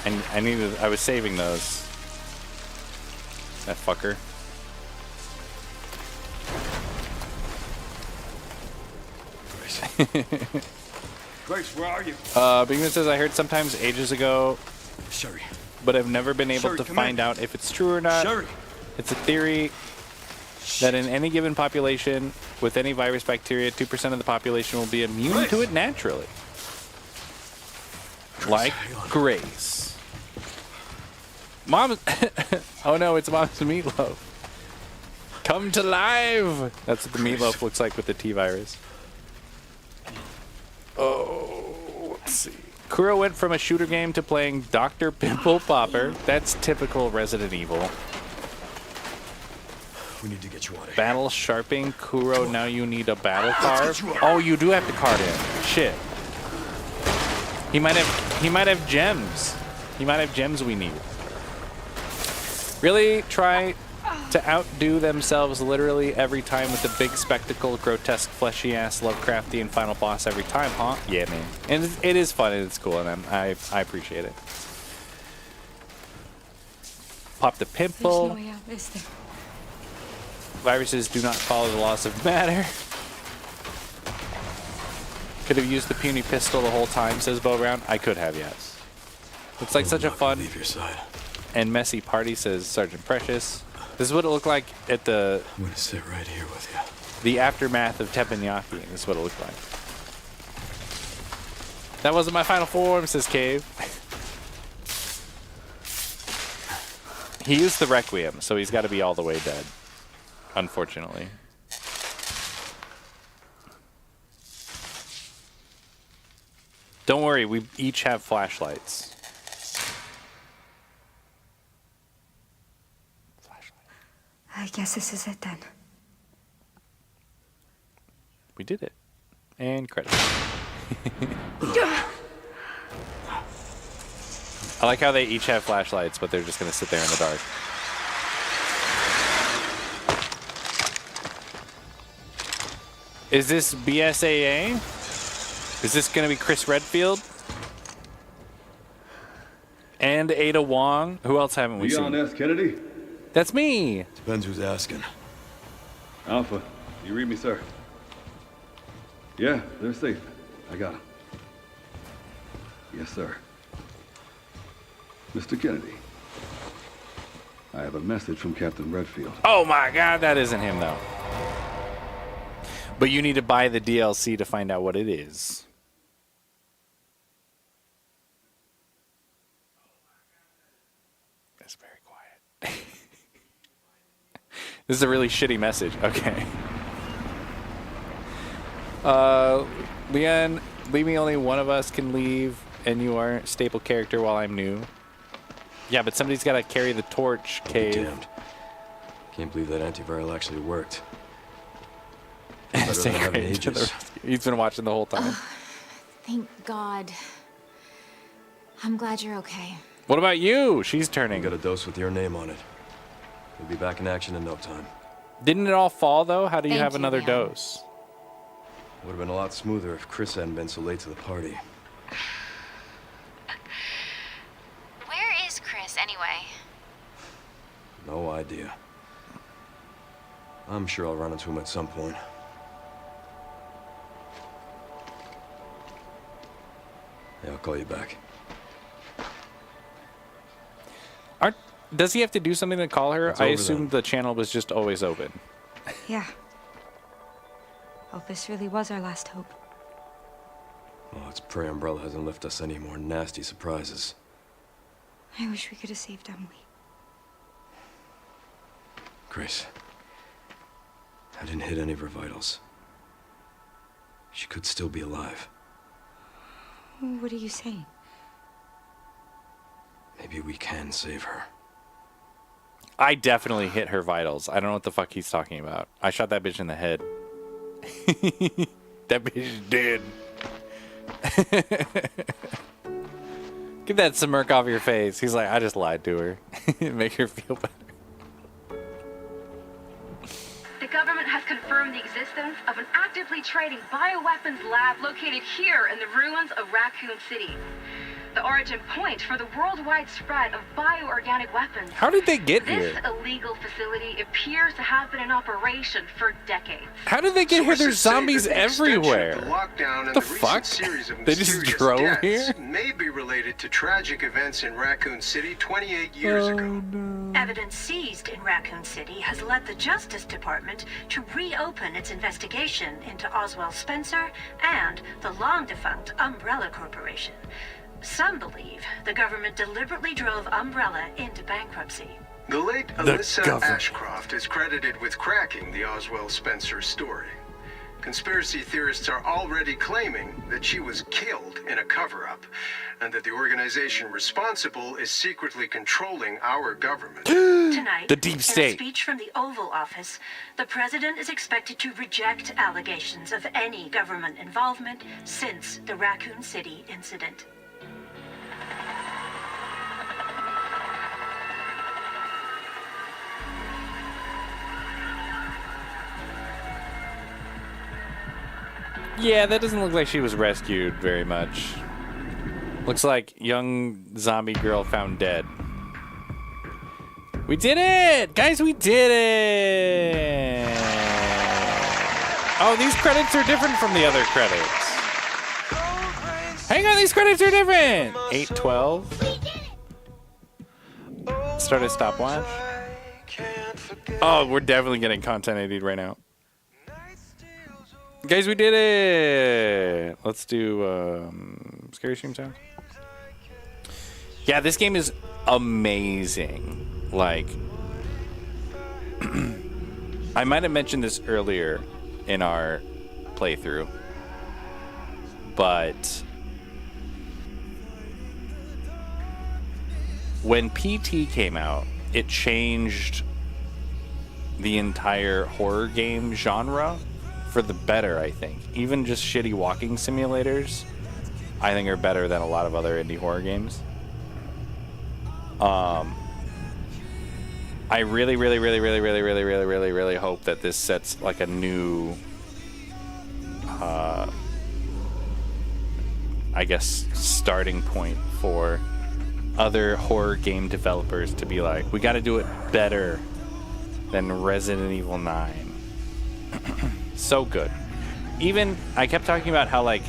And I was saving those. That fucker. Grace, where are you? Bigman says, I heard sometimes ages ago, Sherry, but I've never been able Sherry, to come find in. out if it's true or not. Sherry. It's a theory that in any given population with any virus bacteria, 2% of the population will be immune to it naturally. Like Grace. Mom. Oh no, it's Mom's meatloaf. Come to life. That's what the meatloaf looks like with the T-virus. Oh, let's see. Kuro went from a shooter game to playing Dr. Pimple Popper. That's typical Resident Evil. We need to get you out of here. Battle sharping. Kuro, now you need a battle card. Oh, you do have to card in. Shit. He might have gems. He might have gems we need. Really try to outdo themselves literally every time with the big spectacle, grotesque, fleshy-ass, Lovecraftian final boss every time, huh? Yeah, man. And it is fun and it's cool, and I appreciate it. Pop the pimple. There's no way out, is there? Viruses do not follow the laws of matter. Could have used the puny pistol the whole time, says Bo Brown. I could have, yes. Looks like such a fun and messy party, says Sergeant Precious. This is what it looked like at the... I'm gonna sit right here with you. The aftermath of teppanyaki. This is what it looked like. That wasn't my final form, says Cave. He used the Requiem, so he's got to be all the way dead. Unfortunately. Don't worry, we each have flashlights. I guess this is it then. We did it. And credits. I like how they each have flashlights, but they're just going to sit there in the dark. Is this BSAA? Is this going to be Chris Redfield? And Ada Wong? Who else haven't we seen? Leon S. Kennedy? That's me. Depends who's asking. Alpha, you read me, sir? Yeah, they're safe. I got them. Yes, sir. Mr. Kennedy, I have a message from Captain Redfield. Oh my god, that isn't him though. But you need to buy the DLC to find out what it is. It's very quiet. This is a really shitty message. Okay. Leon, leave me, only one of us can leave, and you are a staple character while I'm new. Yeah, but somebody's got to carry the torch, Cave. Damned. Can't believe that antiviral actually worked. Say great to the rescue. He's been watching the whole time. Thank God. I'm glad you're okay. What about you? She's turning. Got a dose with your name on it. We'll be back in action in no time. Didn't it all fall, though? How do you Thank have you, another man. dose? Would have been a lot smoother if Chris hadn't been so late to the party. Where is Chris, anyway? No idea. I'm sure I'll run into him at some point. Yeah, I'll call you back. Does he have to do something to call her? It's I over assumed the channel was just always open. Yeah. Elvis really was our last hope. Well, let's pray Umbrella hasn't left us any more nasty surprises. I wish we could have saved Emily. Grace, I didn't hit any of her vitals. She could still be alive. What are you saying? Maybe we can save her. I definitely hit her vitals. I don't know what the fuck he's talking about. I shot that bitch in the head. That bitch is dead. Get that smirk off your face. He's like, I just lied to her. Make her feel better. The government has confirmed the existence of an actively trading bioweapons lab located here in the ruins of Raccoon City. The origin point for the worldwide spread of bioorganic weapons. How did they get This here? illegal facility appears to have been in operation for decades. How did they get here? There's zombies everywhere. Lockdown and The the recent fuck? series of They just mysterious drove deaths here? may be related to tragic events in Raccoon City 28 years ago. Evidence seized in Raccoon City has led the Justice Department to reopen its investigation into Oswald Spencer and the long-defunct Umbrella Corporation. Some believe the government deliberately drove Umbrella into bankruptcy. The late The Alyssa government. Ashcroft is credited with cracking the Oswald Spencer story. Conspiracy theorists are already claiming that she was killed in a cover-up, and that the organization responsible is secretly controlling our government. Tonight, The deep in a state. speech from the Oval Office, the president is expected to reject allegations of any government involvement since the Raccoon City incident. Yeah, that doesn't look like she was rescued very much. Looks like young zombie girl found dead. We did it! Guys, we did it! Oh, these credits are different from the other credits. Hang on, these credits are different! 8:12. Start a stopwatch. Oh, we're definitely getting content ID'd right now. Guys, we did it! Let's do scary stream sound. Yeah, this game is amazing. Like, I might have mentioned this earlier in our playthrough, but when PT came out, it changed the entire horror game genre for the better, I think. Even just shitty walking simulators, I think are better than a lot of other indie horror games. I really, really, really, really, really, really, really, really, really hope that this sets like a new, I guess, starting point for other horror game developers to be like, we got to do it better than Resident Evil 9. So good. Even, I kept talking about how like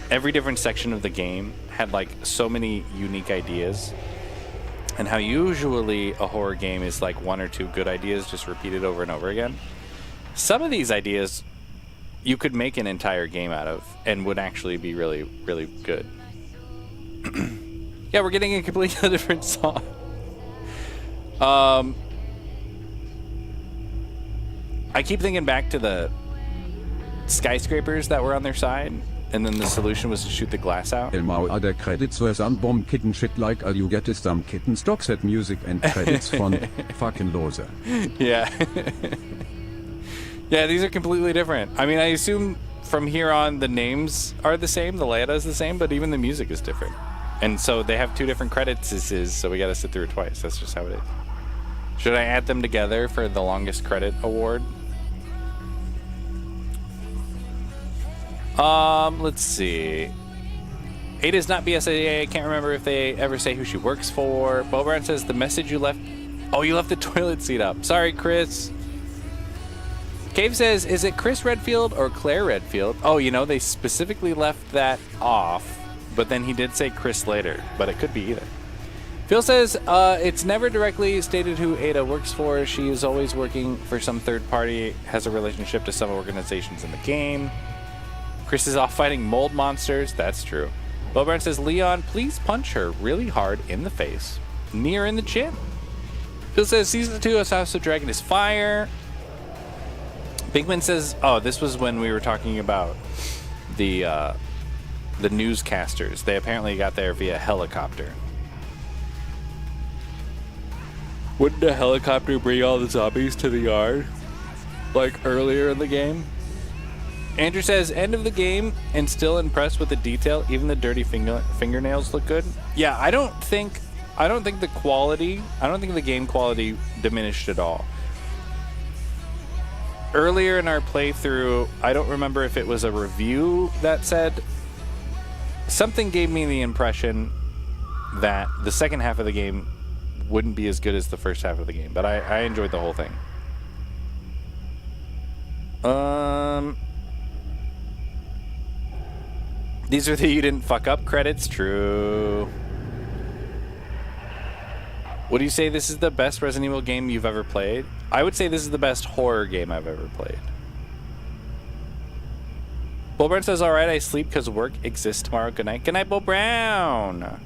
every different section of the game had like so many unique ideas, and how usually a horror game is like one or two good ideas just repeated over and over again. Some of these ideas you could make an entire game out of and would actually be really, really good. Yeah, we're getting a completely different song. I keep thinking back to the skyscrapers that were on their side, and then the solution was to shoot the glass out. Elmau are the credits were some bomb kitten shit like all you get is some kitten stock set music and credits von fucking loser. Yeah. Yeah, these are completely different. I mean, I assume from here on the names are the same, the layout is the same, but even the music is different. And so they have two different credits, so we gotta sit through it twice. That's just how it is. Should I add them together for the longest credit award? Let's see. Ada's not BSAA. I can't remember if they ever say who she works for. Bo Brown says the message you left. Oh, you left the toilet seat up. Sorry, Chris. Cave says, is it Chris Redfield or Claire Redfield? Oh, you know, they specifically left that off, but then he did say Chris later, but it could be either. Phil says, it's never directly stated who Ada works for. She is always working for some third party, has a relationship to some organizations in the game. Chris is off fighting mold monsters. That's true. Bo Brown says, Leon, please punch her really hard in the face, near in the chin. Phil says, Season 2 of House of Dragon is fire. Bigman says, oh, this was when we were talking about the newscasters. They apparently got there via helicopter. Wouldn't a helicopter bring all the zombies to the yard? Like earlier in the game? Andrew says, end of the game and still impressed with the detail. Even the dirty fingernails look good. Yeah, I don't think the quality, I don't think the game quality diminished at all. Earlier in our playthrough, I don't remember if it was a review that said, something gave me the impression that the second half of the game wouldn't be as good as the first half of the game, but I enjoyed the whole thing. These are the you didn't fuck up credits. True. Would you say this is the best Resident Evil game you've ever played? I would say this is the best horror game I've ever played. Bull Brown says, alright, I sleep because work exists tomorrow. Good night. Good night, Bull Brown.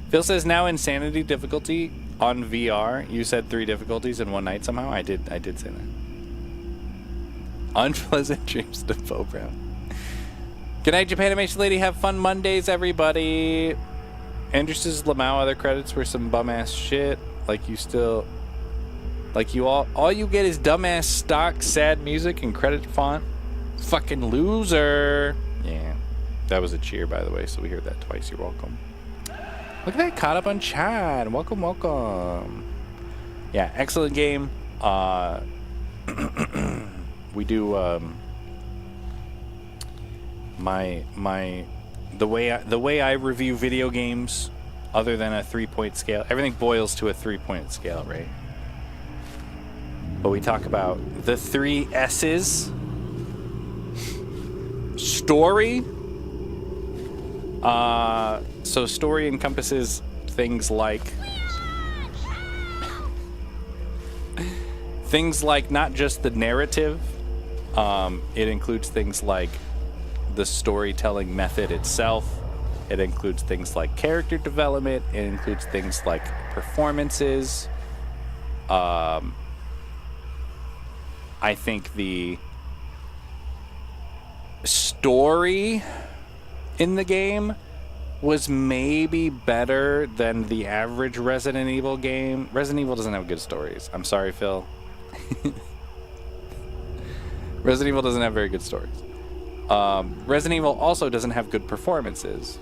Phil says, now insanity difficulty on VR. You said 3 difficulties in one night somehow? I did say that. Unpleasant dreams to Bull Brown. Good night, Japanimation Lady. Have fun Mondays, everybody. Andrew says, Lamau, other credits were some bum-ass shit. Like you all you get is dumbass stock sad music and credit font. Fucking loser. Yeah. That was a cheer, by the way, so we heard that twice. You're welcome. Look at that, caught up on chat. Welcome, welcome. Yeah, excellent game. We do the way I review video games, other than a 3-point scale, everything boils to a 3-point scale, right? But we talk about the 3 S's. Story. So story encompasses things like not just the narrative. It includes things like the storytelling method itself. It includes things like character development. It includes things like performances. I think the story in the game was maybe better than the average Resident Evil game. Resident Evil doesn't have good stories. I'm sorry, Phil. Resident Evil doesn't have very good stories. Resident Evil also doesn't have good performances.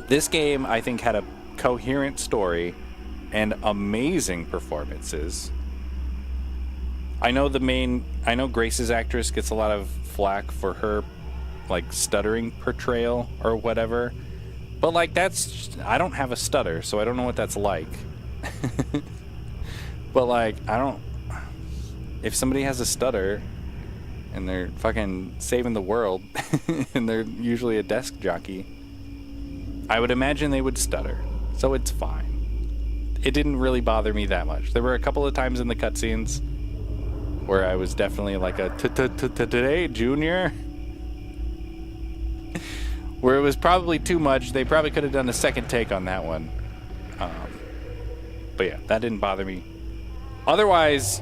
This game, I think, had a coherent story and amazing performances. I know Grace's actress gets a lot of flack for her, like, stuttering portrayal or whatever. But, like, I don't have a stutter, so I don't know what that's like. But, like, if somebody has a stutter and they're fucking saving the world and they're usually a desk jockey, I would imagine they would stutter. So it's fine. It didn't really bother me that much. There were a couple of times in the cutscenes where I was definitely like a today junior, where it was probably too much. They probably could have done a second take on that one. But yeah, that didn't bother me. Otherwise,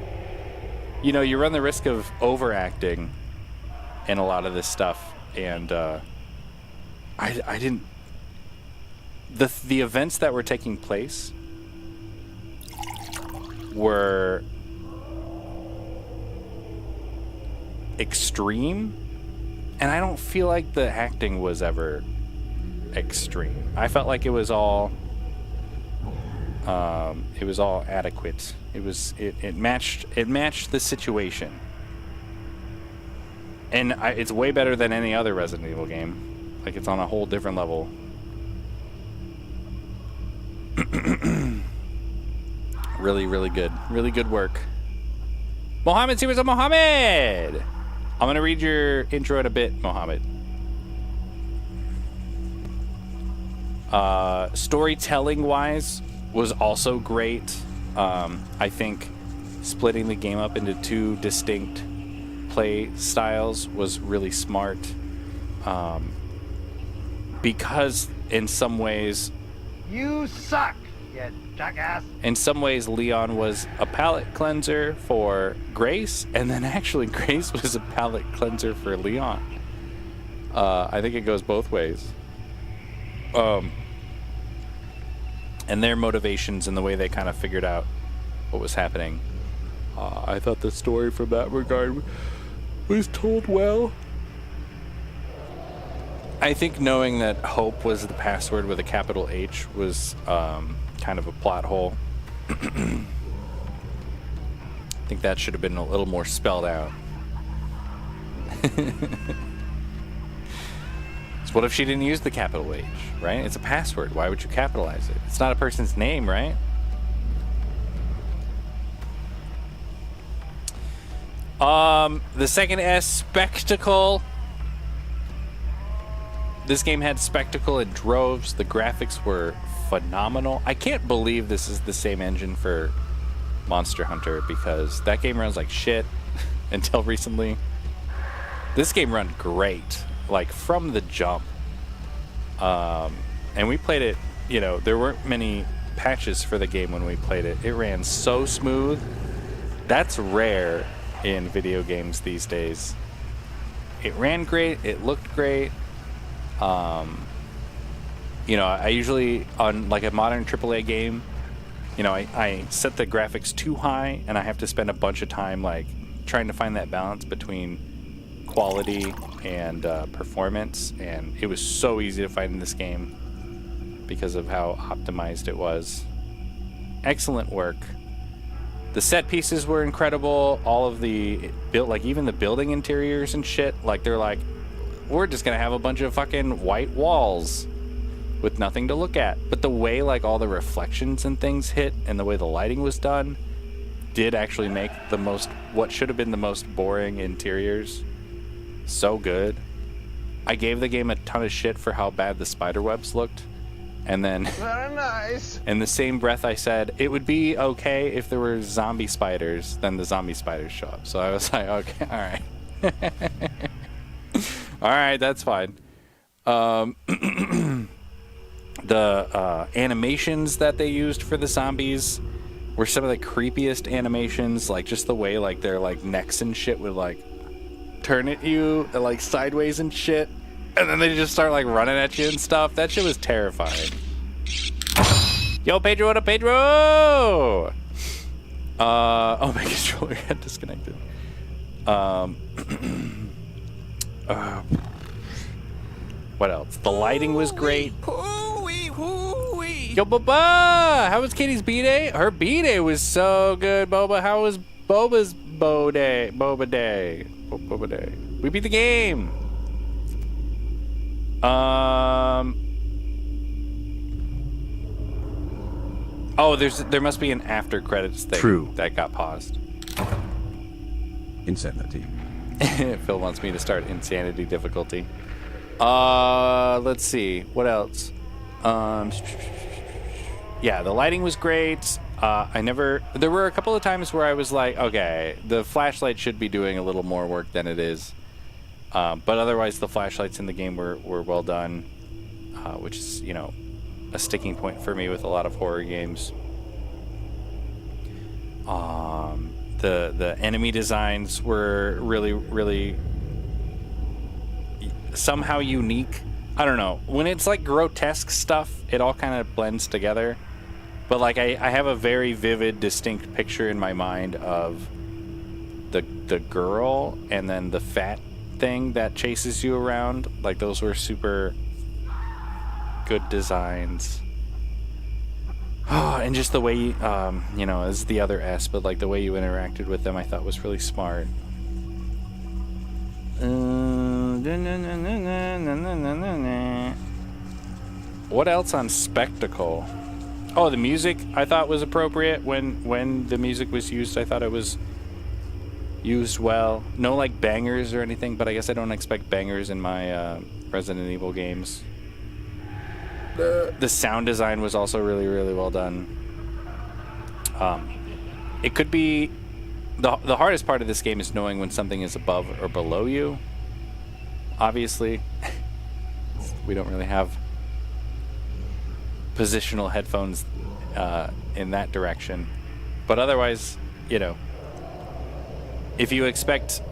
you know, you run the risk of overacting in a lot of this stuff, and I didn't. The events that were taking place were extreme, and I don't feel like the acting was ever extreme. I felt like it was all adequate. It matched the situation, and it's way better than any other Resident Evil game. Like, it's on a whole different level. Really good work. Mohammed, see what's up, Mohammed. I'm gonna read your intro in a bit, Mohammed. Storytelling wise was also great. I think splitting the game up into two distinct play styles was really smart, because in some ways you suck, you jackass. In some ways, Leon was a palate cleanser for Grace, and then actually Grace was a palate cleanser for Leon. I think it goes both ways. And their motivations and the way they kind of figured out what was happening. I thought the story from that regard was told well. I think knowing that Hope was the password with a capital H was kind of a plot hole. I think that should have been a little more spelled out. So what if she didn't use the capital H, right? It's a password. Why would you capitalize it? It's not a person's name, right? The second S, spectacle. This game had spectacle in droves. The graphics were phenomenal. I can't believe this is the same engine for Monster Hunter, because that game runs like shit until recently. This game ran great, like from the jump. And we played it, you know, there weren't many patches for the game when we played it. It ran so smooth. That's rare in video games these days. It ran great. It looked great. You know, I usually, on like a modern AAA game, you know, I set the graphics too high, and I have to spend a bunch of time like trying to find that balance between quality and performance, and it was so easy to find in this game because of how optimized it was. Excellent work. The set pieces were incredible. All of the like even the building interiors and shit, like they're like, we're just gonna have a bunch of fucking white walls with nothing to look at. But the way like all the reflections and things hit and the way the lighting was done did actually make what should have been the most boring interiors so good. I gave the game a ton of shit for how bad the spider webs looked, and then Very nice. in the same breath I said it would be okay if there were zombie spiders, then the zombie spiders show up. So I was like, okay, all right. All right, that's fine. The animations that they used for the zombies were some of the creepiest animations, like just the way like their like necks and shit would like turn at you like sideways and shit. And then they just start like running at you and stuff. That shit was terrifying. Yo, Pedro, what up, Pedro? Oh, my controller got disconnected. What else? The lighting was great. Yo, Boba! How was Katie's B-Day? Her B-Day was so good, Boba. How was Boba's Bo-Day? Boba Day. Boba Day. We beat the game. Oh, there must be an after credits thing. True. That got paused. Insanity. Phil wants me to start insanity difficulty. Let's see. What else? Yeah, the lighting was great. There were a couple of times where I was like, okay, the flashlight should be doing a little more work than it is. But otherwise, the flashlights in the game were well done, which is, you know, a sticking point for me with a lot of horror games. The enemy designs were really somehow unique. I don't know. When it's like grotesque stuff, it all kind of blends together. But like I have a very vivid, distinct picture in my mind of the girl and then the fat thing that chases you around. Like those were super good designs. Oh, and just the way you know, is the other S, but like the way you interacted with them, I thought was really smart. What else on Spectacle? Oh, the music I thought was appropriate when the music was used. I thought it was used well. No like bangers or anything, but I guess I don't expect bangers in my Resident Evil games. The sound design was also really well done. It could be the hardest part of this game is knowing when something is above or below you. Obviously, we don't really have positional headphones in that direction, but otherwise, you know, if you expect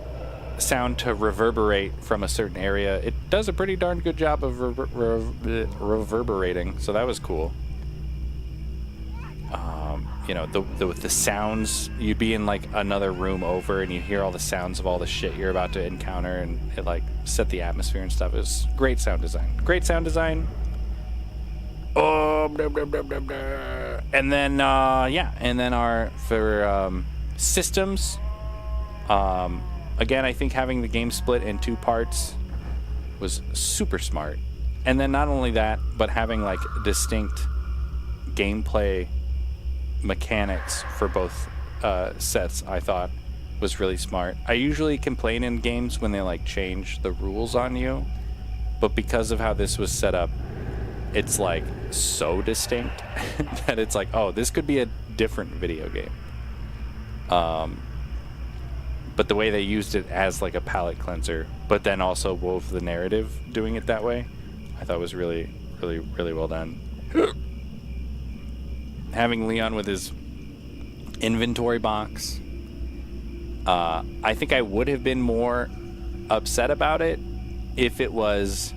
sound to reverberate from a certain area, it does a pretty darn good job of reverberating, so that was cool. You know, the sounds, you'd be in like another room over and you hear all the sounds of all the shit you're about to encounter, and it like set the atmosphere and stuff. It was great sound design. And then for systems, again, I think having the game split in 2 parts was super smart. And then not only that, but having like distinct gameplay mechanics for both sets, I thought was really smart. I usually complain in games when they like change the rules on you, but because of how this was set up, it's like so distinct that it's like, oh, this could be a different video game. But the way they used it as like a palate cleanser, but then also wove the narrative doing it that way, I thought was really well done. Having Leon with his inventory box, I think I would have been more upset about it if it was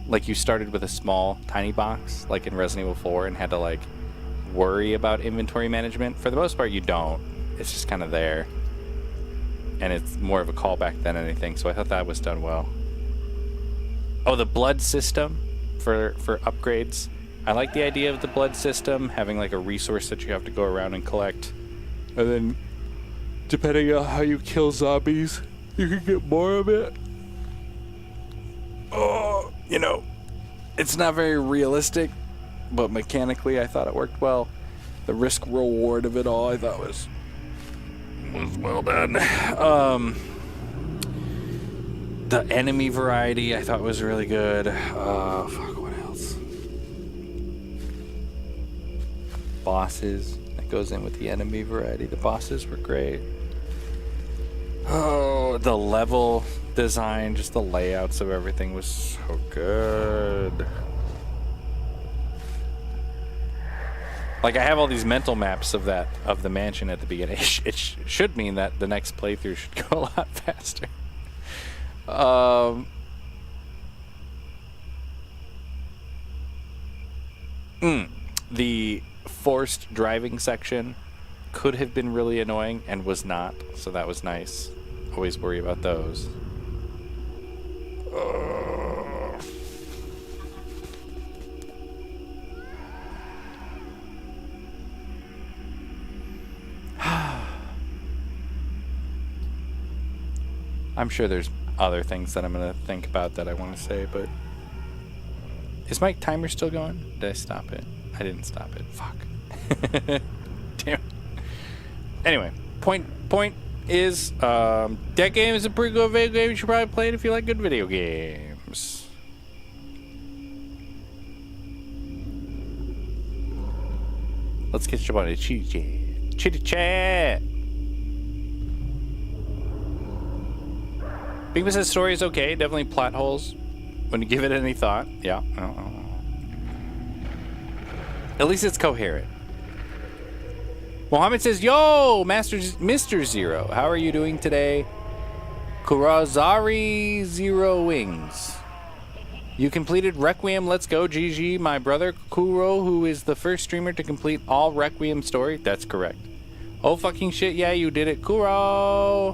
like you started with a small, tiny box, like in Resident Evil 4, and had to like worry about inventory management. For the most part, you don't. It's just kind of there. And it's more of a callback than anything, so I thought that was done well. Oh, the blood system for upgrades. I like the idea of the blood system, having like a resource that you have to go around and collect. And then, depending on how you kill zombies, you can get more of it. Oh, you know, it's not very realistic, but mechanically I thought it worked well. The risk-reward of it all I thought was well done. The enemy variety I thought was really good. What else? Bosses. That goes in with the enemy variety. The bosses were great. Oh, the level design, just the layouts of everything was so good. Like, I have all these mental maps of the mansion at the beginning. It should mean that the next playthrough should go a lot faster. The forced driving section could have been really annoying and was not, so that was nice. Always worry about those. I'm sure there's other things that I'm going to think about that I want to say, but... Is my timer still going? Did I stop it? I didn't stop it. Fuck. Damn it. Anyway, point is, that game is a pretty good video game. You should probably play it if you like good video games. Let's get you on a chitty chat. Chitty chat. Bigman says story is okay. Definitely plot holes when you give it any thought. Yeah. At least it's coherent. Mohammed says, yo, Mr. Zero, how are you doing today? Kurazari Zero Wings. You completed Requiem, let's go, GG. My brother Kuro, who is the first streamer to complete all Requiem story. That's correct. Oh, fucking shit, yeah, you did it, Kuro.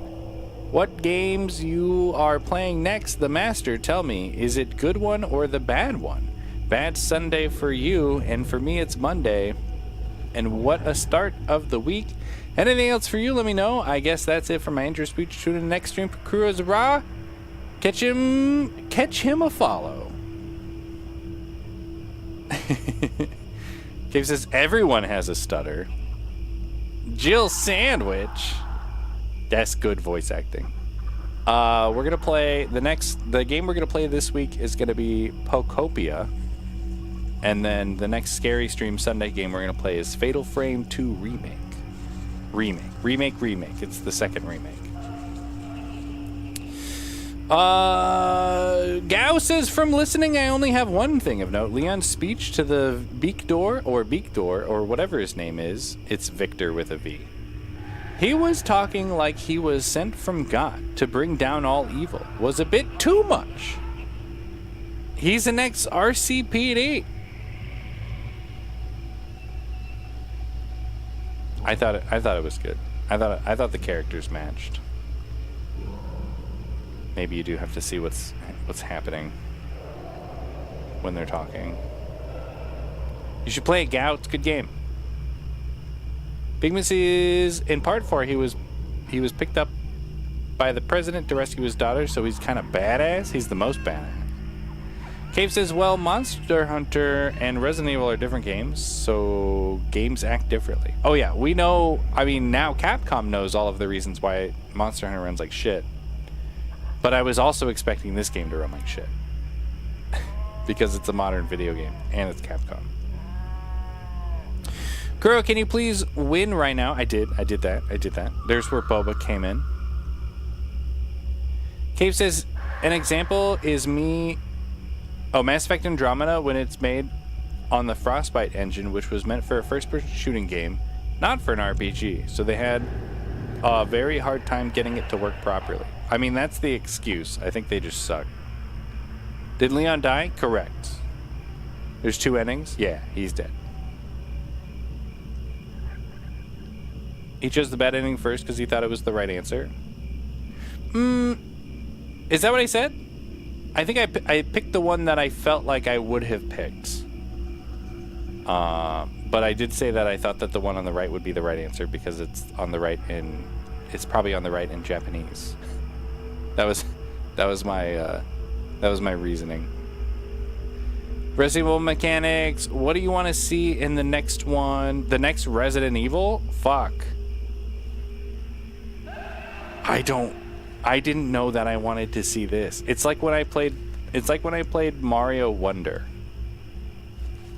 What games you are playing next? The Master, tell me. Is it good one or the bad one? Bad Sunday for you, and for me it's Monday. And what a start of the week. Anything else for you, let me know. I guess that's it for my intro speech. Tune in the next stream for Kuro's Raw. Catch him a follow. Cave says everyone has a stutter. Jill Sandwich. That's good voice acting. We're gonna play the game we're gonna play this week is gonna be Pokopia. And then the next Scary Stream Sunday game we're going to play is Fatal Frame 2 Remake. Remake. It's the second remake. Gao says, from listening, I only have one thing of note. Leon's speech to the Beak Door, or whatever his name is. It's Victor with a V. He was talking like he was sent from God to bring down all evil. Was a bit too much. He's an ex-RCPD. I thought it was good. I thought the characters matched. Maybe you do have to see what's happening when they're talking. You should play it, Gao. It's a good game. Bigman says in part 4 he was picked up by the president to rescue his daughter, so he's kind of badass. He's the most badass. Cave says, well, Monster Hunter and Resident Evil are different games, so games act differently. Oh yeah, we know, I mean, now Capcom knows all of the reasons why Monster Hunter runs like shit. But I was also expecting this game to run like shit. Because it's a modern video game, and it's Capcom. Kuro, can you please win right now? I did that. There's where Boba came in. Cave says, an example is me... Oh, Mass Effect Andromeda, when it's made on the Frostbite engine, which was meant for a first-person shooting game, not for an RPG. So they had a very hard time getting it to work properly. I mean, that's the excuse. I think they just suck. Did Leon die? Correct. There's 2 endings? Yeah, he's dead. He chose the bad ending first because he thought it was the right answer. Is that what I said? I think I picked the one that I felt like I would have picked. But I did say that I thought that the one on the right would be the right answer because it's on the right it's probably on the right in Japanese. That was my reasoning. Resident Evil mechanics. What do you want to see in the next one? The next Resident Evil? Fuck. I didn't know that I wanted to see this. It's like when I played Mario Wonder.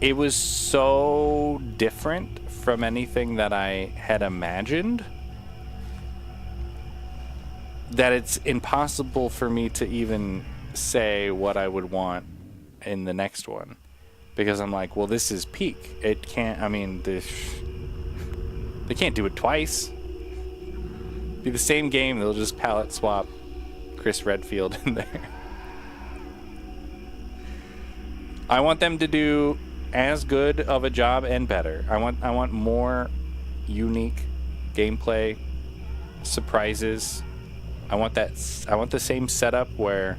It was so different from anything that I had imagined that it's impossible for me to even say what I would want in the next one. Because I'm like, well, this is peak. It can't, I mean, they can't do it twice. Be the same game, they'll just palette swap Chris Redfield in there. I want them to do as good of a job and better. I want more unique gameplay, surprises. I want the same setup where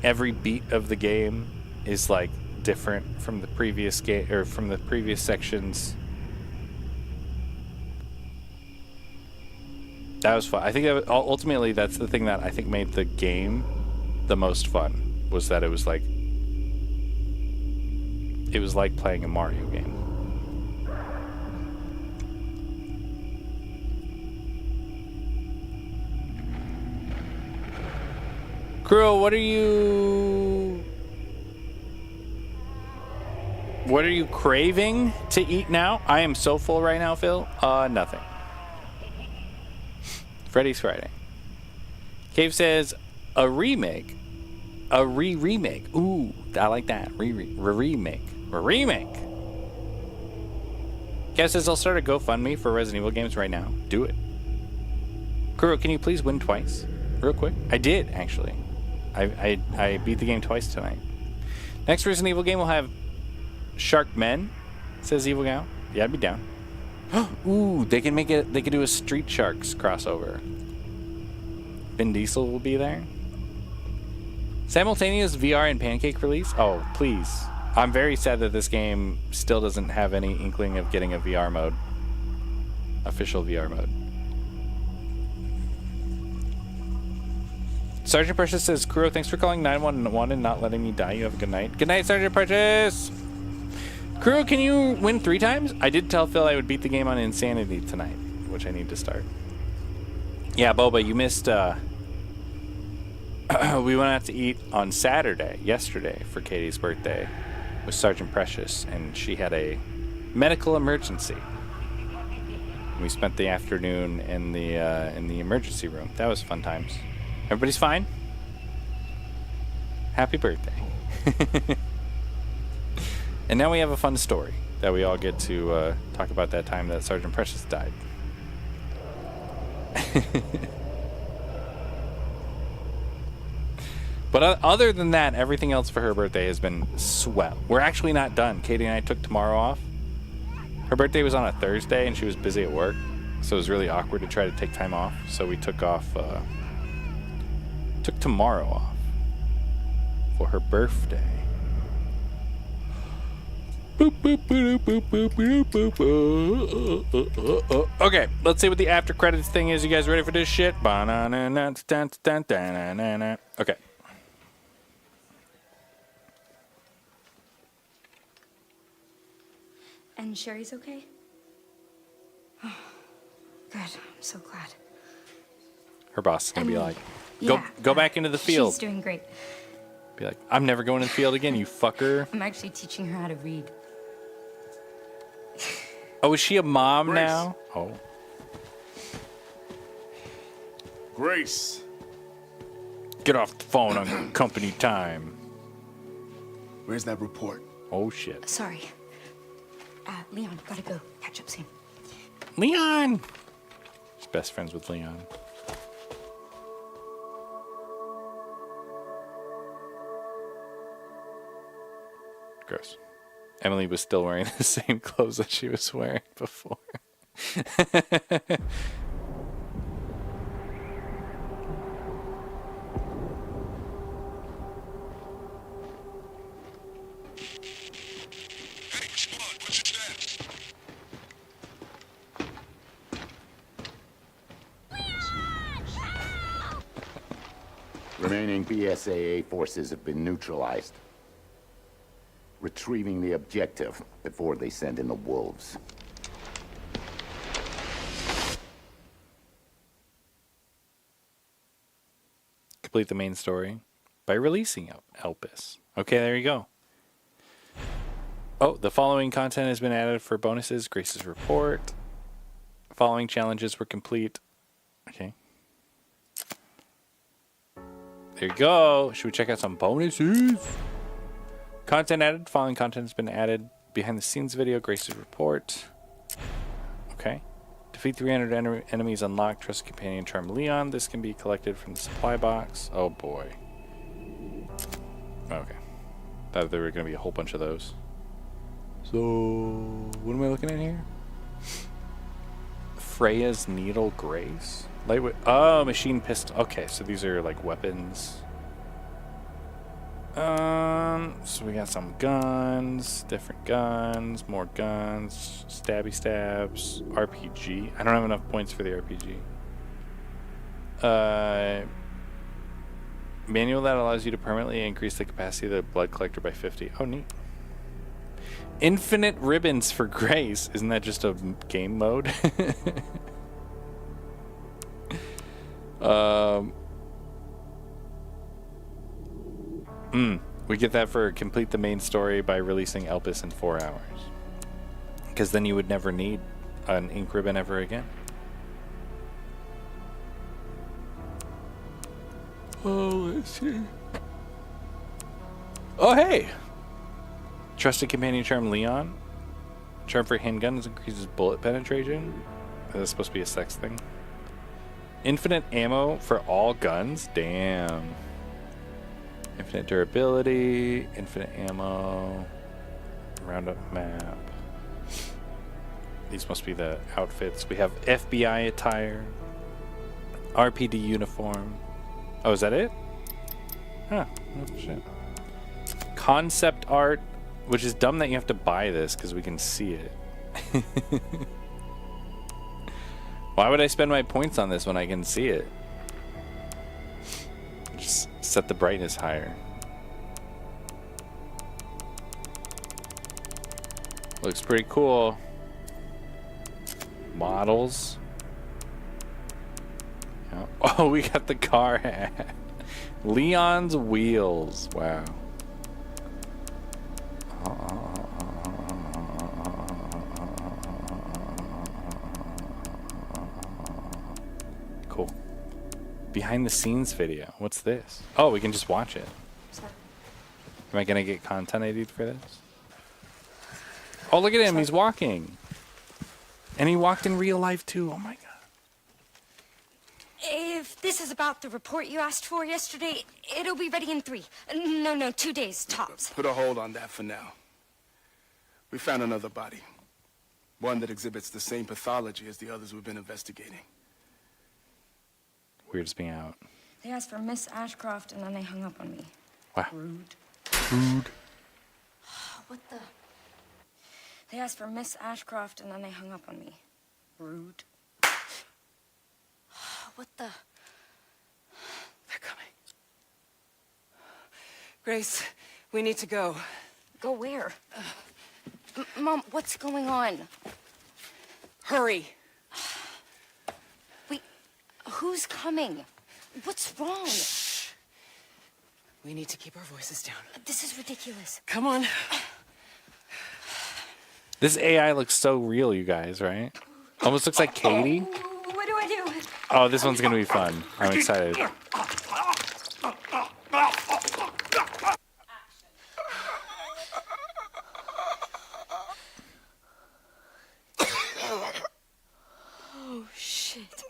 every beat of the game is like different from the previous game or from the previous sections. That was fun. I think that ultimately that's the thing that I think made the game the most fun, was that it was like playing a Mario game. Crew, what are you craving to eat now? I am so full right now, Phil. Nothing. Freddy's Friday. Cave says a remake. A remake. Ooh, I like that. Remake. Kev says I'll start a GoFundMe for Resident Evil games right now. Do it. Kuro, can you please win twice? Real quick. I did, actually. I beat the game twice tonight. Next Resident Evil game will have Shark Men, says Evil Gal. Yeah, I'd be down. Ooh, they can do a Street Sharks crossover. Vin Diesel will be there. Simultaneous VR and Pancake release? Oh, please. I'm very sad that this game still doesn't have any inkling of getting a VR mode. Official VR mode. Sergeant Precious says, Kuro, thanks for calling 911 and not letting me die. You have a good night. Good night, Sergeant Precious! Kuro, can you win 3 times? I did tell Phil I would beat the game on Insanity tonight, which I need to start. Yeah, Boba, you missed, we went out to eat on yesterday, for Katie's birthday with Sergeant Precious, and she had a medical emergency. We spent the afternoon in the emergency room. That was fun times. Everybody's fine? Happy birthday. And now we have a fun story that we all get to talk about that time that Sergeant Precious died. But other than that, everything else for her birthday has been swell. We're actually not done. Katie and I took tomorrow off. Her birthday was on a Thursday and she was busy at work, so it was really awkward to try to take time off. So we took tomorrow off for her birthday. Okay, let's see what the after credits thing is. You guys ready for this shit? Okay. And Sherry's okay? Oh, good. I'm so glad. Her boss is gonna be like, go back into the field. She's doing great. Be like, I'm never going in the field again, you fucker. I'm actually teaching her how to read. Oh, is she a mom now? Oh. Grace. Get off the phone on company time. Where's that report? Oh, shit. Sorry. Leon, gotta go. Catch up soon. Leon! She's best friends with Leon. Gross. Emily was still wearing the same clothes that she was wearing before. Remaining BSAA forces have been neutralized. Retrieving the objective before they send in the wolves. Complete the main story by releasing Elpis. Okay, there you go. Oh, the following content has been added for bonuses. Grace's report. Following challenges were complete. Okay. There you go. Should we check out some bonuses? Content added. Following content has been added. Behind the scenes video. Grace's report. Okay. Defeat 300 enemies. Unlock Trusted Companion Charm Leon. This can be collected from the supply box. Oh boy. Okay. Thought there were going to be a whole bunch of those. So, what am I looking at here? Freya's Needle Grace? Lightweight. Oh, machine pistol. Okay, so these are like weapons. So we got some guns, different guns, more guns, stabby stabs, RPG. I don't have enough points for the RPG. Manual that allows you to permanently increase the capacity of the blood collector by 50. Oh, neat. Infinite ribbons for grace. Isn't that just a game mode? We get that for complete the main story by releasing Elpis in 4 hours. Because then you would never need an ink ribbon ever again. Oh, let's see. Oh, hey! Trusted companion charm Leon. Charm for handguns increases bullet penetration. That's supposed to be a sex thing. Infinite ammo for all guns. Damn. Infinite durability. Infinite ammo. Roundup map. These must be the outfits. We have FBI attire. RPD uniform. Oh, is that it? Huh. Oh, shit. Concept art, which is dumb that you have to buy this because we can see it. Why would I spend my points on this when I can see it? Just set the brightness higher. Looks pretty cool. Models. Oh, we got the car hat. Leon's wheels. Wow. Cool. Behind the scenes video. What's this? Oh, we can just watch it. Am I gonna get content ID'd for this? Oh, look at him. He's walking. And he walked in real life too. Oh my god. If this is about the report you asked for yesterday, it'll be ready in 3. No, 2 days, tops. Put a hold on that for now. We found another body. One that exhibits the same pathology as the others we've been investigating. Weird's being out. They asked for Miss Ashcroft, and then they hung up on me. Wow. Rude. Rude. What the? They asked for Miss Ashcroft, and then they hung up on me. Rude. What the? They're coming. Grace, we need to go. Go where? Mom, what's going on? Hurry. Wait, who's coming? What's wrong? Shh. We need to keep our voices down. This is ridiculous. Come on. This AI looks so real, you guys, right? Almost looks like Katie. What do I do? Oh, this one's gonna be fun. I'm excited. Oh, shit.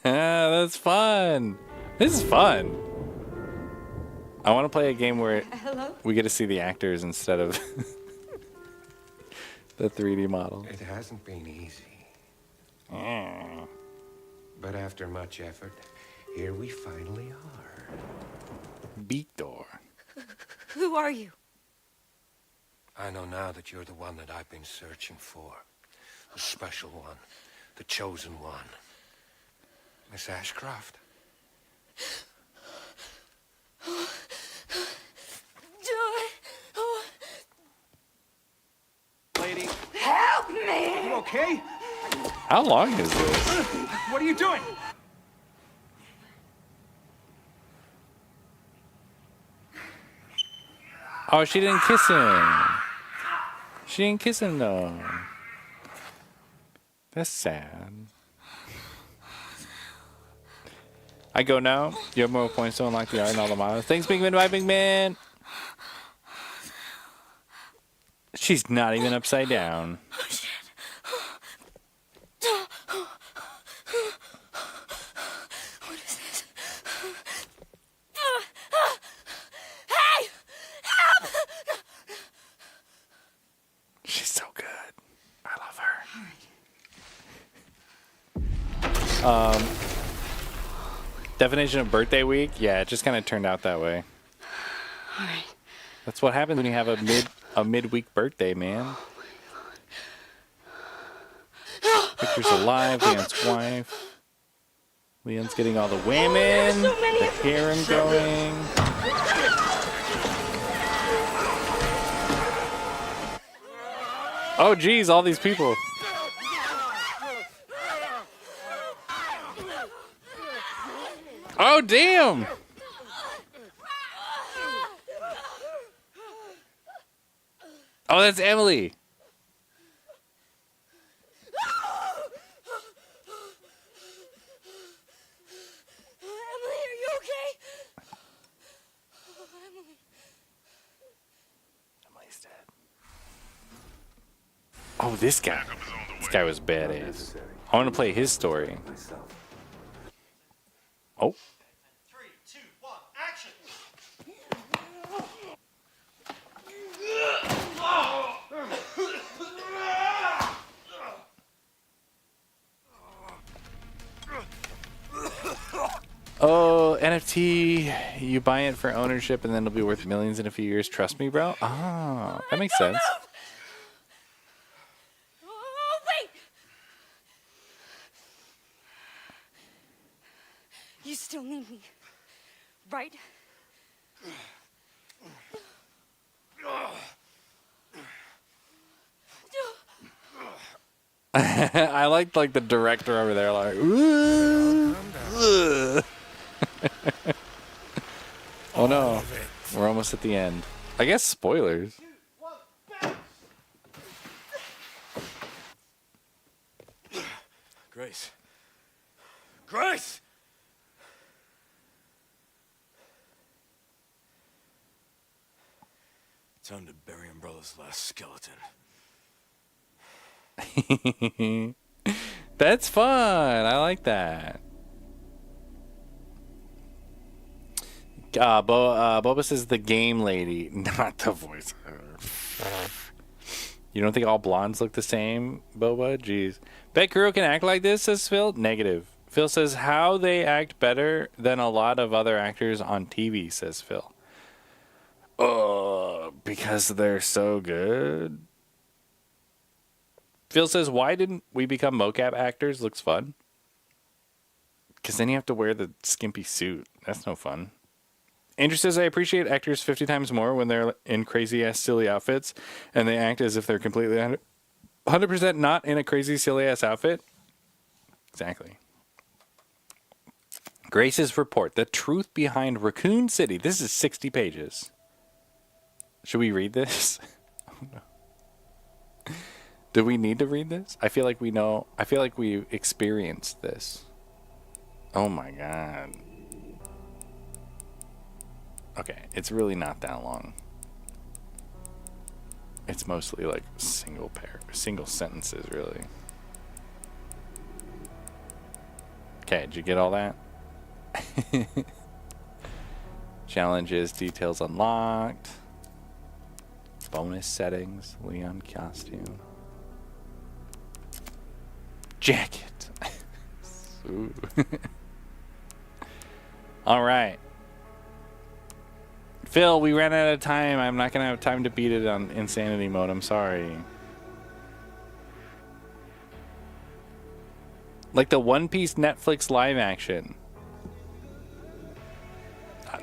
That's fun. This is fun. I want to play a game where we get to see the actors instead of the 3D model. It hasn't been easy. Mm. But after much effort, here we finally are. Beator. Who are you? I know now that you're the one that I've been searching for. The special one. The chosen one. Miss Ashcroft. Lady. Help me! You okay? How long is this? What are you doing? Oh, she didn't kiss him. She didn't kiss him, though. That's sad. I go now. You have more points to unlock the art and all the models. Thanks, Big Man. Bye, Big Man. She's not even upside down. Oh, shit. What is this? Hey! Help! She's so good. I love her. Definition of birthday week? Yeah, it just kind of turned out that way. All right. That's what happens when you have a midweek birthday, man. Pictures of live, Leon's wife. Leon's getting all the women, the harem going. Oh, geez, all these people. Oh, damn. Oh, that's Emily. Emily, are you okay? Emily. Emily's dead. Oh, this guy. This guy was badass. I want to play his story. Oh. 3, 2, 1, action! Oh, NFT. You buy it for ownership and then it'll be worth millions in a few years. Trust me, bro. Ah, that makes sense. Oh, wait! You still need me, right? I liked like the director over there, like. Ooh, oh no, we're almost at the end. I guess spoilers. Grace. Grace! Time to bury Umbrella's last skeleton. That's fun. I like that. Boba says the game lady, not the voice. You don't think all blondes look the same, Boba? Jeez. Bet Kuro can act like this, says Phil. Negative. Phil says how they act better than a lot of other actors on TV, says Phil. Because they're so good. Phil says, why didn't we become mocap actors? Looks fun. Because then you have to wear the skimpy suit. That's no fun. Andrew says, I appreciate actors 50 times more when they're in crazy-ass silly outfits and they act as if they're completely 100% not in a crazy silly-ass outfit. Exactly. Grace's report. The truth behind Raccoon City. This is 60 pages. Should we read this? Oh, no. Do we need to read this? I feel like we know. I feel like we experienced this. Oh my god. Okay, it's really not that long. It's mostly like single sentences, really. Okay, did you get all that? Challenges, details unlocked. Bonus settings, Leon costume. Jacket. Ooh. All right. Phil, we ran out of time. I'm not going to have time to beat it on insanity mode. I'm sorry. Like the One Piece Netflix live action.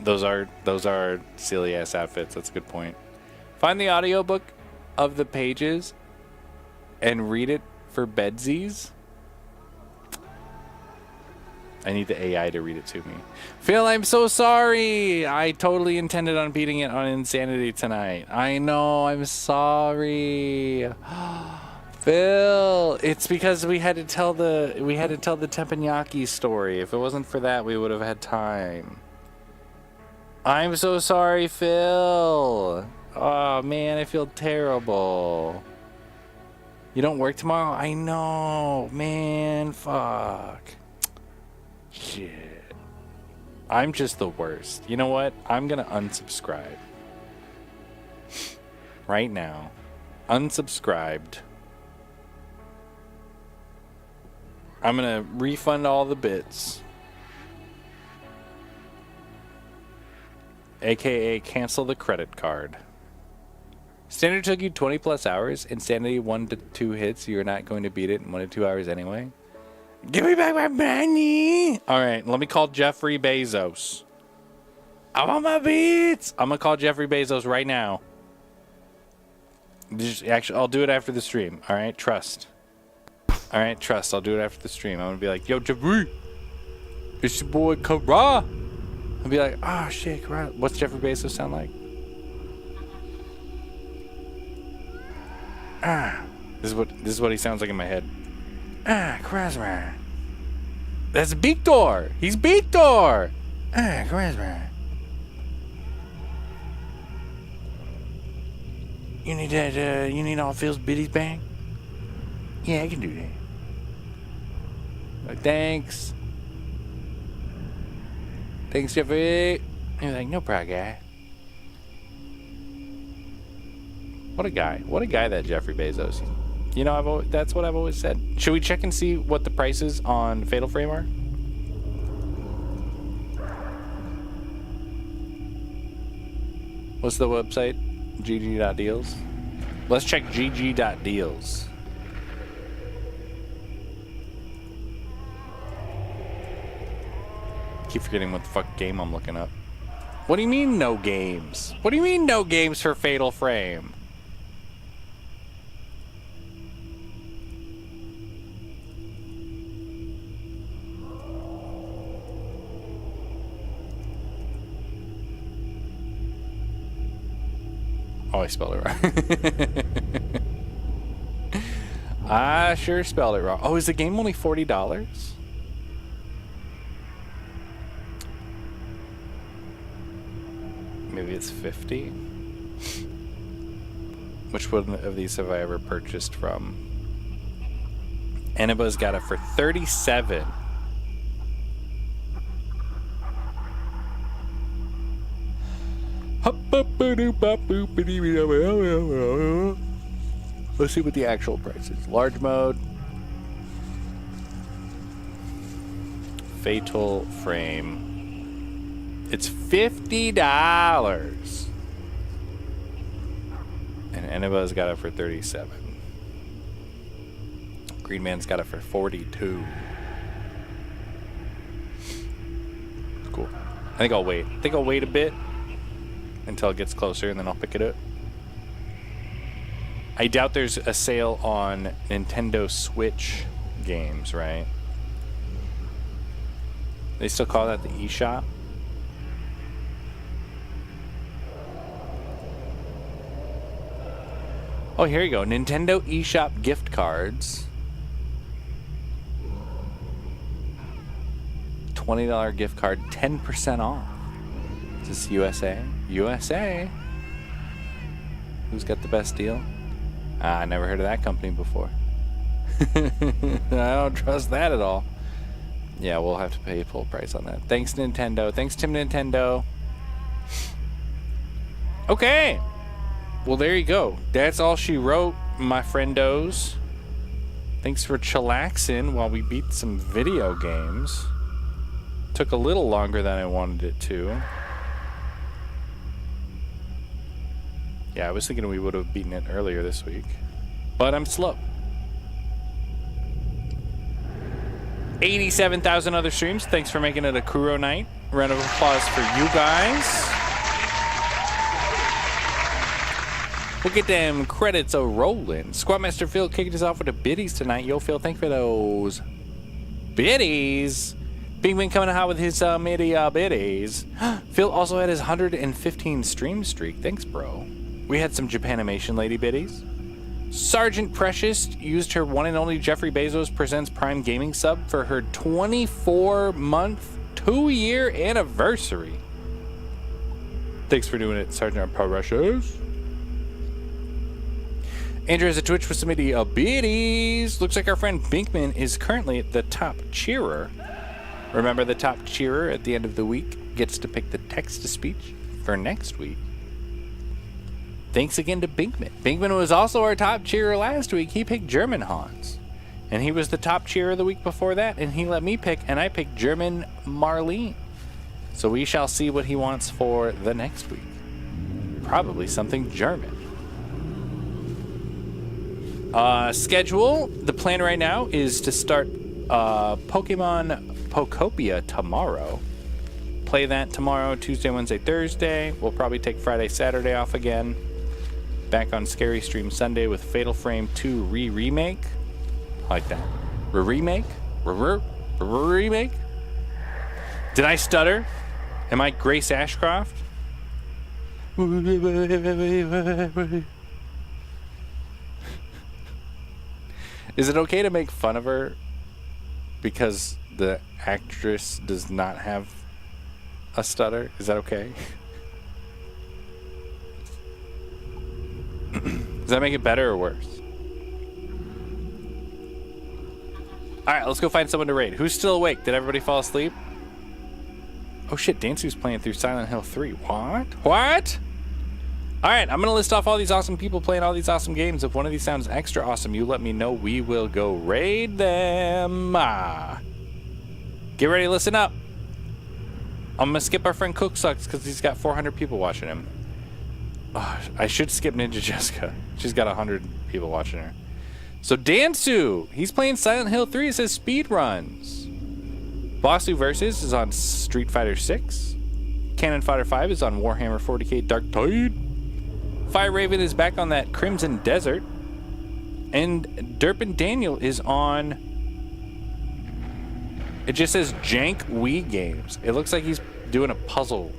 Those are silly ass outfits. That's a good point. Find the audiobook of the pages and read it for bedsies. I need the AI to read it to me. Phil, I'm so sorry. I totally intended on beating it on Insanity tonight. I know. I'm sorry. Phil, it's because we had to tell the teppanyaki story. If it wasn't for that, we would have had time. I'm so sorry, Phil. Oh man, I feel terrible. You don't work tomorrow? I know, man. Fuck. Shit. I'm just the worst. You know what? I'm gonna unsubscribe. Right now. Unsubscribed. I'm gonna refund all the bits. AKA cancel the credit card. Standard took you 20 plus hours. Insanity 1 to 2 hits. You're not going to beat it in 1 to 2 hours anyway. Give me back my money. All right, let me call Jeffrey Bezos. I want my beats. I'm gonna call Jeffrey Bezos right now. Actually, I'll do it after the stream. All right, trust. All right, trust. I'll do it after the stream. I'm gonna be like, yo, Jeffrey, it's your boy Kara. I'll be like, oh shit, Kara. What's Jeffrey Bezos sound like? This is what he sounds like in my head. Krasma. That's Victor. He's Victor. Krasma. You need that, you need all Phil's biddies bang? Yeah, I can do that. Like, thanks. Thanks, Jeffrey. He's like, no problem, guy. What a guy. What a guy, that Jeffrey Bezos. You know, that's what I've always said. Should we check and see what the prices on Fatal Frame are? What's the website? gg.deals. Let's check gg.deals. Keep forgetting what the fuck game I'm looking up. What do you mean no games? What do you mean no games for Fatal Frame? Oh, I spelled it wrong. I sure spelled it wrong. Oh, is the game only $40? Maybe it's 50. Which one of these have I ever purchased from? Aniba's got it for 37. Let's see what the actual price is. Large mode. Fatal Frame. It's $50. And Aniba's got it for 37. Green Man's got it for 42. Cool. I think I'll wait. I think I'll wait a bit until it gets closer, and then I'll pick it up. I doubt there's a sale on Nintendo Switch games, right? They still call that the eShop? Oh, here you go. Nintendo eShop gift cards. $20 gift card, 10% off. Is this USA? USA. Who's got the best deal? I never heard of that company before. I don't trust that at all. Yeah, we'll have to pay full price on that. Thanks, Nintendo. Thanks, Tim Nintendo. Okay. Well, there you go. That's all she wrote, my friendos. Thanks for chillaxing while we beat some video games. Took a little longer than I wanted it to. Yeah, I was thinking we would have beaten it earlier this week. But I'm slow. 87,000 other streams. Thanks for making it a Kuro night. Round of applause for you guys. We'll get them credits a-rolling. Squadmaster Phil kicking us off with the biddies tonight. Yo, Phil, thanks for those biddies. Bingman coming out with his biddies. Phil also had his 115 stream streak. Thanks, bro. We had some Japanimation lady biddies. Sergeant Precious used her one and only Jeffrey Bezos Presents Prime Gaming sub for her 24-month, 2-year anniversary. Thanks for doing it, Sergeant Precious. Andrew has a Twitch for somebody a biddies. Looks like our friend Binkman is currently the top cheerer. Remember, the top cheerer at the end of the week gets to pick the text-to-speech for next week. Thanks again to Binkman. Binkman was also our top cheerer last week. He picked German Hans. And he was the top cheerer the week before that, and he let me pick, and I picked German Marlene. So we shall see what he wants for the next week. Probably something German. Schedule. The plan right now is to start Pokemon Pokopia tomorrow. Play that tomorrow, Tuesday, Wednesday, Thursday. We'll probably take Friday, Saturday off again. Back on Scary Stream Sunday with Fatal Frame 2 remake. I like that. Remake? Remake? Did I stutter? Am I Grace Ashcroft? Is it okay to make fun of her because the actress does not have a stutter? Is that okay? Does that make it better or worse? Alright, let's go find someone to raid. Who's still awake? Did everybody fall asleep? Oh shit, Dansu's playing through Silent Hill 3. What? What? Alright, I'm gonna list off all these awesome people playing all these awesome games. If one of these sounds extra awesome, you let me know. We will go raid them. Get ready, listen up. I'm gonna skip our friend Cook Sucks because he's got 400 people watching him. Oh, I should skip Ninja Jessica. She's got 100 people watching her. So Dansu, he's playing Silent Hill 3. It says speed runs. Bossu Versus is on Street Fighter 6. Cannon Fodder 5 is on Warhammer 40k Dark Tide. Fire Raven is back on that Crimson Desert. And Derpin Daniel is on... It just says Jank Wii Games. It looks like he's doing a puzzle.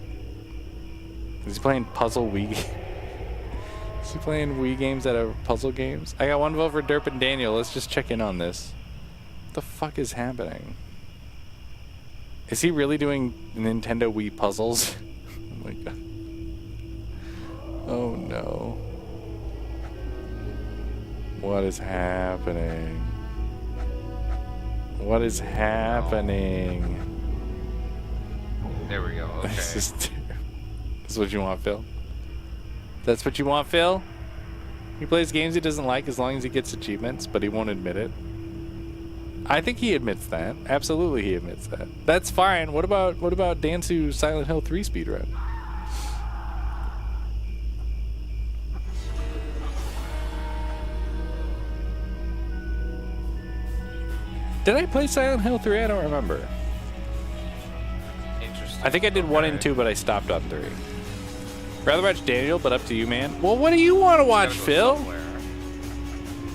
Is he playing puzzle Wii? Is he playing Wii games that are puzzle games? I got one vote for Derpin Daniel. Let's just check in on this. What the fuck is happening? Is he really doing Nintendo Wii puzzles? Oh my god. Oh no. What is happening? What is happening? There we go. Okay. This is what you want, Phil? That's what you want, Phil? He plays games he doesn't like as long as he gets achievements, but he won't admit it. I think he admits that. Absolutely he admits that. That's fine. What about Dansu's Silent Hill 3 speedrun? Did I play Silent Hill 3? I don't remember. Interesting. I think I did 1 and 2, but I stopped on 3. Rather watch Daniel, but up to you, man. Well, what do you want to watch, Phil? Somewhere.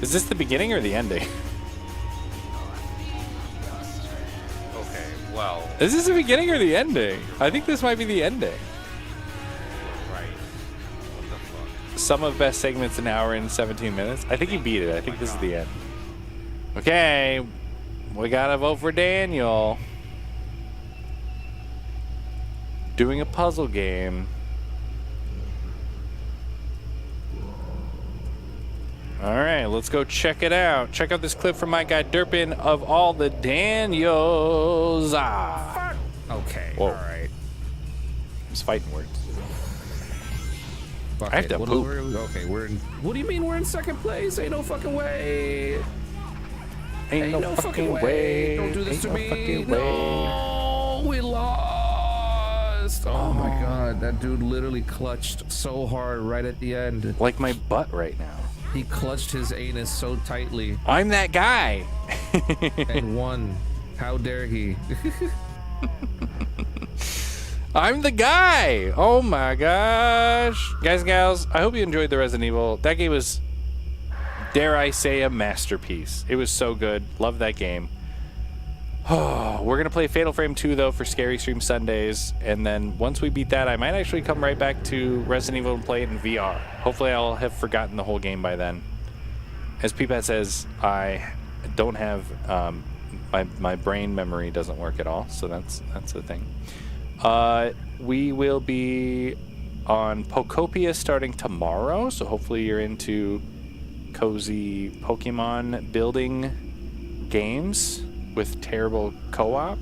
Is this the beginning or the ending? Okay, well. Is this the beginning or the ending? I think this might be the ending. Right. What the fuck? Some of best segments an hour and 17 minutes. I think he beat it. I think this is the end. Okay. We gotta vote for Daniel. Doing a puzzle game. Alright, let's go check it out. Check out this clip from my guy Derpin of all the Daniels. Okay, Whoa. alright. He's fighting words. Fuck I have it. to What poop. Okay, we're in. What do you mean we're in second place? Ain't no fucking way. Ain't no fucking way. Don't do this Ain't to no me. fucking way. No, we lost. Oh my god, that dude literally clutched so hard right at the end. Like my butt right now. He clutched his anus so tightly. I'm that guy. And won. How dare he? I'm the guy. Oh my gosh. Guys and gals, I hope you enjoyed the Resident Evil. That game was, dare I say, a masterpiece. It was so good. Love that game. Oh, we're going to play Fatal Frame 2, though, for Scary Stream Sundays. And then once we beat that, I might actually come right back to Resident Evil and play it in VR. Hopefully I'll have forgotten the whole game by then. as Peepad says, I don't have my brain memory doesn't work at all, so that's the thing. We will be on Pokopia starting tomorrow, so hopefully you're into cozy Pokemon building games with terrible co-op.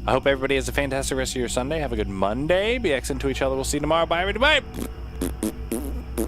I hope everybody has a fantastic rest of your Sunday. Have a good Monday. Be excellent to each other. We'll see you tomorrow. Bye, everybody. Bye.